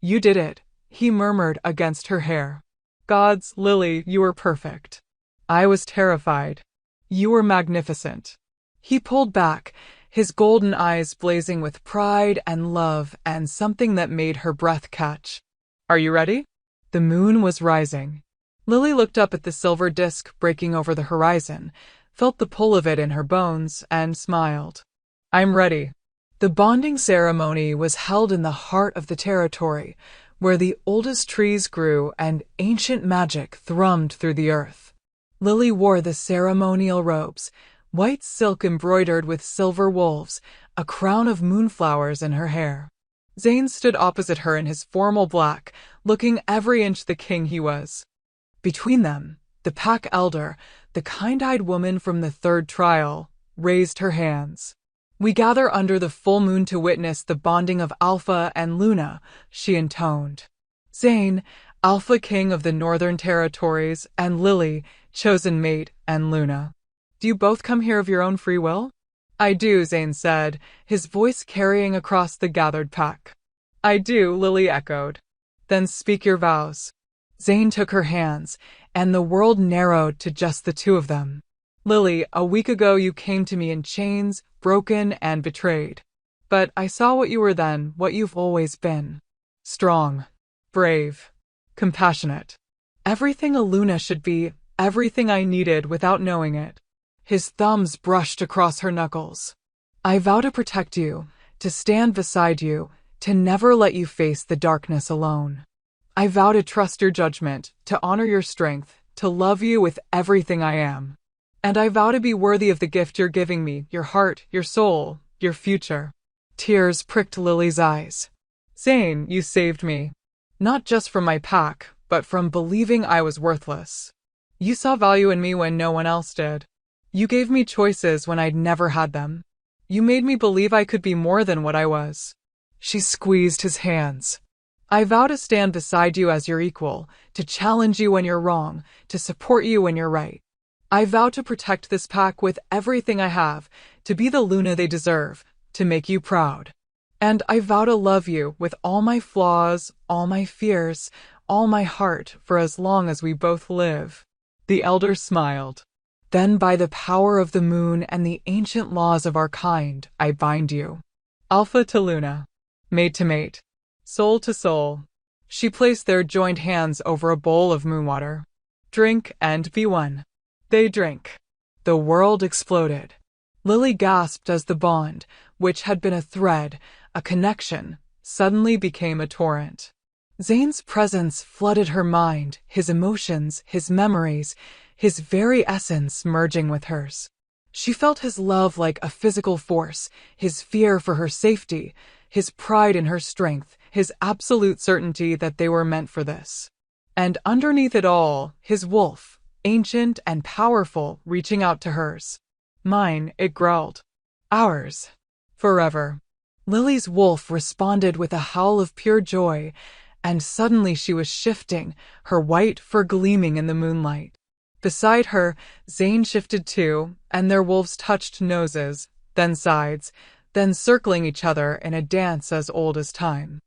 "You did it," he murmured against her hair. "Gods, Lily, you were perfect. I was terrified. You were magnificent." He pulled back, his golden eyes blazing with pride and love and something that made her breath catch. "Are you ready?" The moon was rising. Lily looked up at the silver disk breaking over the horizon, felt the pull of it in her bones, and smiled. "I'm ready." The bonding ceremony was held in the heart of the territory, where the oldest trees grew and ancient magic thrummed through the earth. Lily wore the ceremonial robes, white silk embroidered with silver wolves, a crown of moonflowers in her hair. Zane stood opposite her in his formal black, looking every inch the king he was. Between them, the pack elder, the kind-eyed woman from the third trial, raised her hands. "We gather under the full moon to witness the bonding of Alpha and Luna," she intoned. "Zane, Alpha King of the Northern Territories, and Lily, chosen mate, and Luna. Do you both come here of your own free will?" "I do," Zane said, his voice carrying across the gathered pack. "I do," Lily echoed. "Then speak your vows." Zane took her hands, and the world narrowed to just the two of them. "Lily, a week ago you came to me in chains, broken and betrayed. But I saw what you were then, what you've always been. Strong, brave, compassionate. Everything a Luna should be, everything I needed without knowing it." His thumbs brushed across her knuckles. "I vow to protect you, to stand beside you, to never let you face the darkness alone. I vow to trust your judgment, to honor your strength, to love you with everything I am. And I vow to be worthy of the gift you're giving me, your heart, your soul, your future." Tears pricked Lily's eyes. "Zane, you saved me. Not just from my pack, but from believing I was worthless. You saw value in me when no one else did. You gave me choices when I'd never had them. You made me believe I could be more than what I was." She squeezed his hands. "I vow to stand beside you as your equal, to challenge you when you're wrong, to support you when you're right. I vow to protect this pack with everything I have, to be the Luna they deserve, to make you proud. And I vow to love you with all my flaws, all my fears, all my heart for as long as we both live." The elder smiled. "Then by the power of the moon and the ancient laws of our kind, I bind you. Alpha to Luna, mate to mate, soul to soul." She placed their joined hands over a bowl of moonwater. "Drink and be one." They drank. The world exploded. Lily gasped as the bond, which had been a thread, a connection, suddenly became a torrent. Zane's presence flooded her mind, his emotions, his memories, his very essence merging with hers. She felt his love like a physical force, his fear for her safety, his pride in her strength, his absolute certainty that they were meant for this. And underneath it all, his wolf, ancient and powerful, reaching out to hers. "Mine," it growled. "Ours. Forever." Lily's wolf responded with a howl of pure joy, and suddenly she was shifting, her white fur gleaming in the moonlight. Beside her, Zane shifted too, and their wolves touched noses, then sides, then circling each other in a dance as old as time.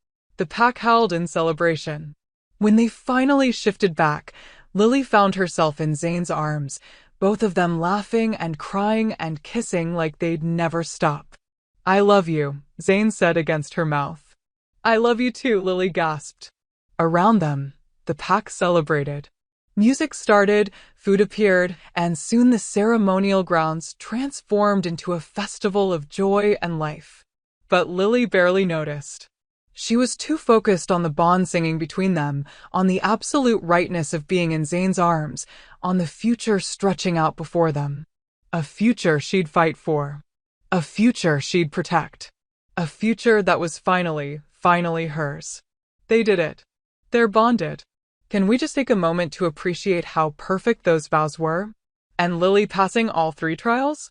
The pack howled in celebration. When they finally shifted back, Lily found herself in Zane's arms, both of them laughing and crying and kissing like they'd never stop. "I love you," Zane said against her mouth. "I love you too," Lily gasped. Around them, the pack celebrated. Music started, food appeared, and soon the ceremonial grounds transformed into a festival of joy and life. But Lily barely noticed. She was too focused on the bond singing between them, on the absolute rightness of being in Zane's arms, on the future stretching out before them. A future she'd fight for. A future she'd protect. A future that was finally hers. They did it. They're bonded. Can we just take a moment to appreciate how perfect those vows were? And Lily passing all 3 trials?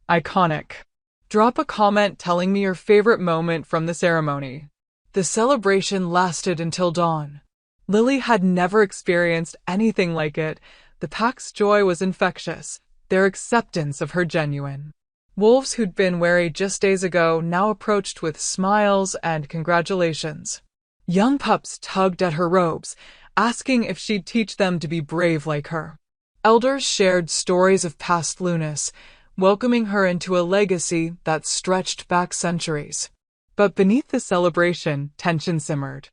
Iconic. Drop a comment telling me your favorite moment from the ceremony. The celebration lasted until dawn. Lily had never experienced anything like it. The pack's joy was infectious, their acceptance of her genuine. Wolves who'd been wary just days ago now approached with smiles and congratulations. Young pups tugged at her robes, asking if she'd teach them to be brave like her. Elders shared stories of past Lunas, welcoming her into a legacy that stretched back centuries. But beneath the celebration, tension simmered.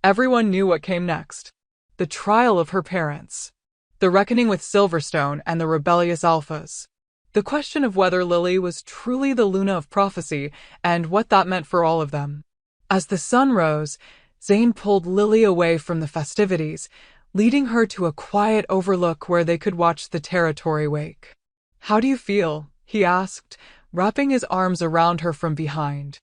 Everyone knew what came next. The trial of her parents. The reckoning with Silverstone and the rebellious alphas. The question of whether Lily was truly the Luna of prophecy and what that meant for all of them. As the sun rose, Zane pulled Lily away from the festivities, leading her to a quiet overlook where they could watch the territory wake. "How do you feel?" he asked, wrapping his arms around her from behind.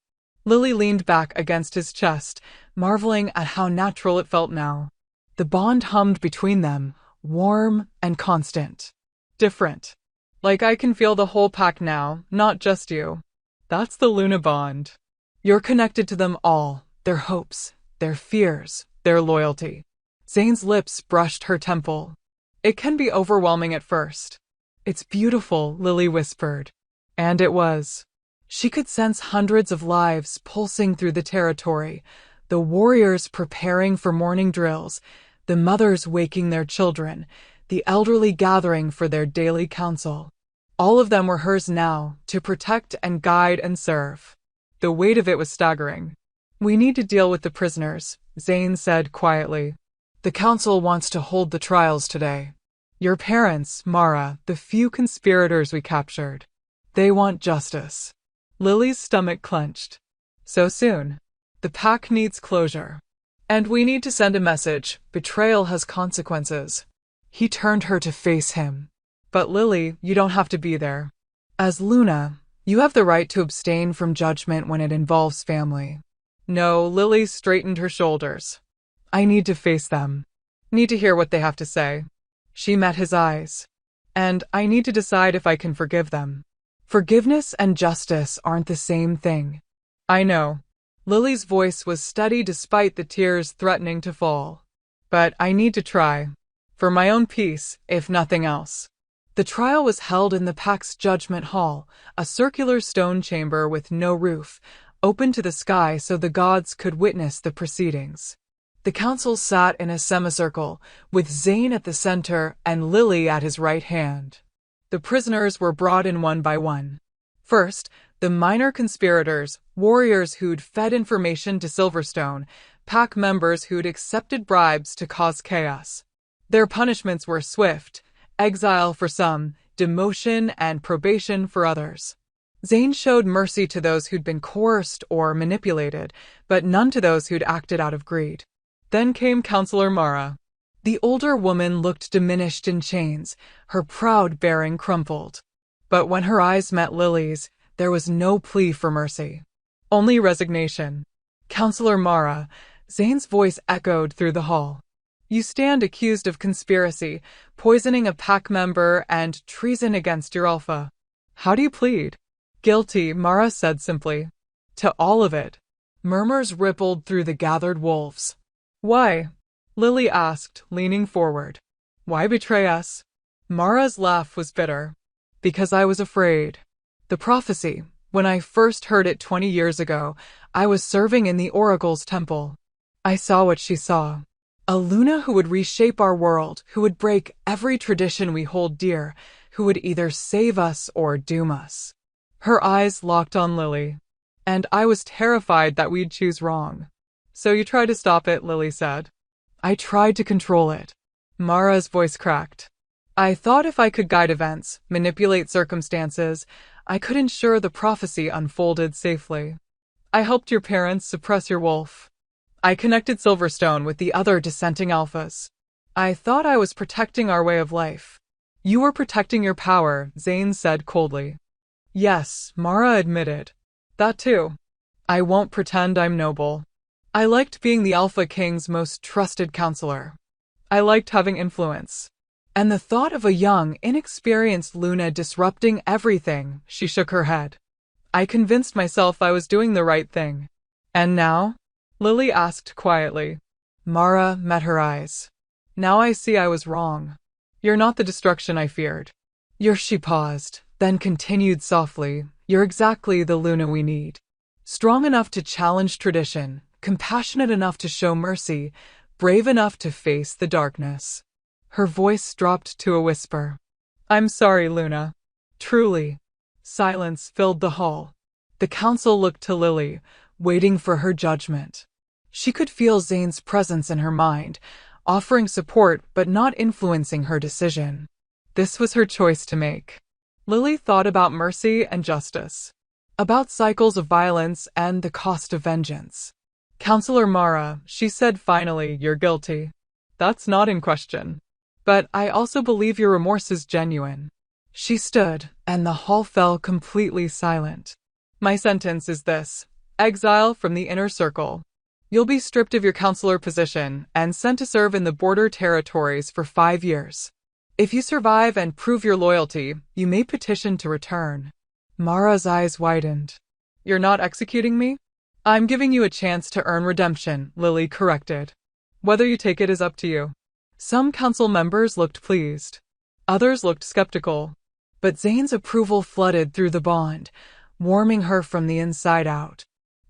Lily leaned back against his chest, marveling at how natural it felt now. The bond hummed between them, warm and constant. Different. Like I can feel the whole pack now, not just you. That's the Luna bond. You're connected to them all, their hopes, their fears, their loyalty. Zane's lips brushed her temple. "It can be overwhelming at first." "It's beautiful," Lily whispered. And it was. She could sense hundreds of lives pulsing through the territory, the warriors preparing for morning drills, the mothers waking their children, the elderly gathering for their daily council. All of them were hers now, to protect and guide and serve. The weight of it was staggering. "We need to deal with the prisoners," Zane said quietly. "The council wants to hold the trials today. Your parents, Mara, the few conspirators we captured. They want justice." Lily's stomach clenched. "So soon? The pack needs closure. And we need to send a message. Betrayal has consequences." He turned her to face him. "But Lily, you don't have to be there. As Luna, you have the right to abstain from judgment when it involves family." "No," Lily straightened her shoulders. "I need to face them. Need to hear what they have to say." She met his eyes. "And I need to decide if I can forgive them." Forgiveness and justice aren't the same thing. "I know." Lily's voice was steady despite the tears threatening to fall. "But I need to try. For my own peace, if nothing else." The trial was held in the pack's judgment hall, a circular stone chamber with no roof, open to the sky so the gods could witness the proceedings. The council sat in a semicircle, with Zane at the center and Lily at his right hand. The prisoners were brought in one by one. First, the minor conspirators, warriors who'd fed information to Silverstone, pack members who'd accepted bribes to cause chaos. Their punishments were swift: exile for some, demotion and probation for others. Zane showed mercy to those who'd been coerced or manipulated, but none to those who'd acted out of greed. Then came Counselor Mara. The older woman looked diminished in chains, her proud bearing crumpled. But when her eyes met Lily's, there was no plea for mercy. Only resignation. "Counselor Mara," Zane's voice echoed through the hall. "You stand accused of conspiracy, poisoning a pack member, and treason against your alpha. How do you plead?" "Guilty," Mara said simply. "To all of it." Murmurs rippled through the gathered wolves. "Why?" Lily asked, leaning forward. "Why betray us?" Mara's laugh was bitter. "Because I was afraid. The prophecy, when I first heard it 20 years ago, I was serving in the Oracle's temple. I saw what she saw. A Luna who would reshape our world, who would break every tradition we hold dear, who would either save us or doom us. Her eyes locked on Lily. And I was terrified that we'd choose wrong. So you tried to stop it, Lily said. I tried to control it. Mara's voice cracked. I thought if I could guide events, manipulate circumstances, I could ensure the prophecy unfolded safely. I helped your parents suppress your wolf. I connected Silverstone with the other dissenting alphas. I thought I was protecting our way of life. You were protecting your power, Zane said coldly. Yes, Mara admitted. That too. I won't pretend I'm noble. I liked being the Alpha King's most trusted counselor. I liked having influence. And the thought of a young, inexperienced Luna disrupting everything, she shook her head. I convinced myself I was doing the right thing. And now? Lily asked quietly. Mara met her eyes. Now I see I was wrong. You're not the destruction I feared. She paused, then continued softly. You're exactly the Luna we need. Strong enough to challenge tradition, compassionate enough to show mercy, brave enough to face the darkness. Her voice dropped to a whisper. I'm sorry, Luna. Truly. Silence filled the hall. The council looked to Lily, waiting for her judgment. She could feel Zane's presence in her mind, offering support but not influencing her decision. This was her choice to make. Lily thought about mercy and justice, about cycles of violence and the cost of vengeance. Counselor Mara, she said finally, you're guilty. That's not in question. But I also believe your remorse is genuine. She stood, and the hall fell completely silent. My sentence is this: exile from the inner circle. You'll be stripped of your counselor position and sent to serve in the border territories for 5 years. If you survive and prove your loyalty, you may petition to return. Mara's eyes widened. You're not executing me? I'm giving you a chance to earn redemption, Lily corrected. Whether you take it is up to you. Some council members looked pleased. Others looked skeptical. But Zane's approval flooded through the bond, warming her from the inside out.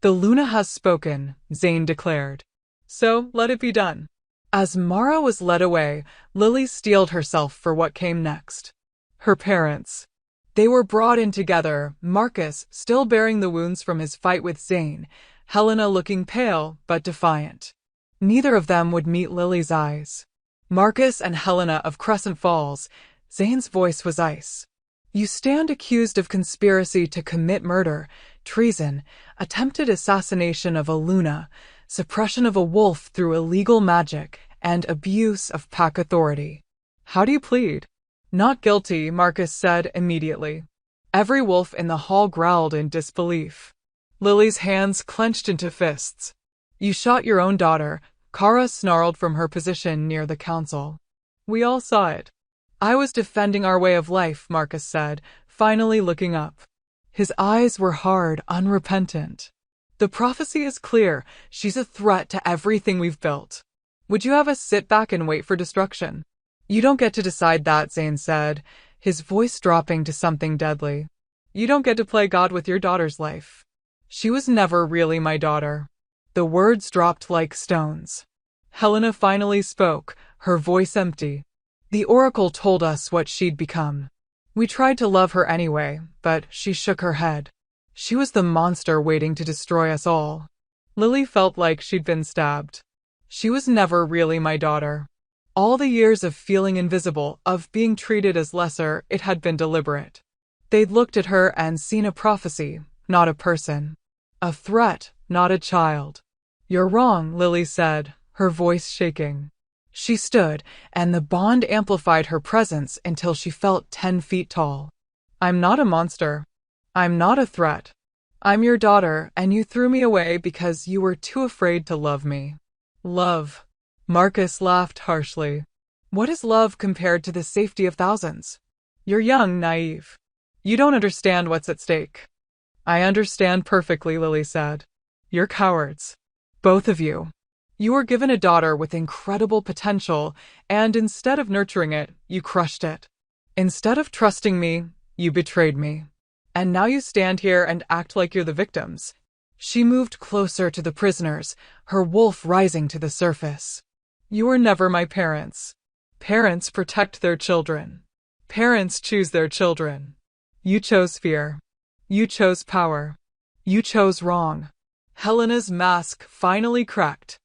The Luna has spoken, Zane declared. So, let it be done. As Mara was led away, Lily steeled herself for what came next. Her parents. They were brought in together, Marcus still bearing the wounds from his fight with Zane, Helena looking pale but defiant. Neither of them would meet Lily's eyes. Marcus and Helena of Crescent Falls. Zane's voice was ice. You stand accused of conspiracy to commit murder, treason, attempted assassination of a Luna, suppression of a wolf through illegal magic, and abuse of pack authority. How do you plead? Not guilty, Marcus said immediately. Every wolf in the hall growled in disbelief. Lily's hands clenched into fists. You shot your own daughter, Kara snarled from her position near the council. We all saw it. I was defending our way of life, Marcus said, finally looking up. His eyes were hard, unrepentant. The prophecy is clear. She's a threat to everything we've built. Would you have us sit back and wait for destruction? You don't get to decide that, Zane said, his voice dropping to something deadly. You don't get to play God with your daughter's life. She was never really my daughter. The words dropped like stones. Helena finally spoke, her voice empty. The oracle told us what she'd become. We tried to love her anyway, but she shook her head. She was the monster waiting to destroy us all. Lily felt like she'd been stabbed. She was never really my daughter. All the years of feeling invisible, of being treated as lesser, it had been deliberate. They'd looked at her and seen a prophecy, not a person. A threat, not a child. You're wrong, Lily said, her voice shaking. She stood, and the bond amplified her presence until she felt 10 feet tall. I'm not a monster. I'm not a threat. I'm your daughter, and you threw me away because you were too afraid to love me. Love. Marcus laughed harshly. What is love compared to the safety of thousands? You're young, naive. You don't understand what's at stake. I understand perfectly, Lily said. You're cowards. Both of you. You were given a daughter with incredible potential, and instead of nurturing it, you crushed it. Instead of trusting me, you betrayed me. And now you stand here and act like you're the victims. She moved closer to the prisoners, her wolf rising to the surface. You were never my parents. Parents protect their children. Parents choose their children. You chose fear. You chose power. You chose wrong. Helena's mask finally cracked.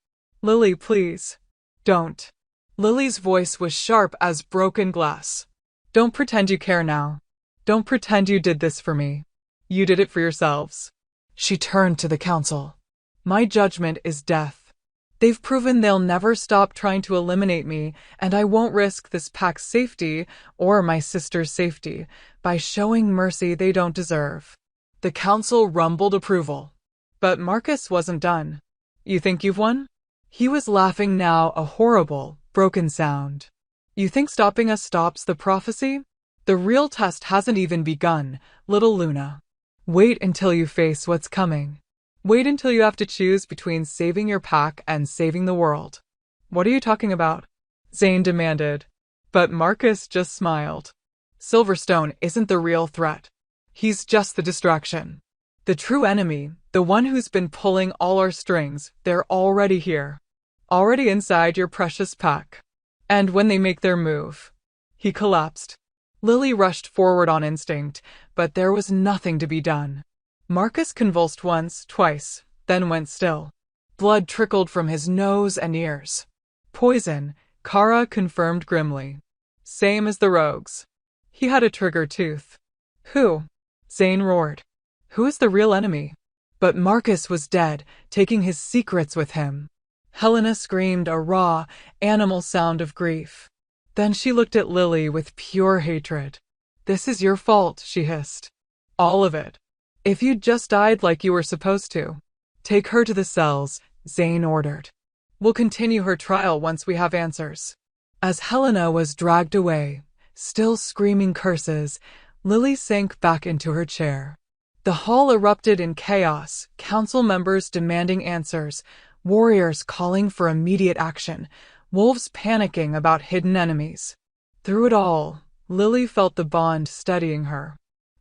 Lily, please. Don't. Lily's voice was sharp as broken glass. Don't pretend you care now. Don't pretend you did this for me. You did it for yourselves. She turned to the council. My judgment is death. They've proven they'll never stop trying to eliminate me, and I won't risk this pack's safety or my sister's safety by showing mercy they don't deserve. The council rumbled approval. But Marcus wasn't done. You think you've won? He was laughing now, a horrible, broken sound. You think stopping us stops the prophecy? The real test hasn't even begun, little Luna. Wait until you face what's coming. Wait until you have to choose between saving your pack and saving the world. What are you talking about? Zane demanded. But Marcus just smiled. Silverstone isn't the real threat. He's just the distraction. The true enemy, the one who's been pulling all our strings, they're already here. Already inside your precious pack. And when they make their move. He collapsed. Lily rushed forward on instinct, but there was nothing to be done. Marcus convulsed once, twice, then went still. Blood trickled from his nose and ears. Poison, Kara confirmed grimly. Same as the rogues. He had a trigger tooth. Who? Zane roared. Who is the real enemy? But Marcus was dead, taking his secrets with him. Helena screamed a raw, animal sound of grief. Then she looked at Lily with pure hatred. This is your fault, she hissed. All of it. If you'd just died like you were supposed to. Take her to the cells, Zane ordered. We'll continue her trial once we have answers. As Helena was dragged away, still screaming curses, Lily sank back into her chair. The hall erupted in chaos, council members demanding answers, warriors calling for immediate action, wolves panicking about hidden enemies. Through it all, Lily felt the bond steadying her.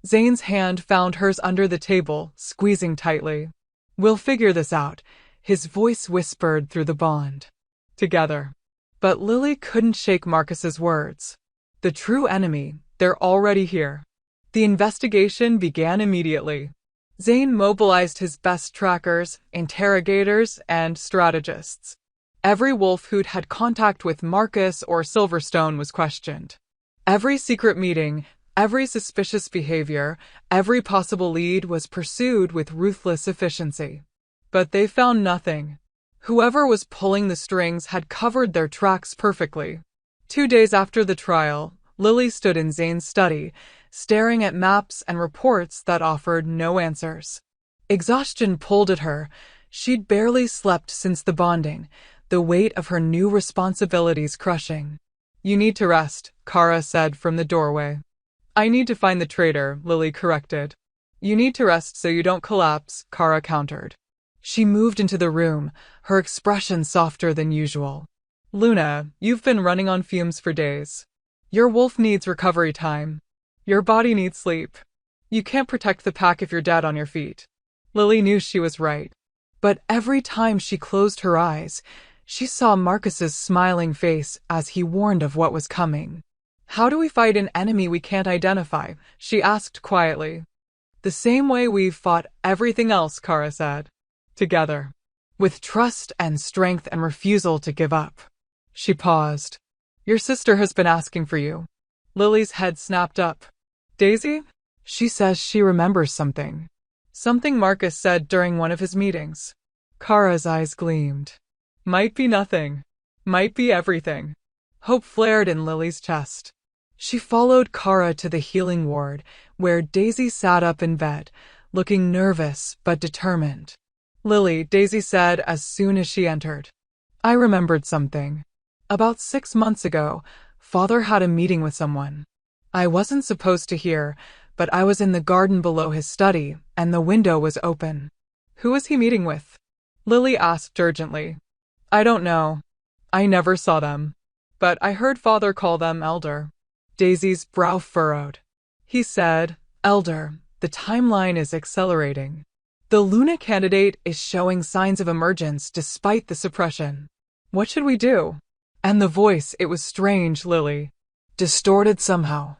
Zane's hand found hers under the table, squeezing tightly. We'll figure this out, his voice whispered through the bond. Together. But Lily couldn't shake Marcus's words. The true enemy, they're already here. The investigation began immediately. Zane mobilized his best trackers, interrogators, and strategists. Every wolf who'd had contact with Marcus or Silverstone was questioned. Every secret meeting, every suspicious behavior, every possible lead was pursued with ruthless efficiency. But they found nothing. Whoever was pulling the strings had covered their tracks perfectly. 2 days after the trial, Lily stood in Zane's study, staring at maps and reports that offered no answers. Exhaustion pulled at her. She'd barely slept since the bonding, the weight of her new responsibilities crushing. You need to rest, Kara said from the doorway. I need to find the traitor, Lily corrected. You need to rest so you don't collapse, Kara countered. She moved into the room, her expression softer than usual. Luna, you've been running on fumes for days. Your wolf needs recovery time. Your body needs sleep. You can't protect the pack if you're dead on your feet. Lily knew she was right. But every time she closed her eyes, she saw Marcus's smiling face as he warned of what was coming. How do we fight an enemy we can't identify? She asked quietly. The same way we've fought everything else, Kara said. Together. With trust and strength and refusal to give up. She paused. Your sister has been asking for you. Lily's head snapped up. Daisy? She says she remembers something. Something Marcus said during one of his meetings. Kara's eyes gleamed. Might be nothing. Might be everything. Hope flared in Lily's chest. She followed Kara to the healing ward, where Daisy sat up in bed, looking nervous but determined. Lily, Daisy said as soon as she entered. I remembered something. About 6 months ago, Father had a meeting with someone. I wasn't supposed to hear, but I was in the garden below his study, and the window was open. Who was he meeting with? Lily asked urgently. I don't know. I never saw them. But I heard Father call them Elder. Daisy's brow furrowed. He said, Elder, the timeline is accelerating. The Luna candidate is showing signs of emergence despite the suppression. What should we do? And the voice, it was strange, Lily. Distorted somehow.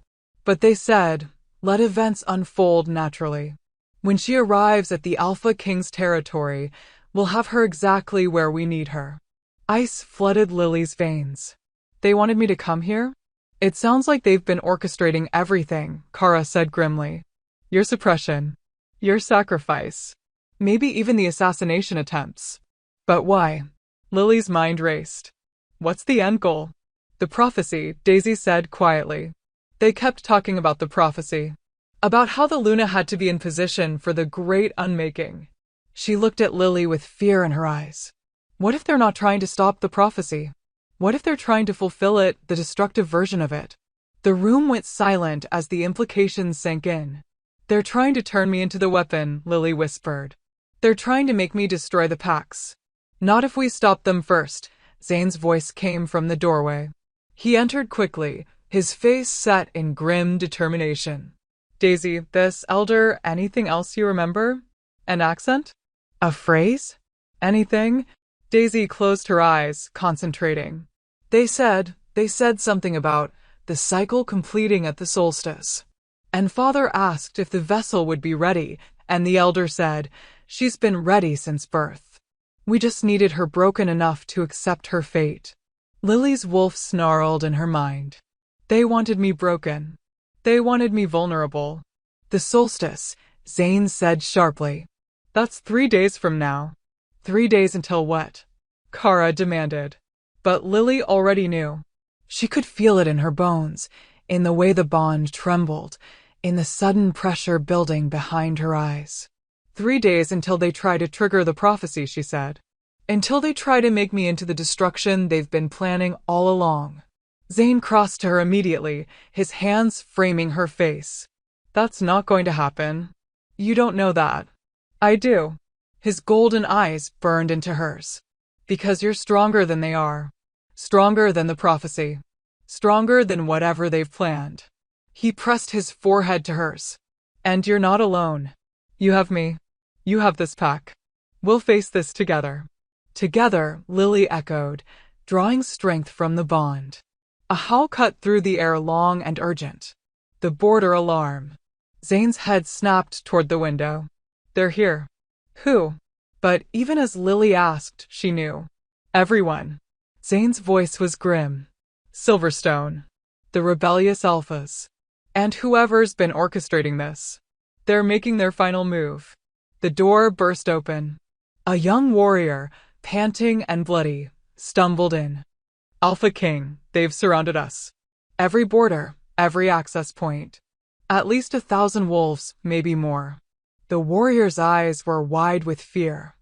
But they said, let events unfold naturally. When she arrives at the Alpha King's territory, we'll have her exactly where we need her. Ice flooded Lily's veins. They wanted me to come here? It sounds like they've been orchestrating everything, Kara said grimly. Your suppression. Your sacrifice. Maybe even the assassination attempts. But why? Lily's mind raced. What's the end goal? The prophecy, Daisy said quietly. They kept talking about the prophecy. About how the Luna had to be in position for the great unmaking. She looked at Lily with fear in her eyes. What if they're not trying to stop the prophecy? What if they're trying to fulfill it, the destructive version of it? The room went silent as the implications sank in. They're trying to turn me into the weapon, Lily whispered. They're trying to make me destroy the packs. Not if we stop them first, Zane's voice came from the doorway. He entered quickly, his face set in grim determination. Daisy, this elder, anything else you remember? An accent? A phrase? Anything? Daisy closed her eyes, concentrating. They said something about the cycle completing at the solstice. And Father asked if the vessel would be ready, and the elder said, she's been ready since birth. We just needed her broken enough to accept her fate. Lily's wolf snarled in her mind. They wanted me broken. They wanted me vulnerable. The solstice, Zane said sharply. That's 3 days from now. 3 days until what? Kara demanded. But Lily already knew. She could feel it in her bones, in the way the bond trembled, in the sudden pressure building behind her eyes. 3 days until they try to trigger the prophecy, she said. Until they try to make me into the destruction they've been planning all along. Zane crossed to her immediately, his hands framing her face. That's not going to happen. You don't know that. I do. His golden eyes burned into hers. Because you're stronger than they are. Stronger than the prophecy. Stronger than whatever they've planned. He pressed his forehead to hers. And you're not alone. You have me. You have this pack. We'll face this together. Together, Lily echoed, drawing strength from the bond. A howl cut through the air, long and urgent. The border alarm. Zane's head snapped toward the window. They're here. Who? But even as Lily asked, she knew. Everyone. Zane's voice was grim. Silverstone. The rebellious alphas. And whoever's been orchestrating this. They're making their final move. The door burst open. A young warrior, panting and bloody, stumbled in. Alpha King, they've surrounded us. Every border, every access point. At least 1,000 wolves, maybe more. The warrior's eyes were wide with fear.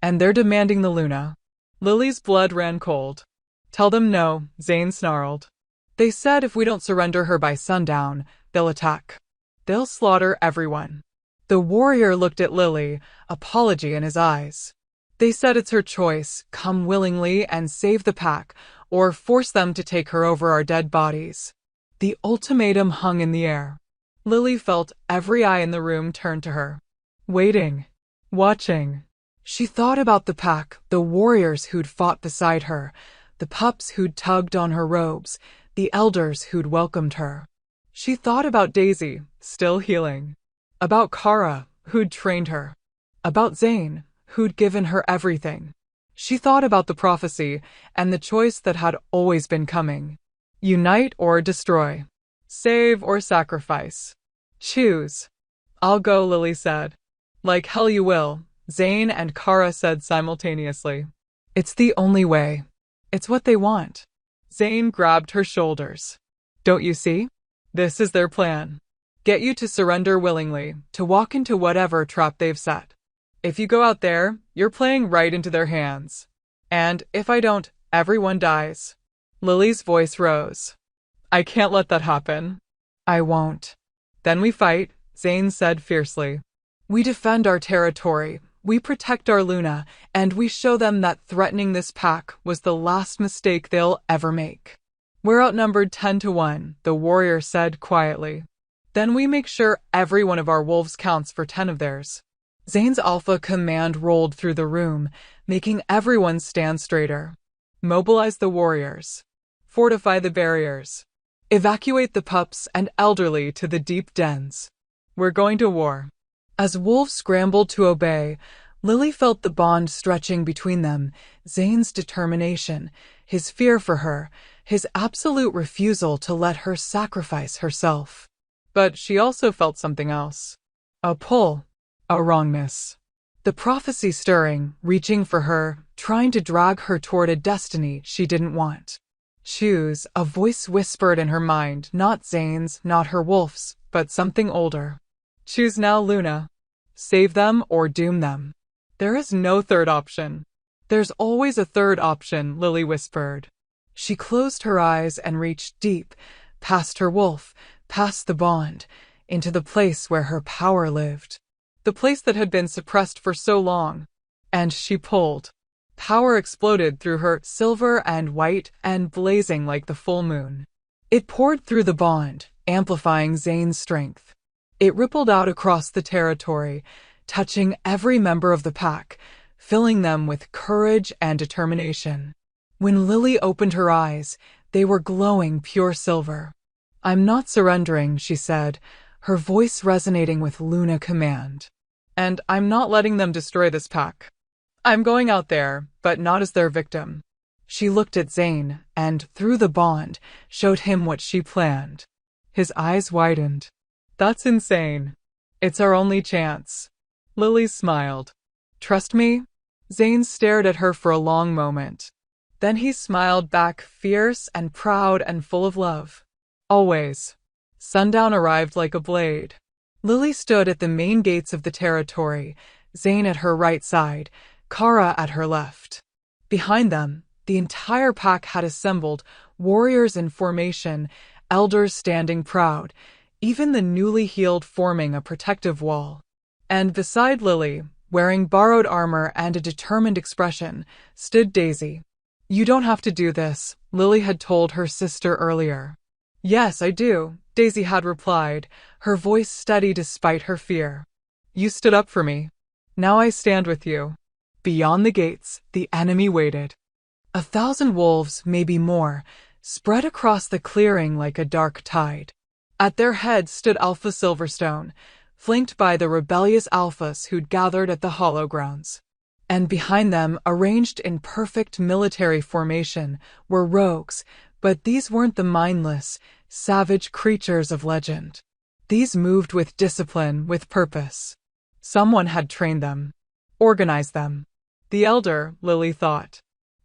And they're demanding the Luna. Lily's blood ran cold. Tell them no, Zane snarled. They said if we don't surrender her by sundown, they'll attack. They'll slaughter everyone. The warrior looked at Lily, apology in his eyes. They said it's her choice, come willingly and save the pack, or force them to take her over our dead bodies. The ultimatum hung in the air. Lily felt every eye in the room turn to her. Waiting. Watching. She thought about the pack, the warriors who'd fought beside her, the pups who'd tugged on her robes, the elders who'd welcomed her. She thought about Daisy, still healing. About Kara, who'd trained her. About Zane, who'd given her everything. She thought about the prophecy and the choice that had always been coming. Unite or destroy. Save or sacrifice. Choose. I'll go, Lily said. Like hell you will, Zane and Kara said simultaneously. It's the only way. It's what they want. Zane grabbed her shoulders. Don't you see? This is their plan. Get you to surrender willingly, to walk into whatever trap they've set. If you go out there, you're playing right into their hands. And if I don't, everyone dies. Lily's voice rose. I can't let that happen. I won't. Then we fight, Zane said fiercely. We defend our territory, we protect our Luna, and we show them that threatening this pack was the last mistake they'll ever make. We're outnumbered 10-1, the warrior said quietly. Then we make sure every one of our wolves counts for 10 of theirs. Zane's alpha command rolled through the room, making everyone stand straighter. Mobilize the warriors. Fortify the barriers. Evacuate the pups and elderly to the deep dens. We're going to war. As wolves scrambled to obey, Lily felt the bond stretching between them, Zane's determination, his fear for her, his absolute refusal to let her sacrifice herself. But she also felt something else. A pull. A wrongness. The prophecy stirring, reaching for her, trying to drag her toward a destiny she didn't want. Choose, a voice whispered in her mind, not Zane's, not her wolf's, but something older. Choose now, Luna. Save them or doom them. There is no third option. There's always a third option, Lily whispered. She closed her eyes and reached deep, past her wolf, past the bond, into the place where her power lived. The place that had been suppressed for so long. And she pulled. Power exploded through her, silver and white and blazing like the full moon. It poured through the bond, amplifying Zane's strength. It rippled out across the territory, touching every member of the pack, filling them with courage and determination. When Lily opened her eyes, they were glowing pure silver. I'm not surrendering, she said, her voice resonating with Luna command. And I'm not letting them destroy this pack. I'm going out there, but not as their victim. She looked at Zane, and, through the bond, showed him what she planned. His eyes widened. That's insane. It's our only chance. Lily smiled. Trust me? Zane stared at her for a long moment. Then he smiled back, fierce and proud and full of love. Always. Sundown arrived like a blade. Lily stood at the main gates of the territory, Zane at her right side, Kara at her left. Behind them, the entire pack had assembled, warriors in formation, elders standing proud, even the newly healed forming a protective wall. And beside Lily, wearing borrowed armor and a determined expression, stood Daisy. You don't have to do this, Lily had told her sister earlier. Yes, I do, Daisy had replied, her voice steady despite her fear. You stood up for me. Now I stand with you. Beyond the gates, the enemy waited. 1,000 wolves, maybe more, spread across the clearing like a dark tide. At their head stood Alpha Silverstone, flanked by the rebellious alphas who'd gathered at the hollow grounds. And behind them, arranged in perfect military formation, were rogues, but these weren't the mindless, savage creatures of legend. These moved with discipline, with purpose. Someone had trained them, organized them. The Elder, Lily thought.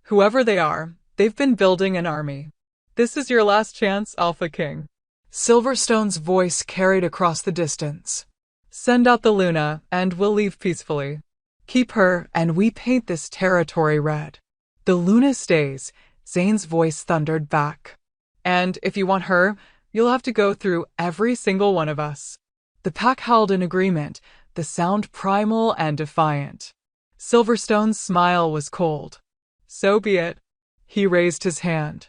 Whoever they are, they've been building an army. This is your last chance, Alpha King. Silverstone's voice carried across the distance. Send out the Luna, and we'll leave peacefully. Keep her, and we paint this territory red. The Luna stays, Zane's voice thundered back. And if you want her, you'll have to go through every single one of us. The pack held in agreement, the sound primal and defiant. Silverstone's smile was cold. So be it. He raised his hand.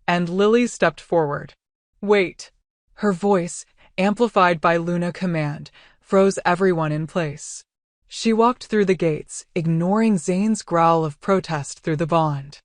And Lily stepped forward. Wait. Her voice, amplified by Luna command, froze everyone in place. She walked through the gates, ignoring Zane's growl of protest through the bond.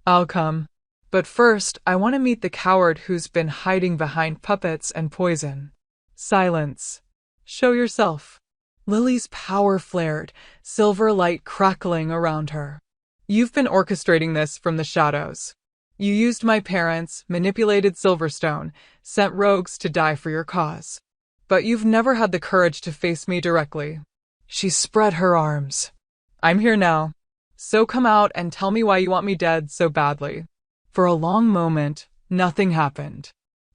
I'll come. But first, I want to meet the coward who's been hiding behind puppets and poison. Silence. Show yourself. Lily's power flared, silver light crackling around her. You've been orchestrating this from the shadows. You used my parents, manipulated Silverstone, sent rogues to die for your cause. But you've never had the courage to face me directly. She spread her arms. I'm here now. So come out and tell me why you want me dead so badly. For a long moment, nothing happened.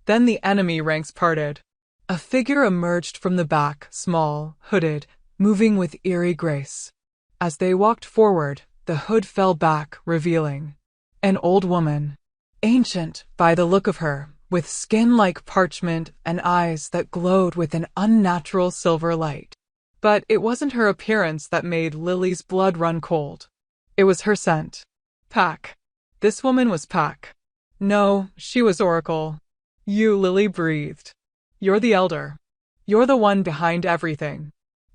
Then the enemy ranks parted. A figure emerged from the back, small, hooded, moving with eerie grace. As they walked forward, the hood fell back, revealing an old woman. Ancient, by the look of her, with skin like parchment and eyes that glowed with an unnatural silver light. But it wasn't her appearance that made Lily's blood run cold. It was her scent. Pack. This woman was Pack. No, she was Oracle. You, Lily breathed. You're the Elder. You're the one behind everything.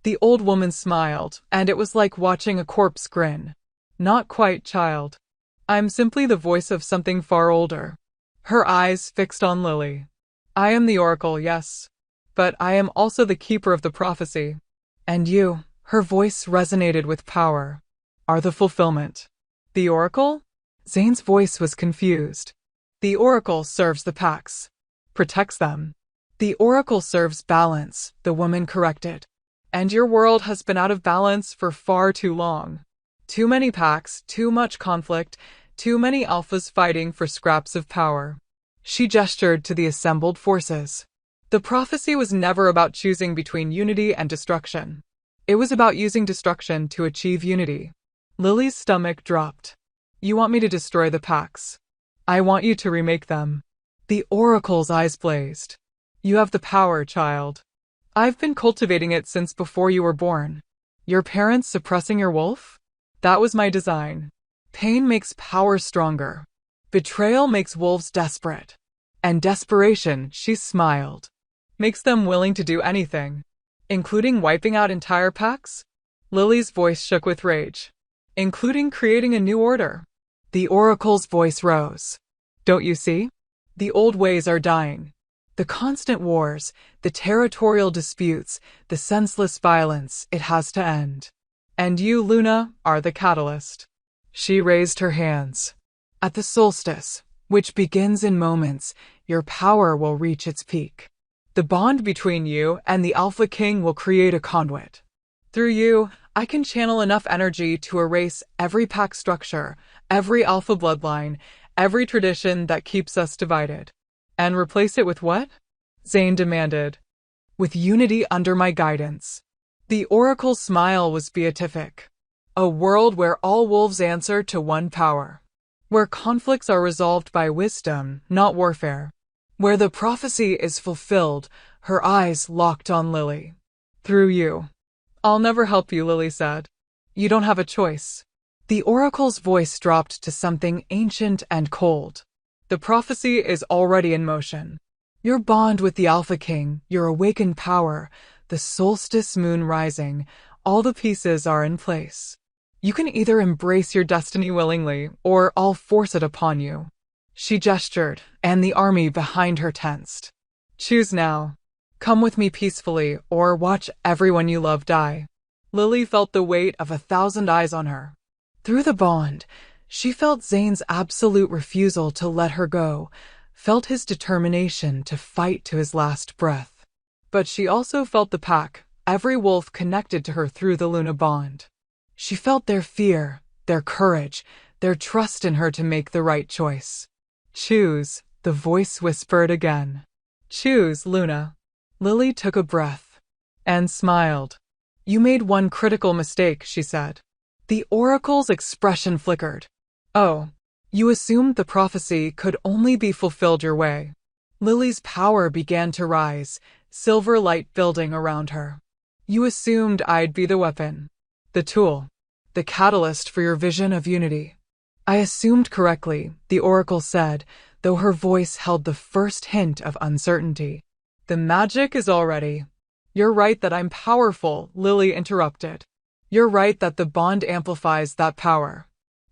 The old woman smiled, and it was like watching a corpse grin. Not quite, child. I'm simply the voice of something far older. Her eyes fixed on Lily. I am the oracle, yes. But I am also the keeper of the prophecy. And you, her voice resonated with power, are the fulfillment. The oracle? Zane's voice was confused. The oracle serves the packs, protects them. The oracle serves balance, the woman corrected. And your world has been out of balance for far too long. Too many packs, too much conflict, too many alphas fighting for scraps of power. She gestured to the assembled forces. The prophecy was never about choosing between unity and destruction. It was about using destruction to achieve unity. Lily's stomach dropped. You want me to destroy the packs? I want you to remake them. The oracle's eyes blazed. You have the power, child. I've been cultivating it since before you were born. Your parents suppressing your wolf? That was my design. Pain makes power stronger. Betrayal makes wolves desperate. And desperation, she smiled, makes them willing to do anything, including wiping out entire packs? Lily's voice shook with rage. Including creating a new order. The oracle's voice rose. Don't you see? The old ways are dying. The constant wars, the territorial disputes, the senseless violence, it has to end. And you, Luna, are the catalyst. She raised her hands. At the solstice, which begins in moments, your power will reach its peak. The bond between you and the Alpha King will create a conduit. Through you, I can channel enough energy to erase every pack structure, every alpha bloodline, every tradition that keeps us divided. And replace it with what? Zane demanded. With unity under my guidance. The oracle's smile was beatific. A world where all wolves answer to one power. Where conflicts are resolved by wisdom, not warfare. Where the prophecy is fulfilled, her eyes locked on Lily. Through you. I'll never help you, Lily said. You don't have a choice. The oracle's voice dropped to something ancient and cold. The prophecy is already in motion. Your bond with the Alpha King, your awakened power, the solstice moon rising, all the pieces are in place. You can either embrace your destiny willingly, or I'll force it upon you. She gestured, and the army behind her tensed. Choose now. Come with me peacefully, or watch everyone you love die. Lily felt the weight of 1,000 eyes on her. Through the bond, she felt Zane's absolute refusal to let her go, felt his determination to fight to his last breath. But she also felt the pack, every wolf connected to her through the Luna bond. She felt their fear, their courage, their trust in her to make the right choice. Choose, the voice whispered again. Choose, Luna. Lily took a breath and smiled. You made one critical mistake, she said. The oracle's expression flickered. Oh, you assumed the prophecy could only be fulfilled your way. Lily's power began to rise, silver light building around her. You assumed I'd be the weapon, the tool, the catalyst for your vision of unity. I assumed correctly, the oracle said, though her voice held the first hint of uncertainty. The magic is already. You're right that I'm powerful, Lily interrupted. You're right that the bond amplifies that power.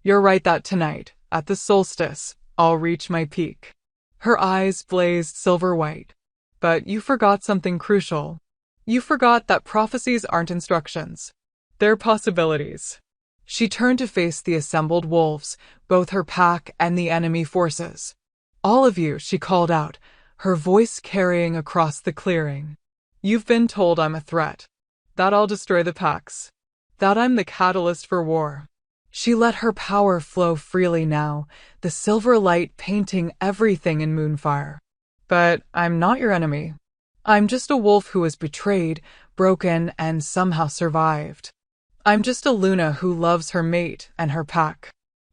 You're right that tonight, at the solstice, I'll reach my peak. Her eyes blazed silver white. But you forgot something crucial. You forgot that prophecies aren't instructions. They're possibilities. She turned to face the assembled wolves, both her pack and the enemy forces. All of you, she called out, her voice carrying across the clearing. You've been told I'm a threat. That I'll destroy the packs. That I'm the catalyst for war. She let her power flow freely now, the silver light painting everything in moonfire. But I'm not your enemy. I'm just a wolf who was betrayed, broken, and somehow survived. I'm just a Luna who loves her mate and her pack.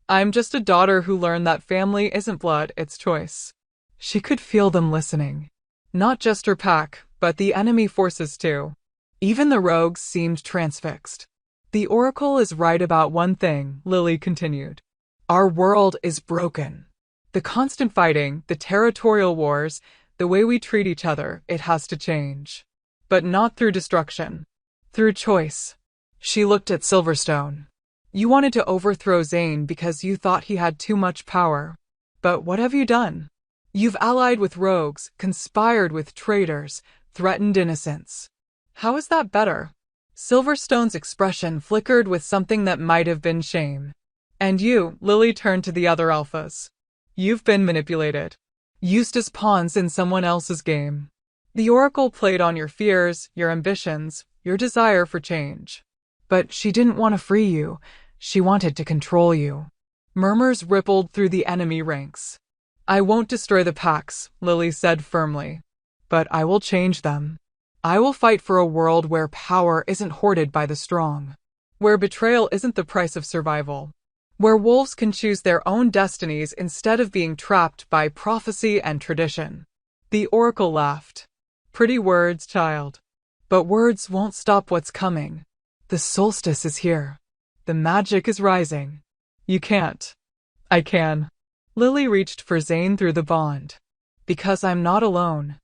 I'm just a daughter who learned that family isn't blood, it's choice. She could feel them listening. Not just her pack, but the enemy forces too. Even the rogues seemed transfixed. The oracle is right about one thing, Lily continued. Our world is broken. The constant fighting, the territorial wars, the way we treat each other, it has to change. But not through destruction. Through choice. She looked at Silverstone. You wanted to overthrow Zane because you thought he had too much power. But what have you done? You've allied with rogues, conspired with traitors, threatened innocents. How is that better? Silverstone's expression flickered with something that might have been shame. And you, Lily turned to the other alphas. You've been manipulated. Used as pawns in someone else's game. The Oracle played on your fears, your ambitions, your desire for change. But she didn't want to free you. She wanted to control you. Murmurs rippled through the enemy ranks. I won't destroy the packs, Lily said firmly. But I will change them. I will fight for a world where power isn't hoarded by the strong. Where betrayal isn't the price of survival. Where wolves can choose their own destinies instead of being trapped by prophecy and tradition. The Oracle laughed. Pretty words, child. But words won't stop what's coming. The solstice is here. The magic is rising. You can't. I can. Lily reached for Zane through the bond. Because I'm not alone.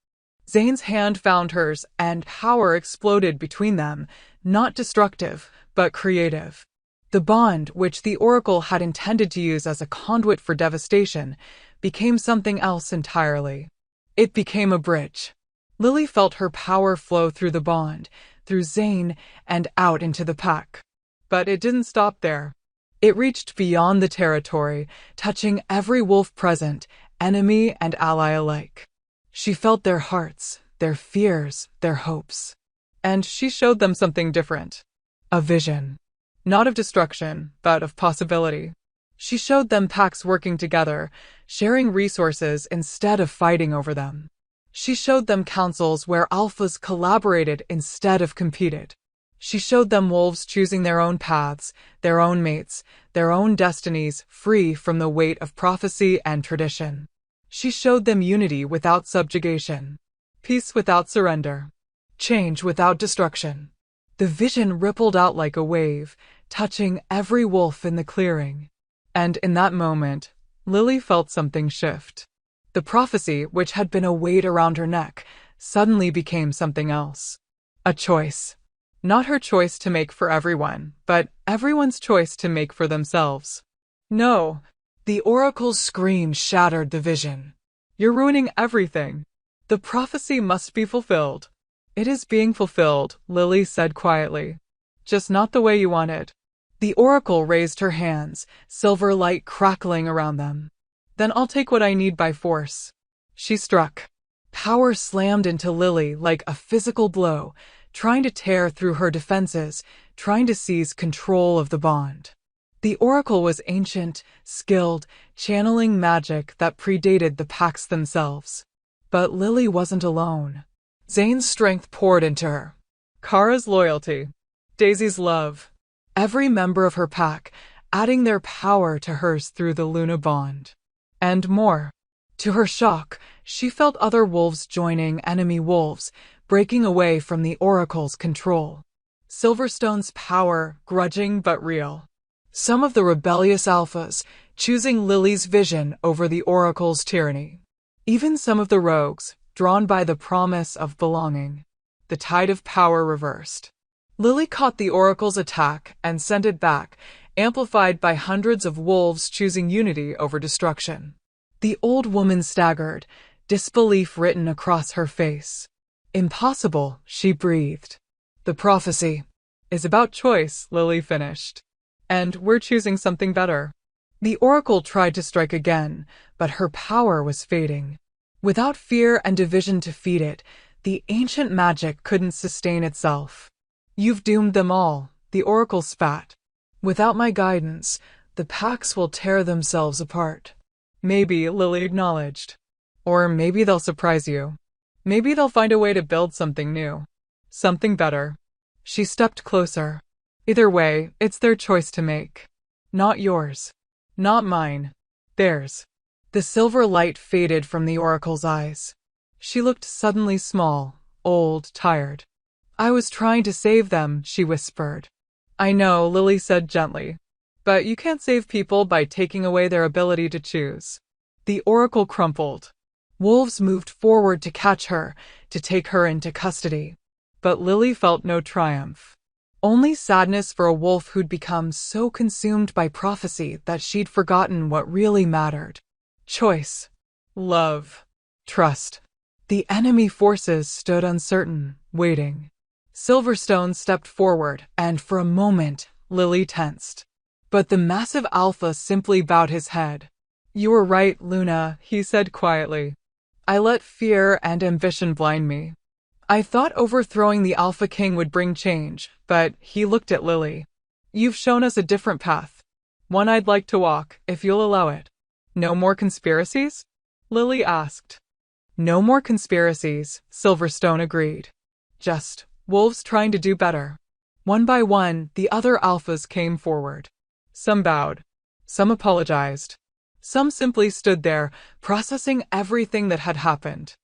Zane's hand found hers, and power exploded between them, not destructive, but creative. The bond, which the Oracle had intended to use as a conduit for devastation, became something else entirely. It became a bridge. Lily felt her power flow through the bond, through Zane, and out into the pack. But it didn't stop there. It reached beyond the territory, touching every wolf present, enemy and ally alike. She felt their hearts, their fears, their hopes. And she showed them something different. A vision. Not of destruction, but of possibility. She showed them packs working together, sharing resources instead of fighting over them. She showed them councils where alphas collaborated instead of competed. She showed them wolves choosing their own paths, their own mates, their own destinies, free from the weight of prophecy and tradition. She showed them unity without subjugation, peace without surrender, change without destruction. The vision rippled out like a wave, touching every wolf in the clearing. And in that moment, Lily felt something shift. The prophecy, which had been a weight around her neck, suddenly became something else. A choice. Not her choice to make for everyone, but everyone's choice to make for themselves. No. The Oracle's scream shattered the vision. You're ruining everything. The prophecy must be fulfilled. It is being fulfilled, Lily said quietly. Just not the way you want it. The Oracle raised her hands, silver light crackling around them. Then I'll take what I need by force. She struck. Power slammed into Lily like a physical blow, trying to tear through her defenses, trying to seize control of the bond. The Oracle was ancient, skilled, channeling magic that predated the packs themselves. But Lily wasn't alone. Zane's strength poured into her. Kara's loyalty. Daisy's love. Every member of her pack, adding their power to hers through the Luna bond. And more. To her shock, she felt other wolves joining enemy wolves, breaking away from the Oracle's control. Silverstone's power, grudging but real. Some of the rebellious alphas, choosing Lily's vision over the Oracle's tyranny. Even some of the rogues, drawn by the promise of belonging. The tide of power reversed. Lily caught the Oracle's attack and sent it back, amplified by hundreds of wolves choosing unity over destruction. The old woman staggered, disbelief written across her face. Impossible, she breathed. The prophecy is about choice, Lily finished. And we're choosing something better. The Oracle tried to strike again, but her power was fading. Without fear and division to feed it, the ancient magic couldn't sustain itself. You've doomed them all, the Oracle spat. Without my guidance, the packs will tear themselves apart. Maybe, Lily acknowledged. Or maybe they'll surprise you. Maybe they'll find a way to build something new. Something better. She stepped closer. Either way, it's their choice to make. Not yours. Not mine. Theirs. The silver light faded from the Oracle's eyes. She looked suddenly small, old, tired. I was trying to save them, she whispered. I know, Lily said gently. But you can't save people by taking away their ability to choose. The Oracle crumpled. Wolves moved forward to catch her, to take her into custody. But Lily felt no triumph. Only sadness for a wolf who'd become so consumed by prophecy that she'd forgotten what really mattered. Choice. Love. Trust. The enemy forces stood uncertain, waiting. Silverstone stepped forward, and for a moment, Lily tensed. But the massive alpha simply bowed his head. "You were right, Luna," he said quietly. "I let fear and ambition blind me. I thought overthrowing the Alpha King would bring change, but," he looked at Lily, "you've shown us a different path. One I'd like to walk, if you'll allow it." "No more conspiracies?" Lily asked. "No more conspiracies," Silverstone agreed. "Just wolves trying to do better." One by one, the other alphas came forward. Some bowed. Some apologized. Some simply stood there, processing everything that had happened.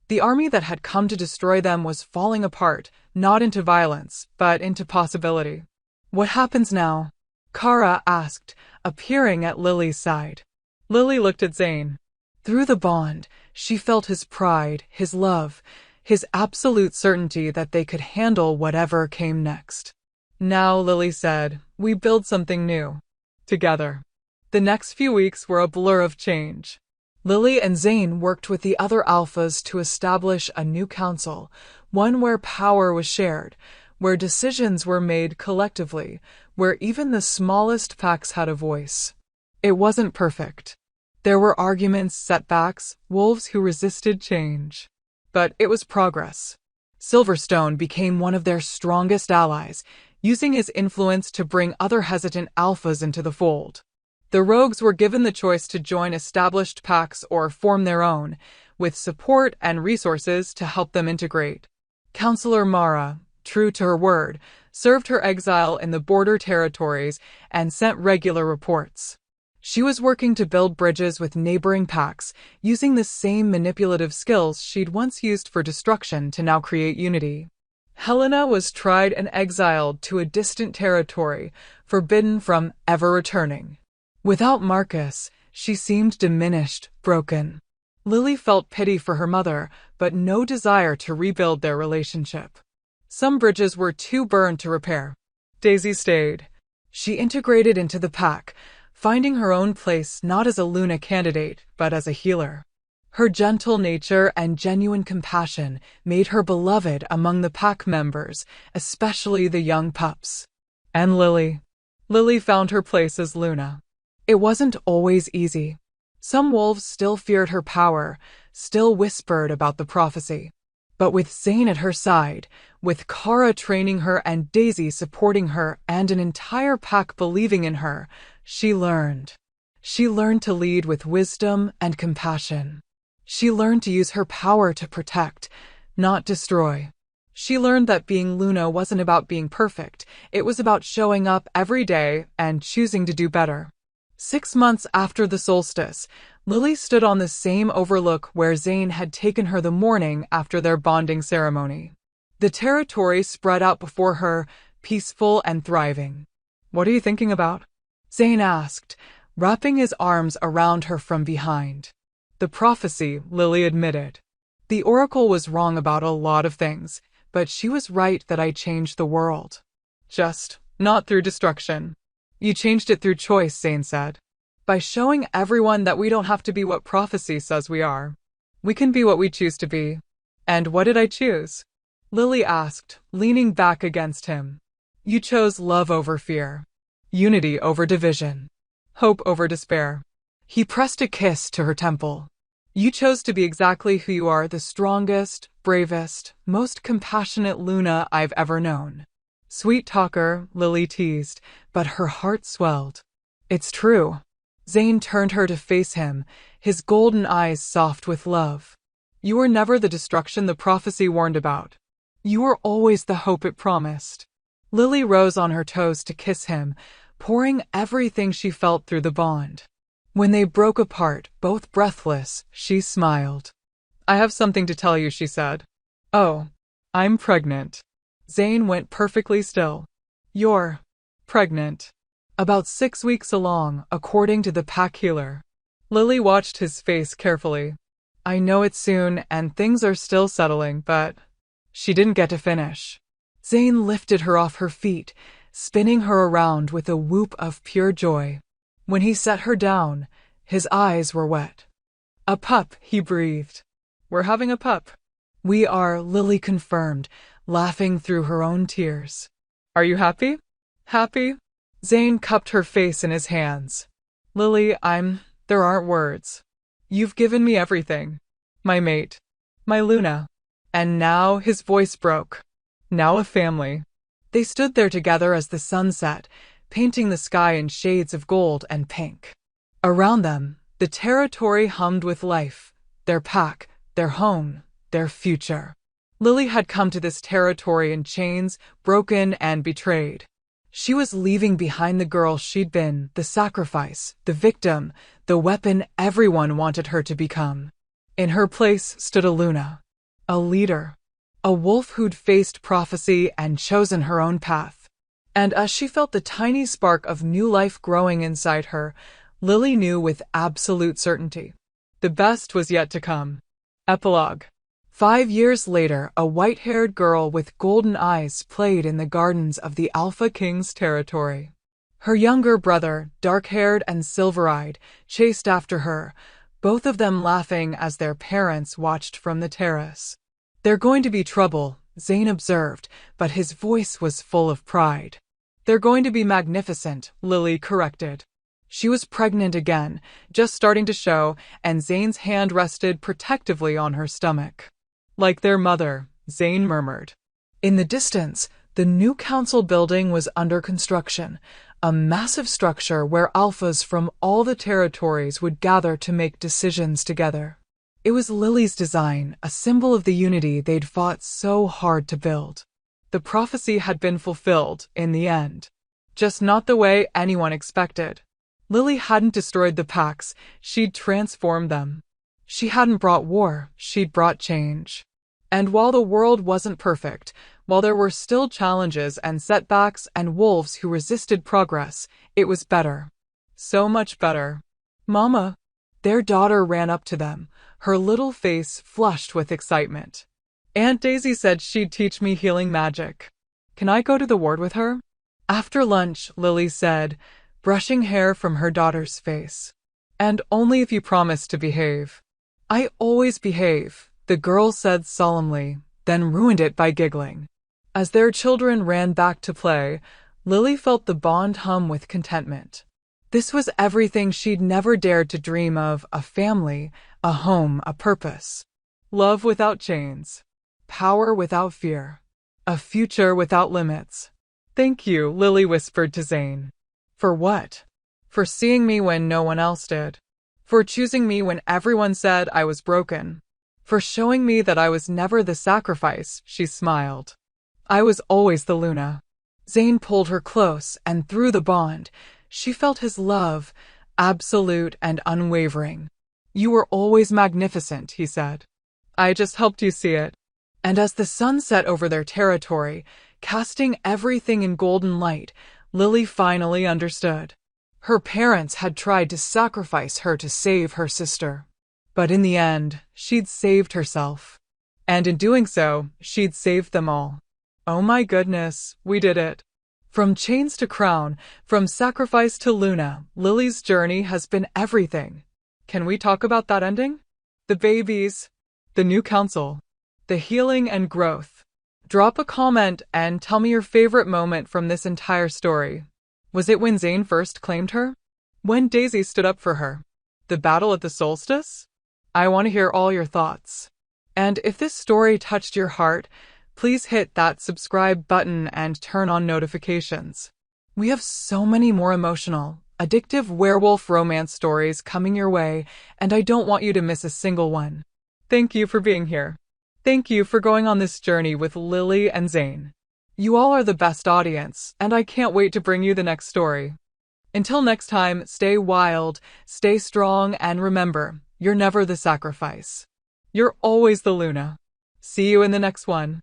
The army that had come to destroy them was falling apart, not into violence, but into possibility. "What happens now?" Kara asked, appearing at Lily's side. Lily looked at Zane. Through the bond, she felt his pride, his love, his absolute certainty that they could handle whatever came next. "Now," Lily said, "we build something new. Together." The next few weeks were a blur of change. Lily and Zane worked with the other alphas to establish a new council, one where power was shared, where decisions were made collectively, where even the smallest packs had a voice. It wasn't perfect. There were arguments, setbacks, wolves who resisted change. But it was progress. Silverstone became one of their strongest allies, using his influence to bring other hesitant alphas into the fold. The rogues were given the choice to join established packs or form their own, with support and resources to help them integrate. Counselor Mara, true to her word, served her exile in the border territories and sent regular reports. She was working to build bridges with neighboring packs, using the same manipulative skills she'd once used for destruction to now create unity. Helena was tried and exiled to a distant territory, forbidden from ever returning. Without Marcus, she seemed diminished, broken. Lily felt pity for her mother, but no desire to rebuild their relationship. Some bridges were too burned to repair. Daisy stayed. She integrated into the pack, finding her own place not as a Luna candidate, but as a healer. Her gentle nature and genuine compassion made her beloved among the pack members, especially the young pups. And Lily. Lily found her place as Luna. It wasn't always easy. Some wolves still feared her power, still whispered about the prophecy. But with Zane at her side, with Kara training her and Daisy supporting her and an entire pack believing in her, she learned. She learned to lead with wisdom and compassion. She learned to use her power to protect, not destroy. She learned that being Luna wasn't about being perfect, it was about showing up every day and choosing to do better. 6 months after the solstice, Lily stood on the same overlook where Zane had taken her the morning after their bonding ceremony. The territory spread out before her, peaceful and thriving. "What are you thinking about?" Zane asked, wrapping his arms around her from behind. "The prophecy," Lily admitted. "The oracle was wrong about a lot of things, but she was right that I changed the world. Just not through destruction." "You changed it through choice," Zane said. "By showing everyone that we don't have to be what prophecy says we are. We can be what we choose to be." "And what did I choose?" Lily asked, leaning back against him. "You chose love over fear, unity over division, hope over despair." He pressed a kiss to her temple. "You chose to be exactly who you are, the strongest, bravest, most compassionate Luna I've ever known." "Sweet talker," Lily teased, but her heart swelled. "It's true." Zane turned her to face him, his golden eyes soft with love. "You were never the destruction the prophecy warned about. You were always the hope it promised." Lily rose on her toes to kiss him, pouring everything she felt through the bond. When they broke apart, both breathless, she smiled. "I have something to tell you," she said. "Oh, I'm pregnant." Zane went perfectly still. "You're pregnant." "About 6 weeks along, according to the pack healer." Lily watched his face carefully. "I know it's soon, and things are still settling, but..." She didn't get to finish. Zane lifted her off her feet, spinning her around with a whoop of pure joy. When he set her down, his eyes were wet. "A pup," he breathed. "We're having a pup." "We are," Lily confirmed, laughing through her own tears. "Are you happy?" "Happy?" Zane cupped her face in his hands. "Lily, there aren't words. You've given me everything. My mate. My Luna. And now," his voice broke. "Now a family." They stood there together as the sun set, painting the sky in shades of gold and pink. Around them, the territory hummed with life, their pack, their home, their future. Lily had come to this territory in chains, broken and betrayed. She was leaving behind the girl she'd been, the sacrifice, the victim, the weapon everyone wanted her to become. In her place stood a Luna, a leader, a wolf who'd faced prophecy and chosen her own path. And as she felt the tiny spark of new life growing inside her, Lily knew with absolute certainty. The best was yet to come. Epilogue. 5 years later, a white-haired girl with golden eyes played in the gardens of the Alpha King's territory. Her younger brother, dark-haired and silver-eyed, chased after her, both of them laughing as their parents watched from the terrace. "They're going to be trouble," Zane observed, but his voice was full of pride. "They're going to be magnificent," Lily corrected. She was pregnant again, just starting to show, and Zane's hand rested protectively on her stomach. "Like their mother," Zane murmured. In the distance, the new council building was under construction, a massive structure where alphas from all the territories would gather to make decisions together. It was Lily's design, a symbol of the unity they'd fought so hard to build. The prophecy had been fulfilled, in the end. Just not the way anyone expected. Lily hadn't destroyed the packs, she'd transformed them. She hadn't brought war, she'd brought change. And while the world wasn't perfect, while there were still challenges and setbacks and wolves who resisted progress, it was better. So much better. "Mama!" Their daughter ran up to them, her little face flushed with excitement. "Aunt Daisy said she'd teach me healing magic. Can I go to the ward with her?" "After lunch," Lily said, brushing hair from her daughter's face. "And only if you promise to behave." "I always behave," the girl said solemnly, then ruined it by giggling. As their children ran back to play, Lily felt the bond hum with contentment. This was everything she'd never dared to dream of: a family, a home, a purpose. Love without chains. Power without fear. A future without limits. "Thank you," Lily whispered to Zane. "For what?" "For seeing me when no one else did. For choosing me when everyone said I was broken. For showing me that I was never the sacrifice," she smiled. "I was always the Luna." Zane pulled her close, and through the bond, she felt his love, absolute and unwavering. "You were always magnificent," he said. "I just helped you see it." And as the sun set over their territory, casting everything in golden light, Lily finally understood. Her parents had tried to sacrifice her to save her sister. But in the end, she'd saved herself. And in doing so, she'd saved them all. Oh my goodness, we did it. From chains to crown, from sacrifice to Luna, Lily's journey has been everything. Can we talk about that ending? The babies, the new council, the healing and growth. Drop a comment and tell me your favorite moment from this entire story. Was it when Zane first claimed her? When Daisy stood up for her? The battle at the solstice? I want to hear all your thoughts. And if this story touched your heart, please hit that subscribe button and turn on notifications. We have so many more emotional, addictive werewolf romance stories coming your way, and I don't want you to miss a single one. Thank you for being here. Thank you for going on this journey with Lily and Zane. You all are the best audience, and I can't wait to bring you the next story. Until next time, stay wild, stay strong, and remember, you're never the sacrifice. You're always the Luna. See you in the next one.